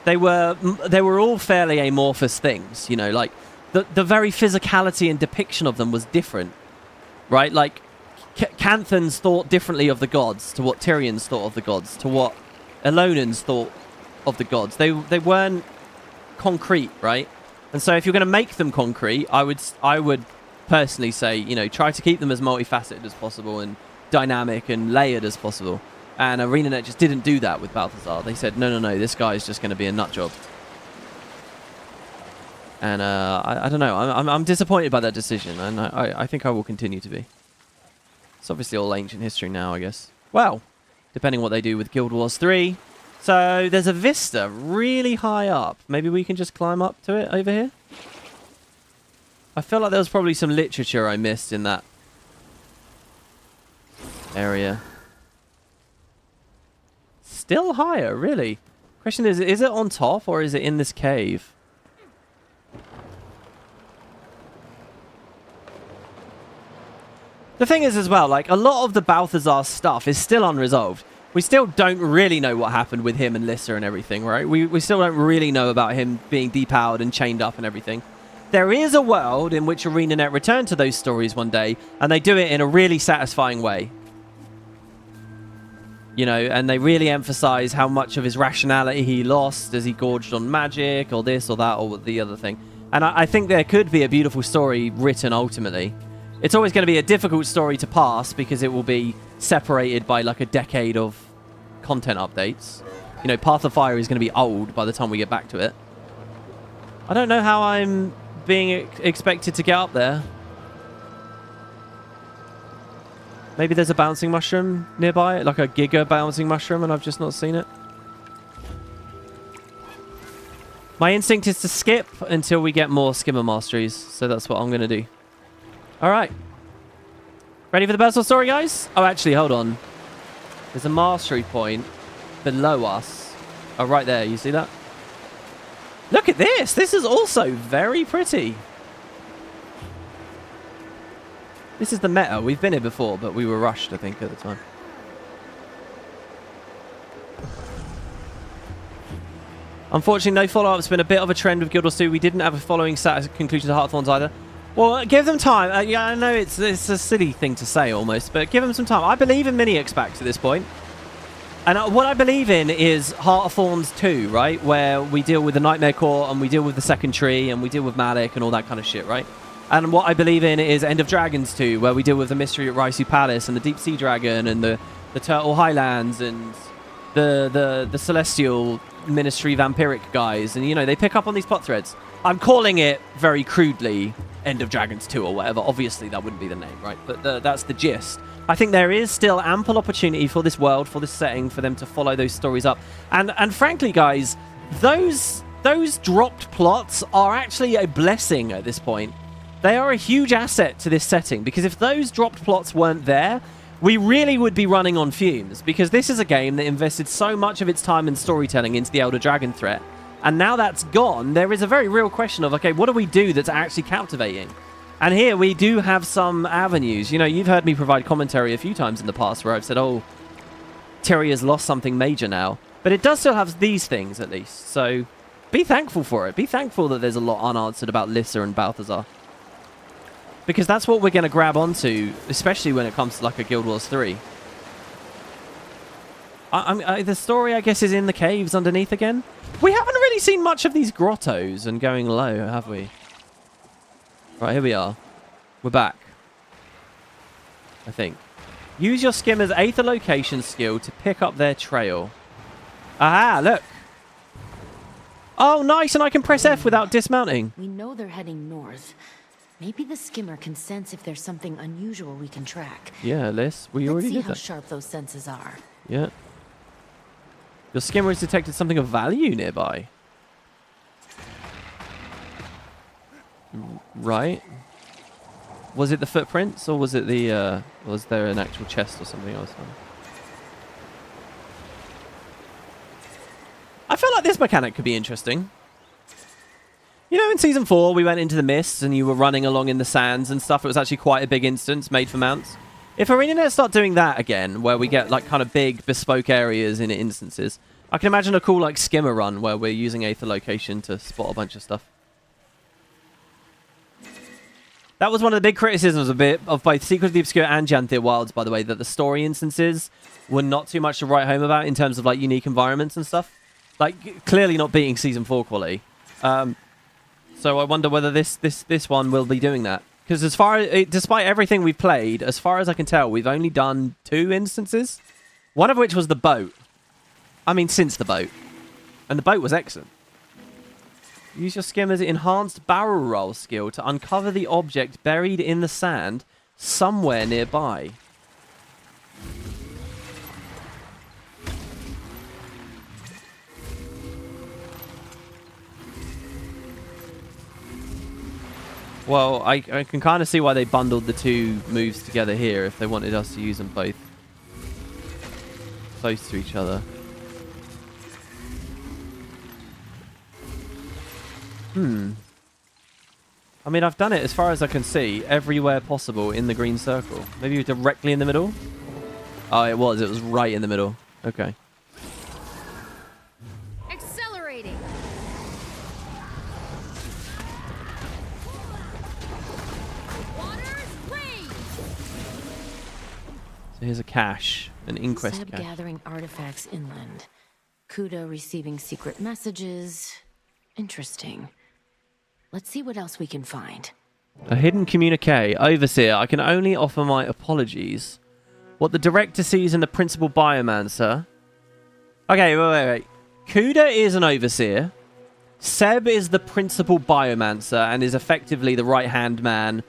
they were all fairly amorphous things, you know, like the very physicality and depiction of them was different, right? Like, Canthans thought differently of the gods to what Tyrians thought of the gods, to what Elonans thought of the gods. They weren't concrete, right? And so if you're going to make them concrete, I would personally say, you know, try to keep them as multifaceted as possible and dynamic and layered as possible. And Arenanet just didn't do that with Balthazar. They said, no, this guy's just going to be a nut job. And I don't know. I'm disappointed by that decision, and I think I will continue to be. It's obviously all ancient history now, I guess. Well, depending what they do with Guild Wars 3. So there's a vista really high up. Maybe we can just climb up to it over here. I feel like there was probably some literature I missed in that area. Still higher, really. Question is it on top or is it in this cave? The thing is as well, like, a lot of the Balthazar stuff is still unresolved. We still don't really know what happened with him and Lissa and everything, right? We still don't really know about him being depowered and chained up and everything. There is a world in which Arenanet return to those stories one day, and they do it in a really satisfying way. You know, and they really emphasize how much of his rationality he lost as he gorged on magic, or this or that or the other thing. And I think there could be a beautiful story written ultimately. It's always going to be a difficult story to pass because it will be separated by like a decade of content updates. You know, Path of Fire is going to be old by the time we get back to it. I don't know how I'm being expected to get up there. Maybe there's a bouncing mushroom nearby, like a giga bouncing mushroom, and I've just not seen it. My instinct is to skip until we get more skimmer masteries, so that's what I'm going to do. All right. Ready for the personal story, guys? Oh, actually, hold on. There's a mastery point below us. Oh, right there. You see that? Look at this. This is also very pretty. This is the meta. We've been here before, but we were rushed, I think, at the time. Unfortunately, no follow-up's been a bit of a trend with Guild Wars 2. We didn't have a following set conclusion to Heartthorns either. Well, give them time. Yeah, I know it's a silly thing to say almost, but give them some time. I believe in mini-expacts at this point. And what I believe in is Heart of Thorns 2, right? Where we deal with the Nightmare Court and we deal with the Second Tree and we deal with Malik and all that kind of shit, right? And what I believe in is End of Dragons 2, where we deal with the Mystery at Raisu Palace and the Deep Sea Dragon and the Turtle Highlands and the Celestial Ministry Vampiric guys. And, you know, they pick up on these plot threads. I'm calling it very crudely End of Dragons 2 or whatever. Obviously, that wouldn't be the name, right? But that's the gist. I think there is still ample opportunity for this world, for this setting, for them to follow those stories up. And frankly, guys, those dropped plots are actually a blessing at this point. They are a huge asset to this setting, because if those dropped plots weren't there, we really would be running on fumes, because this is a game that invested so much of its time and storytelling into the Elder Dragon threat. And now that's gone, there is a very real question of, okay, what do we do that's actually captivating? And here we do have some avenues. You know, you've heard me provide commentary a few times in the past where I've said, oh, Terry has lost something major now. But it does still have these things, at least. So be thankful for it. Be thankful that there's a lot unanswered about Lissa and Balthazar. Because that's what we're going to grab onto, especially when it comes to like a Guild Wars 3. The story, I guess, is in the caves underneath again. We haven't really seen much of these grottos and going low, have we? Right, here we are. We're back. I think. Use your skimmer's Aether location skill to pick up their trail. Aha, look. Oh, nice, and I can press F without dismounting. We know they're heading north. Maybe the skimmer can sense if there's something unusual we can track. Yeah, Liz, we already did that. Let's see how sharp those senses are. Yeah. Your skimmer has detected something of value nearby. Right. Was it the footprints, or was it the, was there an actual chest or something else? I feel like this mechanic could be interesting. You know, in Season 4, we went into the mists and you were running along in the sands and stuff. It was actually quite a big instance made for mounts. If Arenanet start doing that again, where we get, like, kind of big, bespoke areas in instances, I can imagine a cool, like, skimmer run where we're using Aether location to spot a bunch of stuff. That was one of the big criticisms of both Secret of the Obscure and Janthir Wilds, by the way, that the story instances were not too much to write home about in terms of, like, unique environments and stuff. Like, clearly not beating Season 4 quality. So I wonder whether this one will be doing that. Because as far as, despite everything we've played, as far as I can tell, we've only done 2 instances. One of which was the boat. I mean, since the boat. And the boat was excellent. Use your skimmer's enhanced barrel roll skill to uncover the object buried in the sand somewhere nearby. Well, I can kind of see why they bundled the 2 moves together here if they wanted us to use them both close to each other. I mean, I've done it as far as I can see, everywhere possible in the green circle. Maybe directly in the middle? Oh, it was. It was right in the middle. Okay. Accelerating. Waters rage. So here's a cache. An inquest Seb cache. gathering artifacts inland. Kuda receiving secret messages. Interesting. Let's see what else we can find. A hidden communique. Overseer, I can only offer my apologies. What the director sees in the principal biomancer. Okay, wait. Kuda is an overseer. Seb is the principal biomancer and is effectively the right-hand man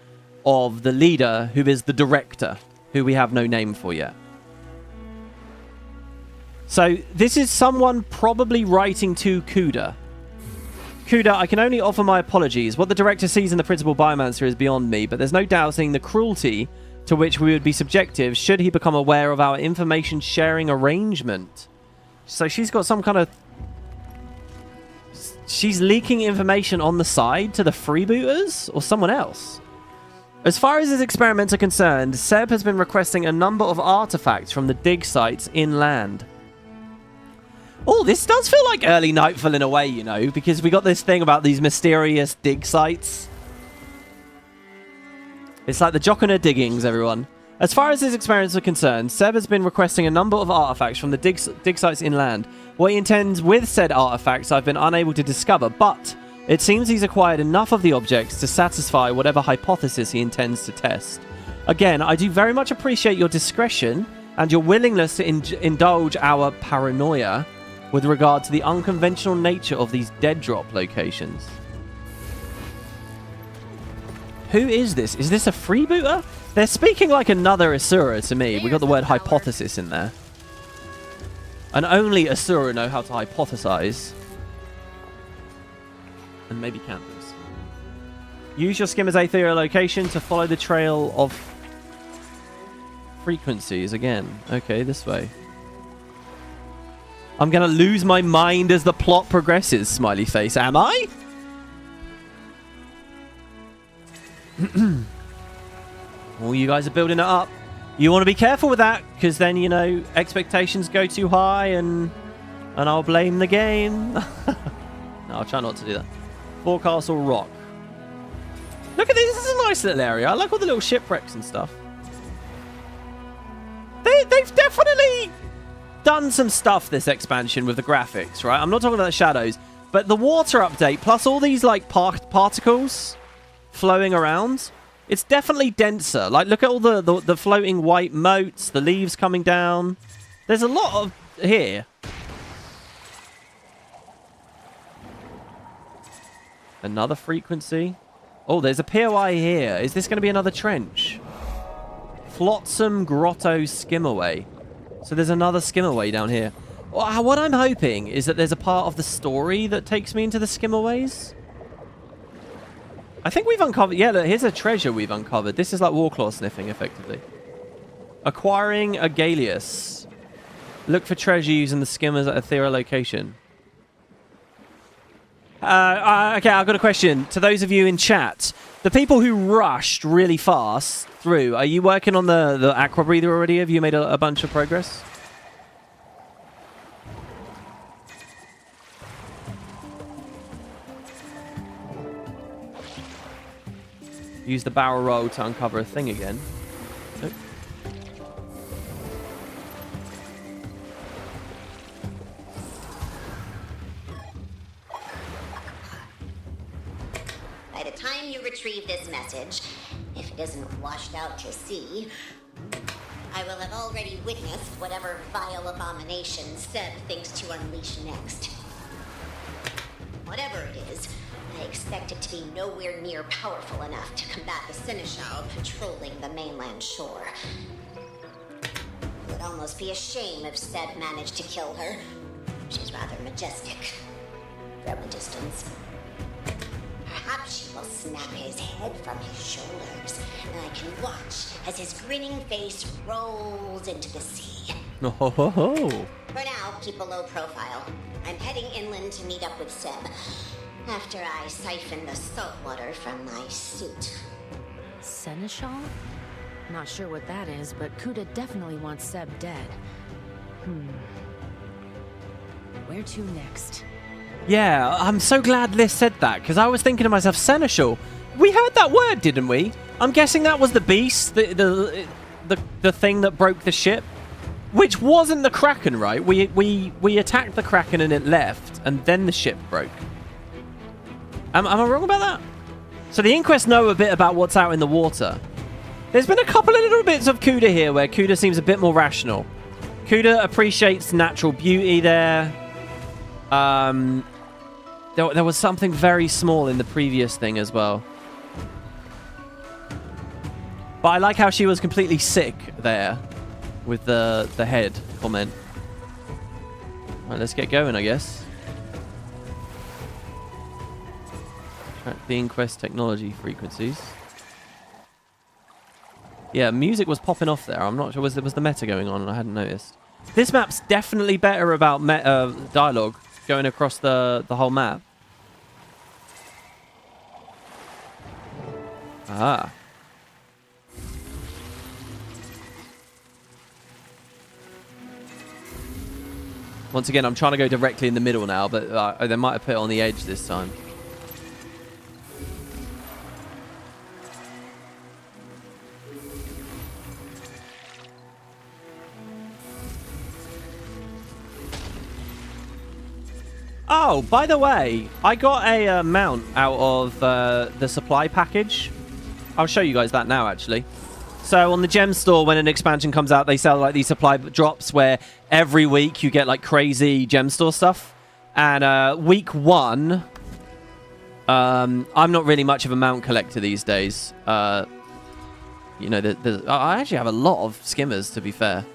of the leader, who is the director, who we have no name for yet. So this is someone probably writing to Kuda. Kuda, I can only offer my apologies. What the director sees in the principal biomancer is beyond me, but there's no doubting the cruelty to which we would be subjective should he become aware of our information sharing arrangement. So she's got some kind of... She's leaking information on the side to the freebooters or someone else. As far as his experiments are concerned, Seb has been requesting a number of artifacts from the dig sites inland. Oh, this does feel like early Nightfall in a way, you know, because we got this thing about these mysterious dig sites. It's like the Jockener diggings, everyone. As far as his experiments are concerned, Seb has been requesting a number of artifacts from the dig sites inland. What he intends with said artifacts I've been unable to discover, but it seems he's acquired enough of the objects to satisfy whatever hypothesis he intends to test. Again, I do very much appreciate your discretion and your willingness to indulge our paranoia with regard to the unconventional nature of these dead drop locations. Who is this? Is this a freebooter? They're speaking like another Asura to me. We got the word hypothesis in there. And only Asura know how to hypothesize. And maybe campers. Use your skimmer's aetherial location to follow the trail of frequencies again. Okay, this way. I'm going to lose my mind as the plot progresses, smiley face. Am I? Well, you guys are building it up. You want to be careful with that, because then, you know, expectations go too high and I'll blame the game. No, I'll try not to do that. Forecastle Rock. Look at this. This is a nice little area. I like all the little shipwrecks and stuff. They've definitely done some stuff this expansion with the graphics, right? I'm not talking about the shadows, but the water update plus all these like particles flowing around, it's definitely denser. Like, look at all the floating white moats, the leaves coming down. There's a lot of here. Another frequency. Oh, there's a POI here. Is this going to be another trench? Flotsam Grotto Skimaway. So there's another skimaway down here. What I'm hoping is that there's a part of the story that takes me into the skimaways. I think we've uncovered... Yeah, look, here's a treasure we've uncovered. This is like Warclaw sniffing, effectively. Acquiring a Galeus. Look for treasure using the skimmer's ethereal location. Okay, I've got a question. To those of you in chat, the people who rushed really fast through, are you working on the aqua breather already? Have you made a bunch of progress? Use the barrel roll to uncover a thing again. Nope. By the time you retrieve this message, if it isn't washed out to sea, I will have already witnessed whatever vile abomination Seb thinks to unleash next. Whatever it is, I expect it to be nowhere near powerful enough to combat the Seneschal patrolling the mainland shore. It would almost be a shame if Seb managed to kill her. She's rather majestic from a distance. Perhaps she will snap his head from his shoulders, and I can watch as his grinning face rolls into the sea. Oh, ho, ho, ho. For now, keep a low profile. I'm heading inland to meet up with Seb. After I siphon the salt water from my suit. Seneschal? Not sure what that is, but Kuda definitely wants Seb dead. Where to next? Yeah, I'm so glad Liz said that, because I was thinking to myself, Seneschal. We heard that word, didn't we? I'm guessing that was the beast, the thing that broke the ship, which wasn't the Kraken, right? We attacked the Kraken and it left, and then the ship broke. Am I wrong about that? So the Inquest know a bit about what's out in the water. There's been a couple of little bits of Kuda here where Kuda seems a bit more rational. Kuda appreciates natural beauty there. There was something very small in the previous thing as well. But I like how she was completely sick there with the head comment. Alright, let's get going, I guess. Track the Inquest technology frequencies. Yeah, music was popping off there. I'm not sure. Was the meta going on and I hadn't noticed. This map's definitely better about dialogue going across the whole map. Ah. Once again, I'm trying to go directly in the middle now, but they might have put it on the edge this time. Oh, by the way, I got a mount out of the supply package. I'll show you guys that now, actually. So on the gem store, when an expansion comes out, they sell like these supply drops where every week you get like crazy gem store stuff. And week 1, I'm not really much of a mount collector these days. You know, I actually have a lot of skimmers, to be fair.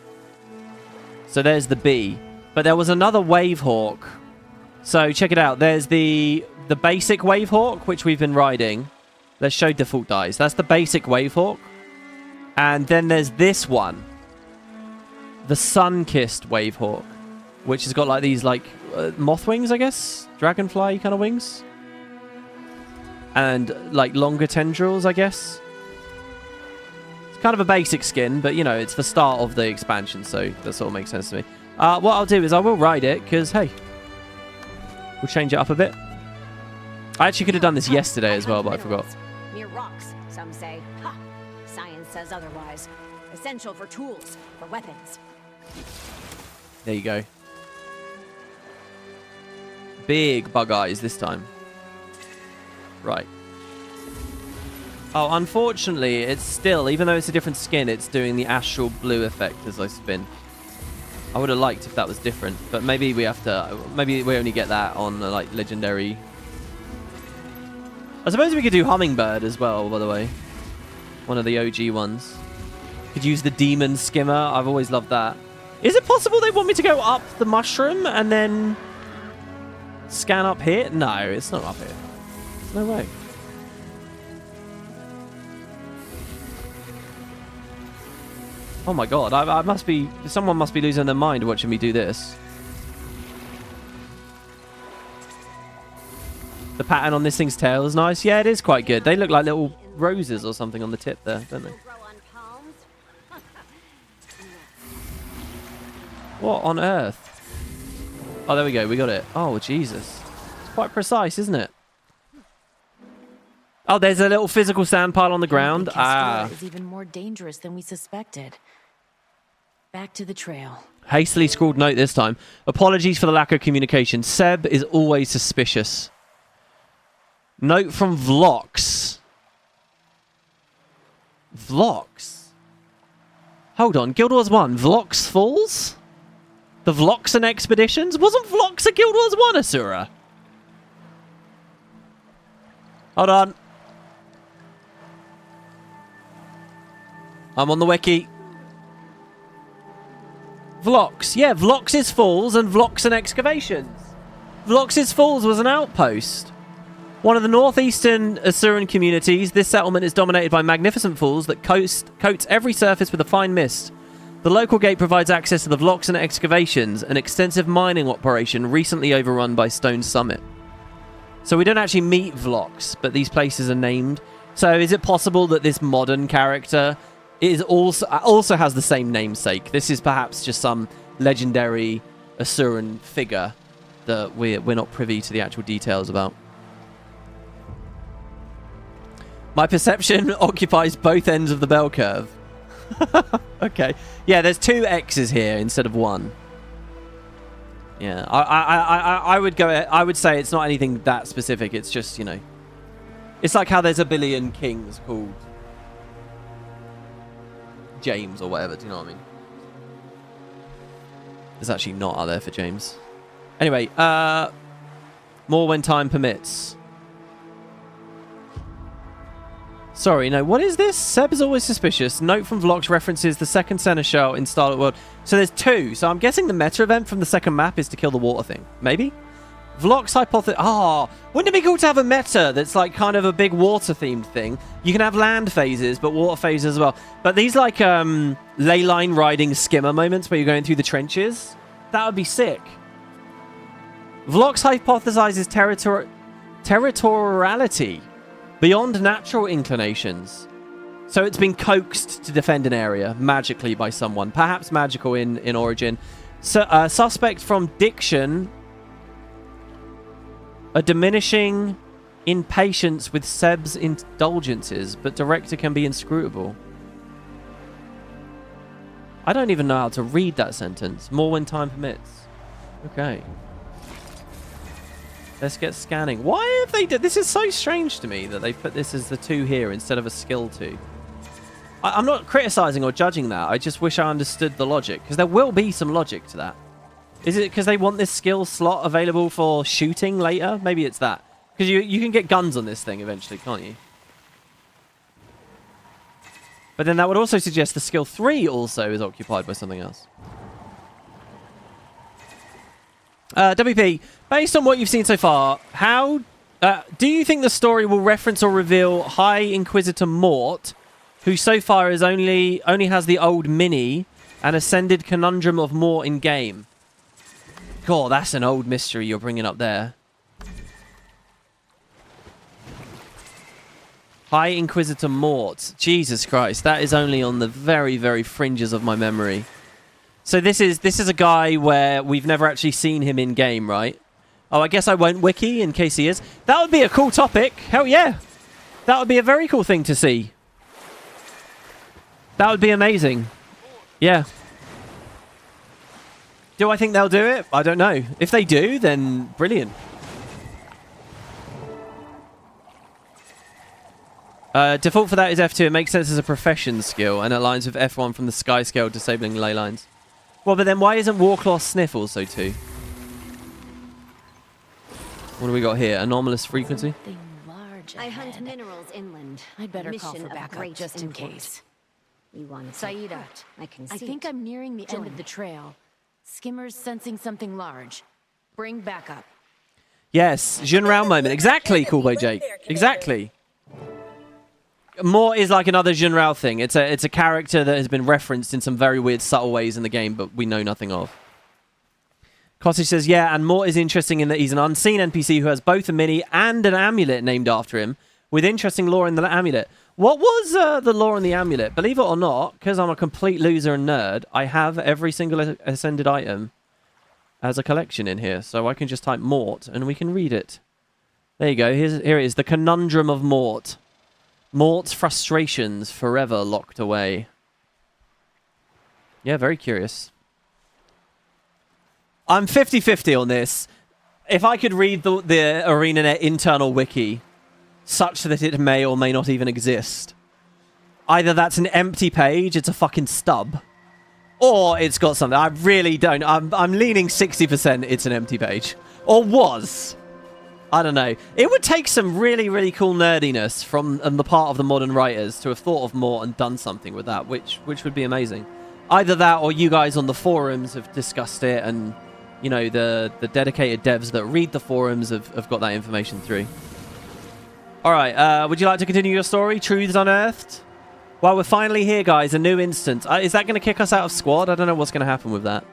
So there's the B. But there was another Wavehawk. So check it out. There's the basic Wavehawk, which we've been riding. Let's show default dies. That's the basic Wavehawk. And then there's this one. The Sun-Kissed Wavehawk. Which has got like these like moth wings, I guess? Dragonfly kind of wings. And like longer tendrils, I guess. It's kind of a basic skin, but you know, it's the start of the expansion, so that sort of makes sense to me. What I'll do is I will ride it, because hey, we'll change it up a bit. I actually could have done this yesterday as well, but I forgot. Mere rocks, some say. Ha! Science says otherwise. Essential for tools, for weapons. There you go. Big bug eyes this time. Right. Oh, unfortunately, it's still, even though it's a different skin, it's doing the astral blue effect as I spin. I would have liked if that was different, but maybe we have to, maybe we only get that on like legendary. I suppose we could do Hummingbird as well, by the way. One of the OG ones. Could use the Demon Skimmer. I've always loved that. Is it possible they want me to go up the mushroom and then scan up here? No, it's not up here. No way. Oh my god, I must be... Someone must be losing their mind watching me do this. The pattern on this thing's tail is nice. Yeah, it is quite good. They look like little roses or something on the tip there, don't they? What on earth? Oh, there we go. We got it. Oh, Jesus. It's quite precise, isn't it? Oh, there's a little physical sand pile on the ground. Ah. Is even more dangerous than we suspected. Back to the trail. Hastily scrawled note this time. Apologies for the lack of communication. Seb is always suspicious. Note from Vlox. Vlox? Hold on. Guild Wars 1. Vlox Falls? The Vloxen Expeditions? Wasn't Vlox a Guild Wars 1 Asura? Hold on. I'm on the wiki. Vlox. Yeah, Vlox's Falls and Vloxen Excavations. Vlox's Falls was an outpost. One of the northeastern Asuran communities, this settlement is dominated by magnificent falls that coats every surface with a fine mist. The local gate provides access to the Vloxen Excavations, an extensive mining operation recently overrun by Stone Summit. So we don't actually meet Vlox, but these places are named. So is it possible that this modern character is also has the same namesake? This is perhaps just some legendary Asuran figure that we're not privy to the actual details about. My perception occupies both ends of the bell curve. Okay. Yeah, there's 2 X's here instead of 1. Yeah, I would say it's not anything that specific. It's just, you know, it's like how there's a billion kings called James or whatever. Do you know what I mean? There's actually not out there for James. Anyway, more when time permits. Sorry, no. What is this? Seb is always suspicious. Note from Vlox references the second Seneschal in Starlit World. So there's 2. So I'm guessing the meta event from the second map is to kill the water thing. Maybe? Vlox hypothesis. Ah, wouldn't it be cool to have a meta that's like kind of a big water themed thing? You can have land phases, but water phases as well. But these like ley line riding skimmer moments where you're going through the trenches, that would be sick. Vlox hypothesizes territoriality beyond natural inclinations. So it's been coaxed to defend an area magically by someone. Perhaps magical in origin. So, suspect from diction. A diminishing impatience with Seb's indulgences, but director can be inscrutable. I don't even know how to read that sentence. More when time permits. Okay. Let's get scanning. Why have they done... This is so strange to me that they put this as the 2 here instead of a skill 2. I'm not criticizing or judging that. I just wish I understood the logic, because there will be some logic to that. Is it because they want this skill slot available for shooting later? Maybe it's that. Because you can get guns on this thing eventually, can't you? But then that would also suggest the skill 3 also is occupied by something else. WP, based on what you've seen so far, how do you think the story will reference or reveal High Inquisitor Mort, who so far is only has the old mini and ascended conundrum of Mort in game? God, that's an old mystery you're bringing up there. High Inquisitor Mort. Jesus Christ, that is only on the very, very fringes of my memory. So this is a guy where we've never actually seen him in game, right? Oh, I guess I won't wiki in case he is. That would be a cool topic. Hell yeah. That would be a very cool thing to see. That would be amazing. Yeah. Do I think they'll do it? I don't know. If they do, then brilliant. Default for that is F2. It makes sense as a profession skill and aligns with F1 from the sky scale disabling ley lines. Well, but then why isn't Warclaw Sniff also 2? What do we got here? Anomalous frequency? I hunt minerals inland. I'd better call for backup just in case. You want to Saida, I can see I think I'm nearing the end of the trail. Skimmer's sensing something large. Bring backup. Yes, Junrao moment. Exactly, Cool Boy Jake. Exactly. More is like another Junrao thing. It's a character that has been referenced in some very weird, subtle ways in the game, but we know nothing of. Cottage says, yeah, and Mort is interesting in that he's an unseen NPC who has both a mini and an amulet named after him, with interesting lore in the amulet. What was the lore in the amulet? Believe it or not, because I'm a complete loser and nerd, I have every single ascended item as a collection in here, so I can just type Mort and we can read it. There you go. Here it is, the conundrum of Mort. Mort's frustrations forever locked away. Yeah, very curious. I'm 50-50 on this. If I could read the Arenanet internal wiki, such that it may or may not even exist, either that's an empty page, it's a fucking stub, or it's got something. I really don't. I'm leaning 60% it's an empty page. Or was. I don't know. It would take some really, really cool nerdiness from the part of the modern writers to have thought of more and done something with that, which would be amazing. Either that or you guys on the forums have discussed it and, you know, the dedicated devs that read the forums have got that information through. All right, would you like to continue your story? Truths Unearthed? Well, we're finally here, guys. A new instance. Is that going to kick us out of squad? I don't know what's going to happen with that.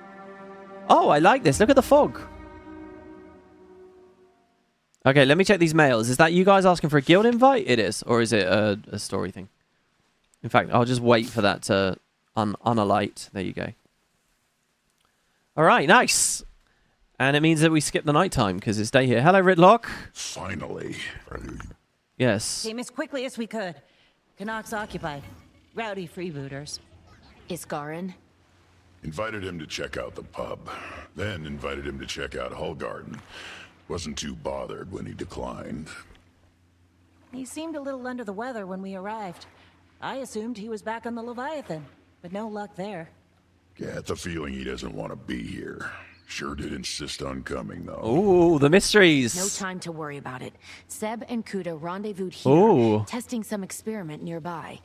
Oh, I like this. Look at the fog. Okay, let me check these mails. Is that you guys asking for a guild invite? It is. Or is it a story thing? In fact, I'll just wait for that to unalight. There you go. All right, nice. And it means that we skip the nighttime because it's day here. Hello, Ritlock. Finally. Yes. Came as quickly as we could. Canucks occupied. Rowdy freebooters. Is Garin? Invited him to check out the pub. Then invited him to check out Hull Garden. Wasn't too bothered when he declined. He seemed a little under the weather when we arrived. I assumed he was back on the Leviathan, but no luck there. Get the feeling he doesn't want to be here. Sure did insist on coming, though. Ooh, the mysteries. No time to worry about it. Seb and Kuda rendezvoused here, Ooh. testing some experiment nearby.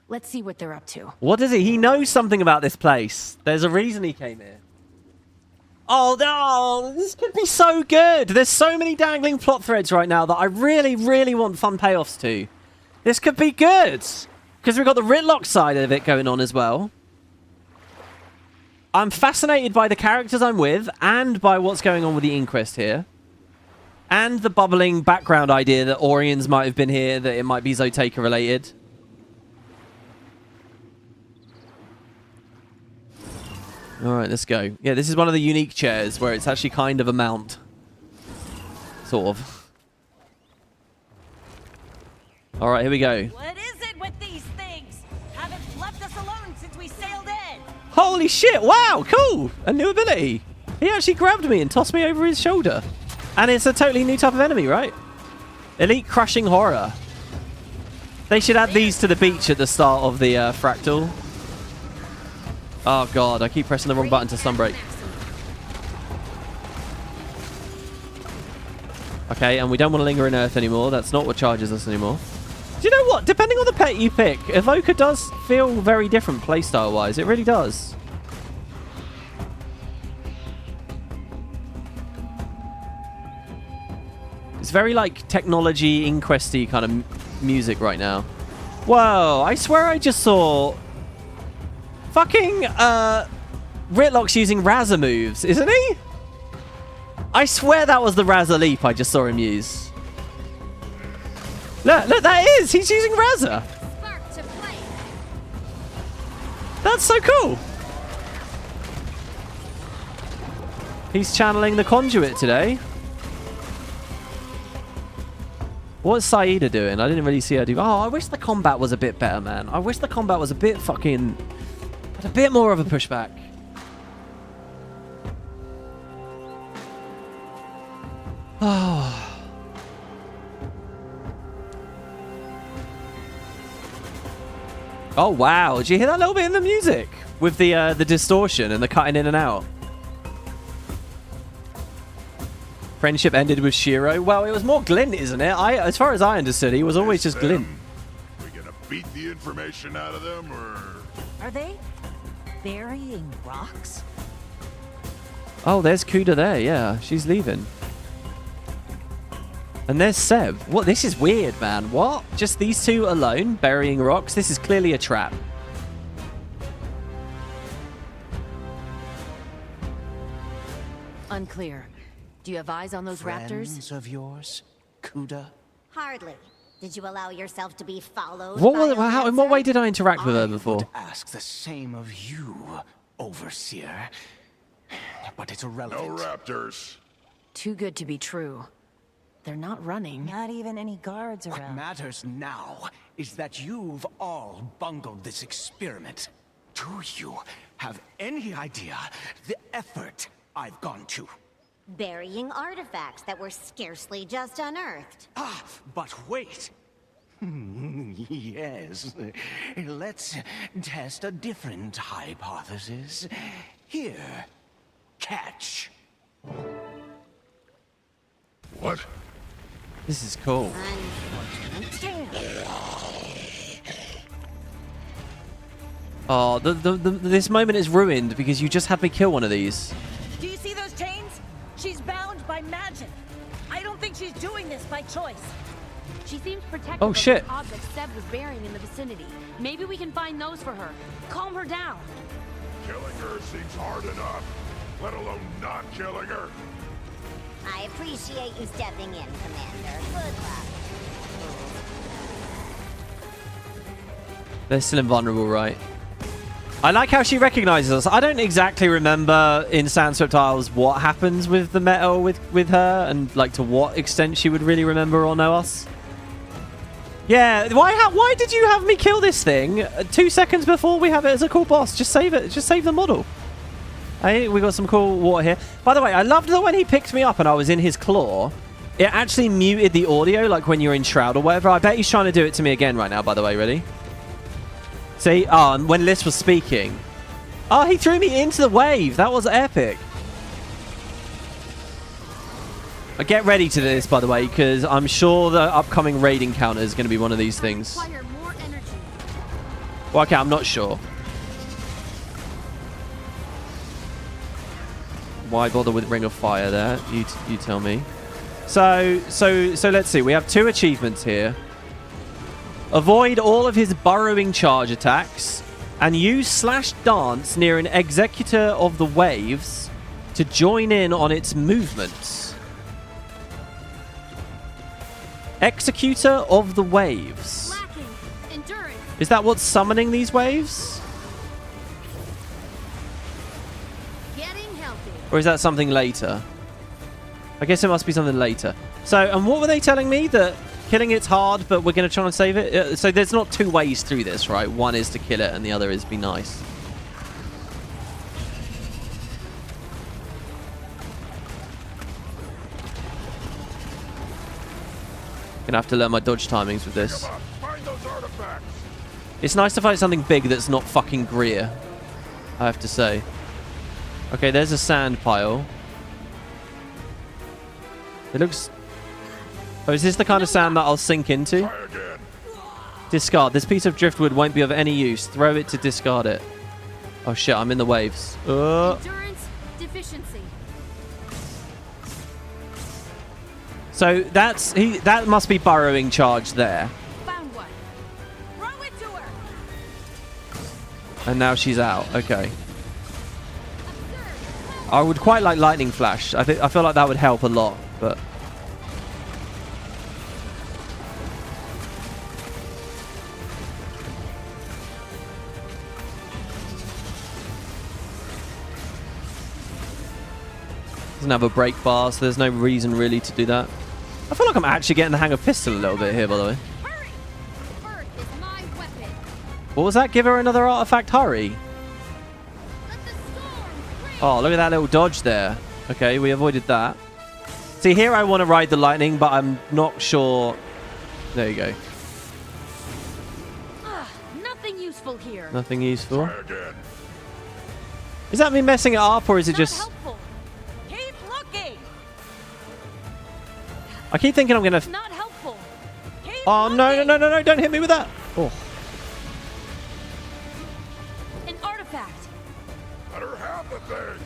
Let's see what they're up to. What is it? He knows something about this place. There's a reason he came here. Oh, no. This could be so good. There's so many dangling plot threads right now that I really, really want fun payoffs to. This could be good. Because we've got the Ritlock side of it going on as well. I'm fascinated by the characters I'm with and by what's going on with the Inquest here. And the bubbling background idea that Orions might have been here, that it might be Zoteka related. Alright, let's go. Yeah, this is one of the unique chairs where it's actually kind of a mount. Sort of. Alright, here we go. What is it with these things? Haven't left us alone since we sailed in. Holy shit, wow, cool! A new ability. He actually grabbed me and tossed me over his shoulder. And it's a totally new type of enemy, right? Elite Crushing Horror. They should add these to the beach at the start of the fractal. Oh god, I keep pressing the wrong button to sunbreak. Okay, and we don't want to linger in Earth anymore. That's not what charges us anymore. Do you know what? Depending on the pet you pick, Evoker does feel very different playstyle-wise. It really does. It's very, like, technology, inquesty kind of music right now. Whoa, I swear I just saw... Fucking, Ritlock's using Razor moves, isn't he? I swear that was the Razor Leap I just saw him use. Look, that is! He's using Razor! That's so cool! He's channeling the Conduit today. What's Saida doing? I didn't really see her do... Oh, I wish the combat was a bit better, man. I wish the combat was a bit fucking... a bit more of a pushback. Oh. Oh wow! Did you hear that little bit in the music with the distortion and the cutting in and out? Friendship ended with Shiro. Well, it was more Glint, isn't it? As far as I understood, he was always just Glint. We gonna beat the information out of them, or Are they burying rocks? Oh, there's Kuda there. Yeah, she's leaving. And there's Seb. What? This is weird, man. What? Just these two alone burying rocks? This is clearly a trap. Unclear. Do you have eyes on those raptors? Friends of yours, Kuda? Hardly. Did you allow yourself to be followed? What? by a How? In what way did I interact with her I before? would ask the same of you, Overseer. But it's no irrelevant. raptors. Too good to be true. They're not running. Not even any guards What around. matters now is that you've all bungled this experiment. Do you have any idea the effort I've gone to? Burying artifacts that were scarcely just unearthed. Ah, but wait. Yes. Let's test a different hypothesis. Here, catch. What? This is cool. Oh, this moment is ruined because you just had me kill one of these. Do you see those chains? She's bound by magic. I don't think she's doing this by choice. She seems protective Oh, of shit. the objects Seb was burying in the vicinity. Maybe we can find those for her. Calm her down. Killing her seems hard enough, let alone not killing her. I appreciate you stepping in, Commander. Good luck. They're still invulnerable, right? I like how she recognizes us. I don't exactly remember in Sandswept Isles what happens with the metal with her and like to what extent she would really remember or know us. Yeah, why did you have me kill this thing 2 seconds before we have it as a cool boss? Just save it. Just save the model. Hey, we got some cool water here. By the way, I loved that when he picked me up and I was in his claw, it actually muted the audio like when you're in Shroud or whatever. I bet he's trying to do it to me again right now, by the way. Ready? See? Oh, and when Liz was speaking. Oh, he threw me into the wave. That was epic. Get ready to this, by the way, because I'm sure the upcoming raid encounter is going to be one of these things. Well, okay, I'm not sure. Why bother with Ring of Fire there? You tell me. So let's see. We have 2 achievements here. Avoid all of his burrowing charge attacks and use /dance near an Executor of the Waves to join in on its movements. Executor of the Waves. Is that what's summoning these waves? Or is that something later? I guess it must be something later. So, and what were they telling me? That killing it's hard, but we're going to try and save it? So there's not 2 ways through this, right? One is to kill it, and the other is be nice. Gonna have to learn my dodge timings with this. It's nice to find something big that's not fucking Greer, I have to say. Okay, there's a sand pile. It looks... Oh, is this the kind of sand that I'll sink into? Discard. This piece of driftwood won't be of any use. Throw it to discard it. Oh shit, I'm in the waves. Endurance deficiency. So that must be burrowing charge there. Found one. Throw it to her. And now she's out. Okay. I would quite like lightning flash. I feel like that would help a lot, but doesn't have a break bar, so there's no reason really to do that. I feel like I'm actually getting the hang of pistol a little bit here, by the way. Hurry! Bird is my weapon. What was that? Give her another artifact. Hurry. Oh, look at that little dodge there. Okay, we avoided that. See, here I want to ride the lightning, but I'm not sure. There you go. Nothing useful here. Nothing useful. Is that me messing it up, or is it just... Helpful. Keep looking. I keep thinking I'm going to... Not helpful. Keep Oh, no, don't hit me with that. Oh. An artifact. Let her have the thing.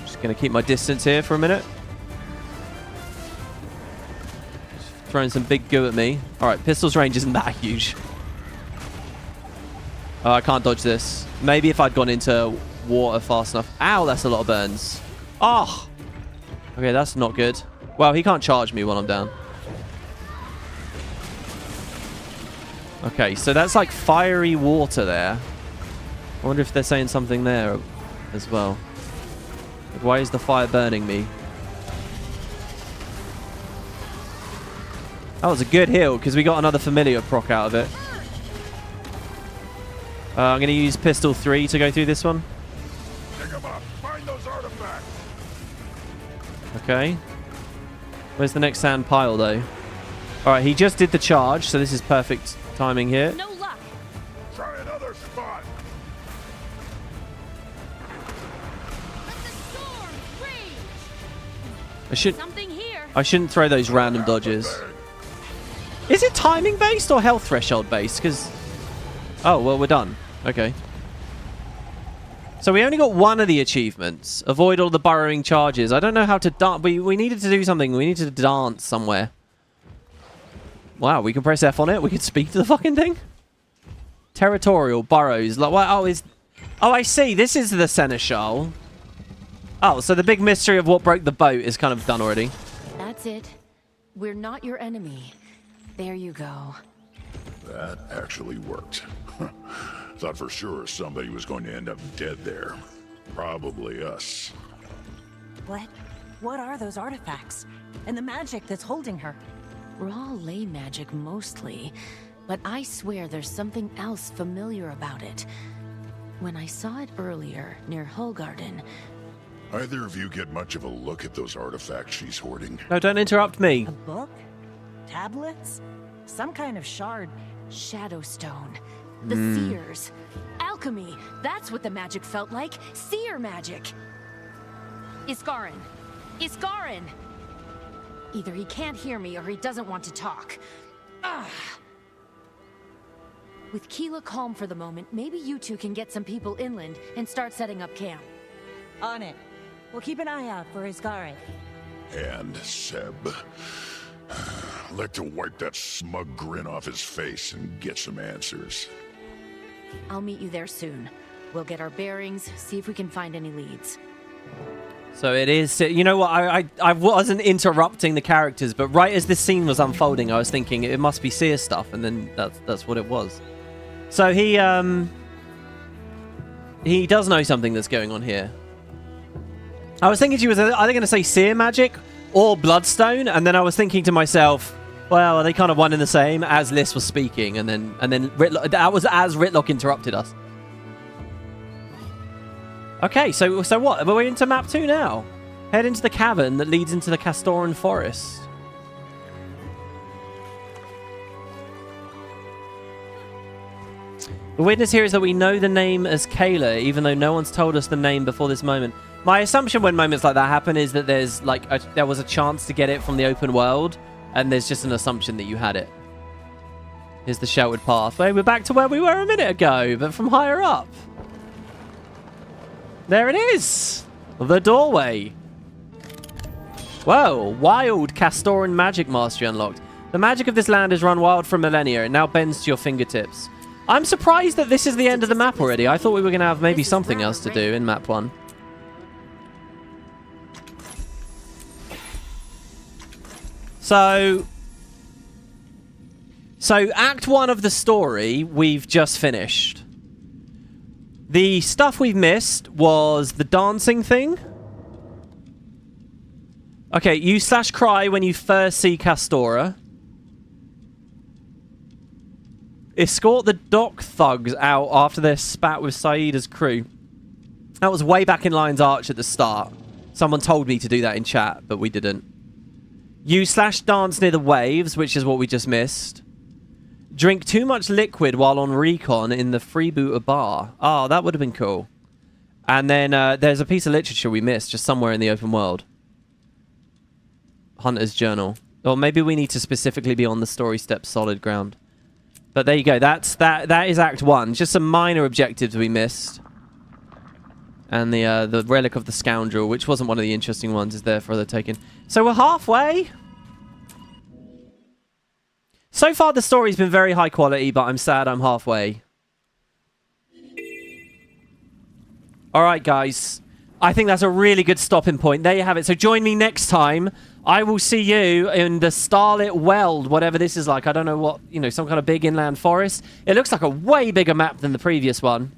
Just going to keep my distance here for a minute. Just throwing some big goo at me. All right, pistol's range isn't that huge. Oh, I can't dodge this. Maybe if I'd gone into water fast enough. Ow, that's a lot of burns. Oh! Okay, that's not good. Well, he can't charge me while I'm down. Okay, so that's like fiery water there. I wonder if they're saying something there as well. Like, why is the fire burning me? That was a good heal, because we got another familiar proc out of it. I'm going to use pistol 3 to go through this one. Pick 'em up. Find those artifacts. Okay. Where's the next sand pile, though? Alright, he just did the charge, so this is perfect timing here. No luck. Try another spot. Let the storm rage. I Something here. I shouldn't throw those random dodges. Is it timing based or health threshold based? Because... Oh, well, we're done. Okay. So we only got one of the achievements. Avoid all the burrowing charges. I don't know how to dance. We needed to do something. We needed to dance somewhere. Wow, we can press F on it. We can speak to the fucking thing. Territorial burrows. Like, what? Oh, I see. This is the seneschal. Oh, so the big mystery of what broke the boat is kind of done already. That's it. We're not your enemy. There you go. That actually worked. Thought for sure somebody was going to end up dead there. Probably us. What are those artifacts? And the magic that's holding her? Raw ley magic mostly, but I swear there's something else familiar about it. When I saw it earlier, near Hullgarden... Either of you get much of a look at those artifacts she's hoarding? No, don't interrupt me. A book? Tablets? Some kind of shard. Shadowstone. The seers. Alchemy. That's what the magic felt like. Seer magic. Iskarin. Iskarin! Either he can't hear me or he doesn't want to talk. Ugh. With Keela calm for the moment, maybe you two can get some people inland and start setting up camp. On it. We'll keep an eye out for Iskarin. And Seb. Like to wipe that smug grin off his face and get some answers. I'll meet you there soon. We'll get our bearings, see if we can find any leads. So it is... You know what? I wasn't interrupting the characters, but right as this scene was unfolding, I was thinking it must be Seer stuff, and then that's what it was. So he does know something that's going on here. I was thinking she was either going to say Seer magic or Bloodstone, and then I was thinking to myself, well, are they kind of one and the same? As Liz was speaking, and then Ritlock, that was as Ritlock interrupted us. Okay, so what? We're into map 2 now. Head into the cavern that leads into the Castoran Forest. The witness here is that we know the name as Kayla, even though no one's told us the name before this moment. My assumption when moments like that happen is that there's there was a chance to get it from the open world, and there's just an assumption that you had it. Here's the sheltered pathway. We're back to where we were a minute ago, but from higher up. There it is! The doorway. Whoa, wild Castoran magic mastery unlocked. The magic of this land has run wild for millennia. It now bends to your fingertips. I'm surprised that this is the end of the map already. I thought we were going to have maybe something else to do in map 1. So Act 1 of the story, we've just finished. The stuff we've missed was the dancing thing. Okay, you /cry when you first see Castora. Escort the dock thugs out after their spat with Saida's crew. That was way back in Lion's Arch at the start. Someone told me to do that in chat, but we didn't. You /dance near the waves, which is what we just missed. Drink too much liquid while on recon in the freebooter bar. Oh, that would have been cool. And then there's a piece of literature we missed just somewhere in the open world. Hunter's Journal. Or maybe we need to specifically be on the story step solid ground. But there you go. That is Act 1. Just some minor objectives we missed. And the Relic of the Scoundrel, which wasn't one of the interesting ones, is there for the taking. So we're halfway. So far, the story's been very high quality, but I'm sad I'm halfway. Alright, guys. I think that's a really good stopping point. There you have it. So join me next time. I will see you in the Starlit Weld, whatever this is like. I don't know what, some kind of big inland forest. It looks like a way bigger map than the previous one.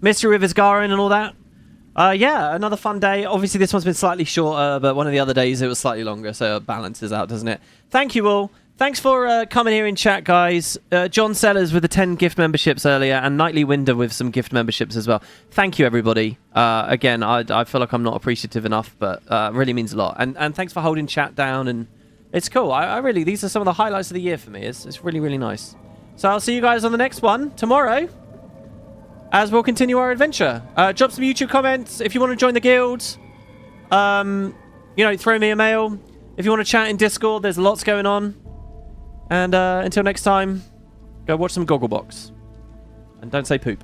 Mystery Rivers Garin and all that. Yeah, another fun day. Obviously, this one's been slightly shorter, but one of the other days it was slightly longer, so it balances out, doesn't it? Thank you all. Thanks for coming here in chat, guys. John Sellers with the 10 gift memberships earlier, and Nightly Winder with some gift memberships as well. Thank you, everybody. Again, I feel like I'm not appreciative enough, but really means a lot. And thanks for holding chat down, and it's cool. I really, these are some of the highlights of the year for me. It's really, really nice. So I'll see you guys on the next one tomorrow, as we'll continue our adventure. Drop some YouTube comments if you want to join the guild. Throw me a mail. If you want to chat in Discord, there's lots going on. And until next time, go watch some Gogglebox. And don't say poop.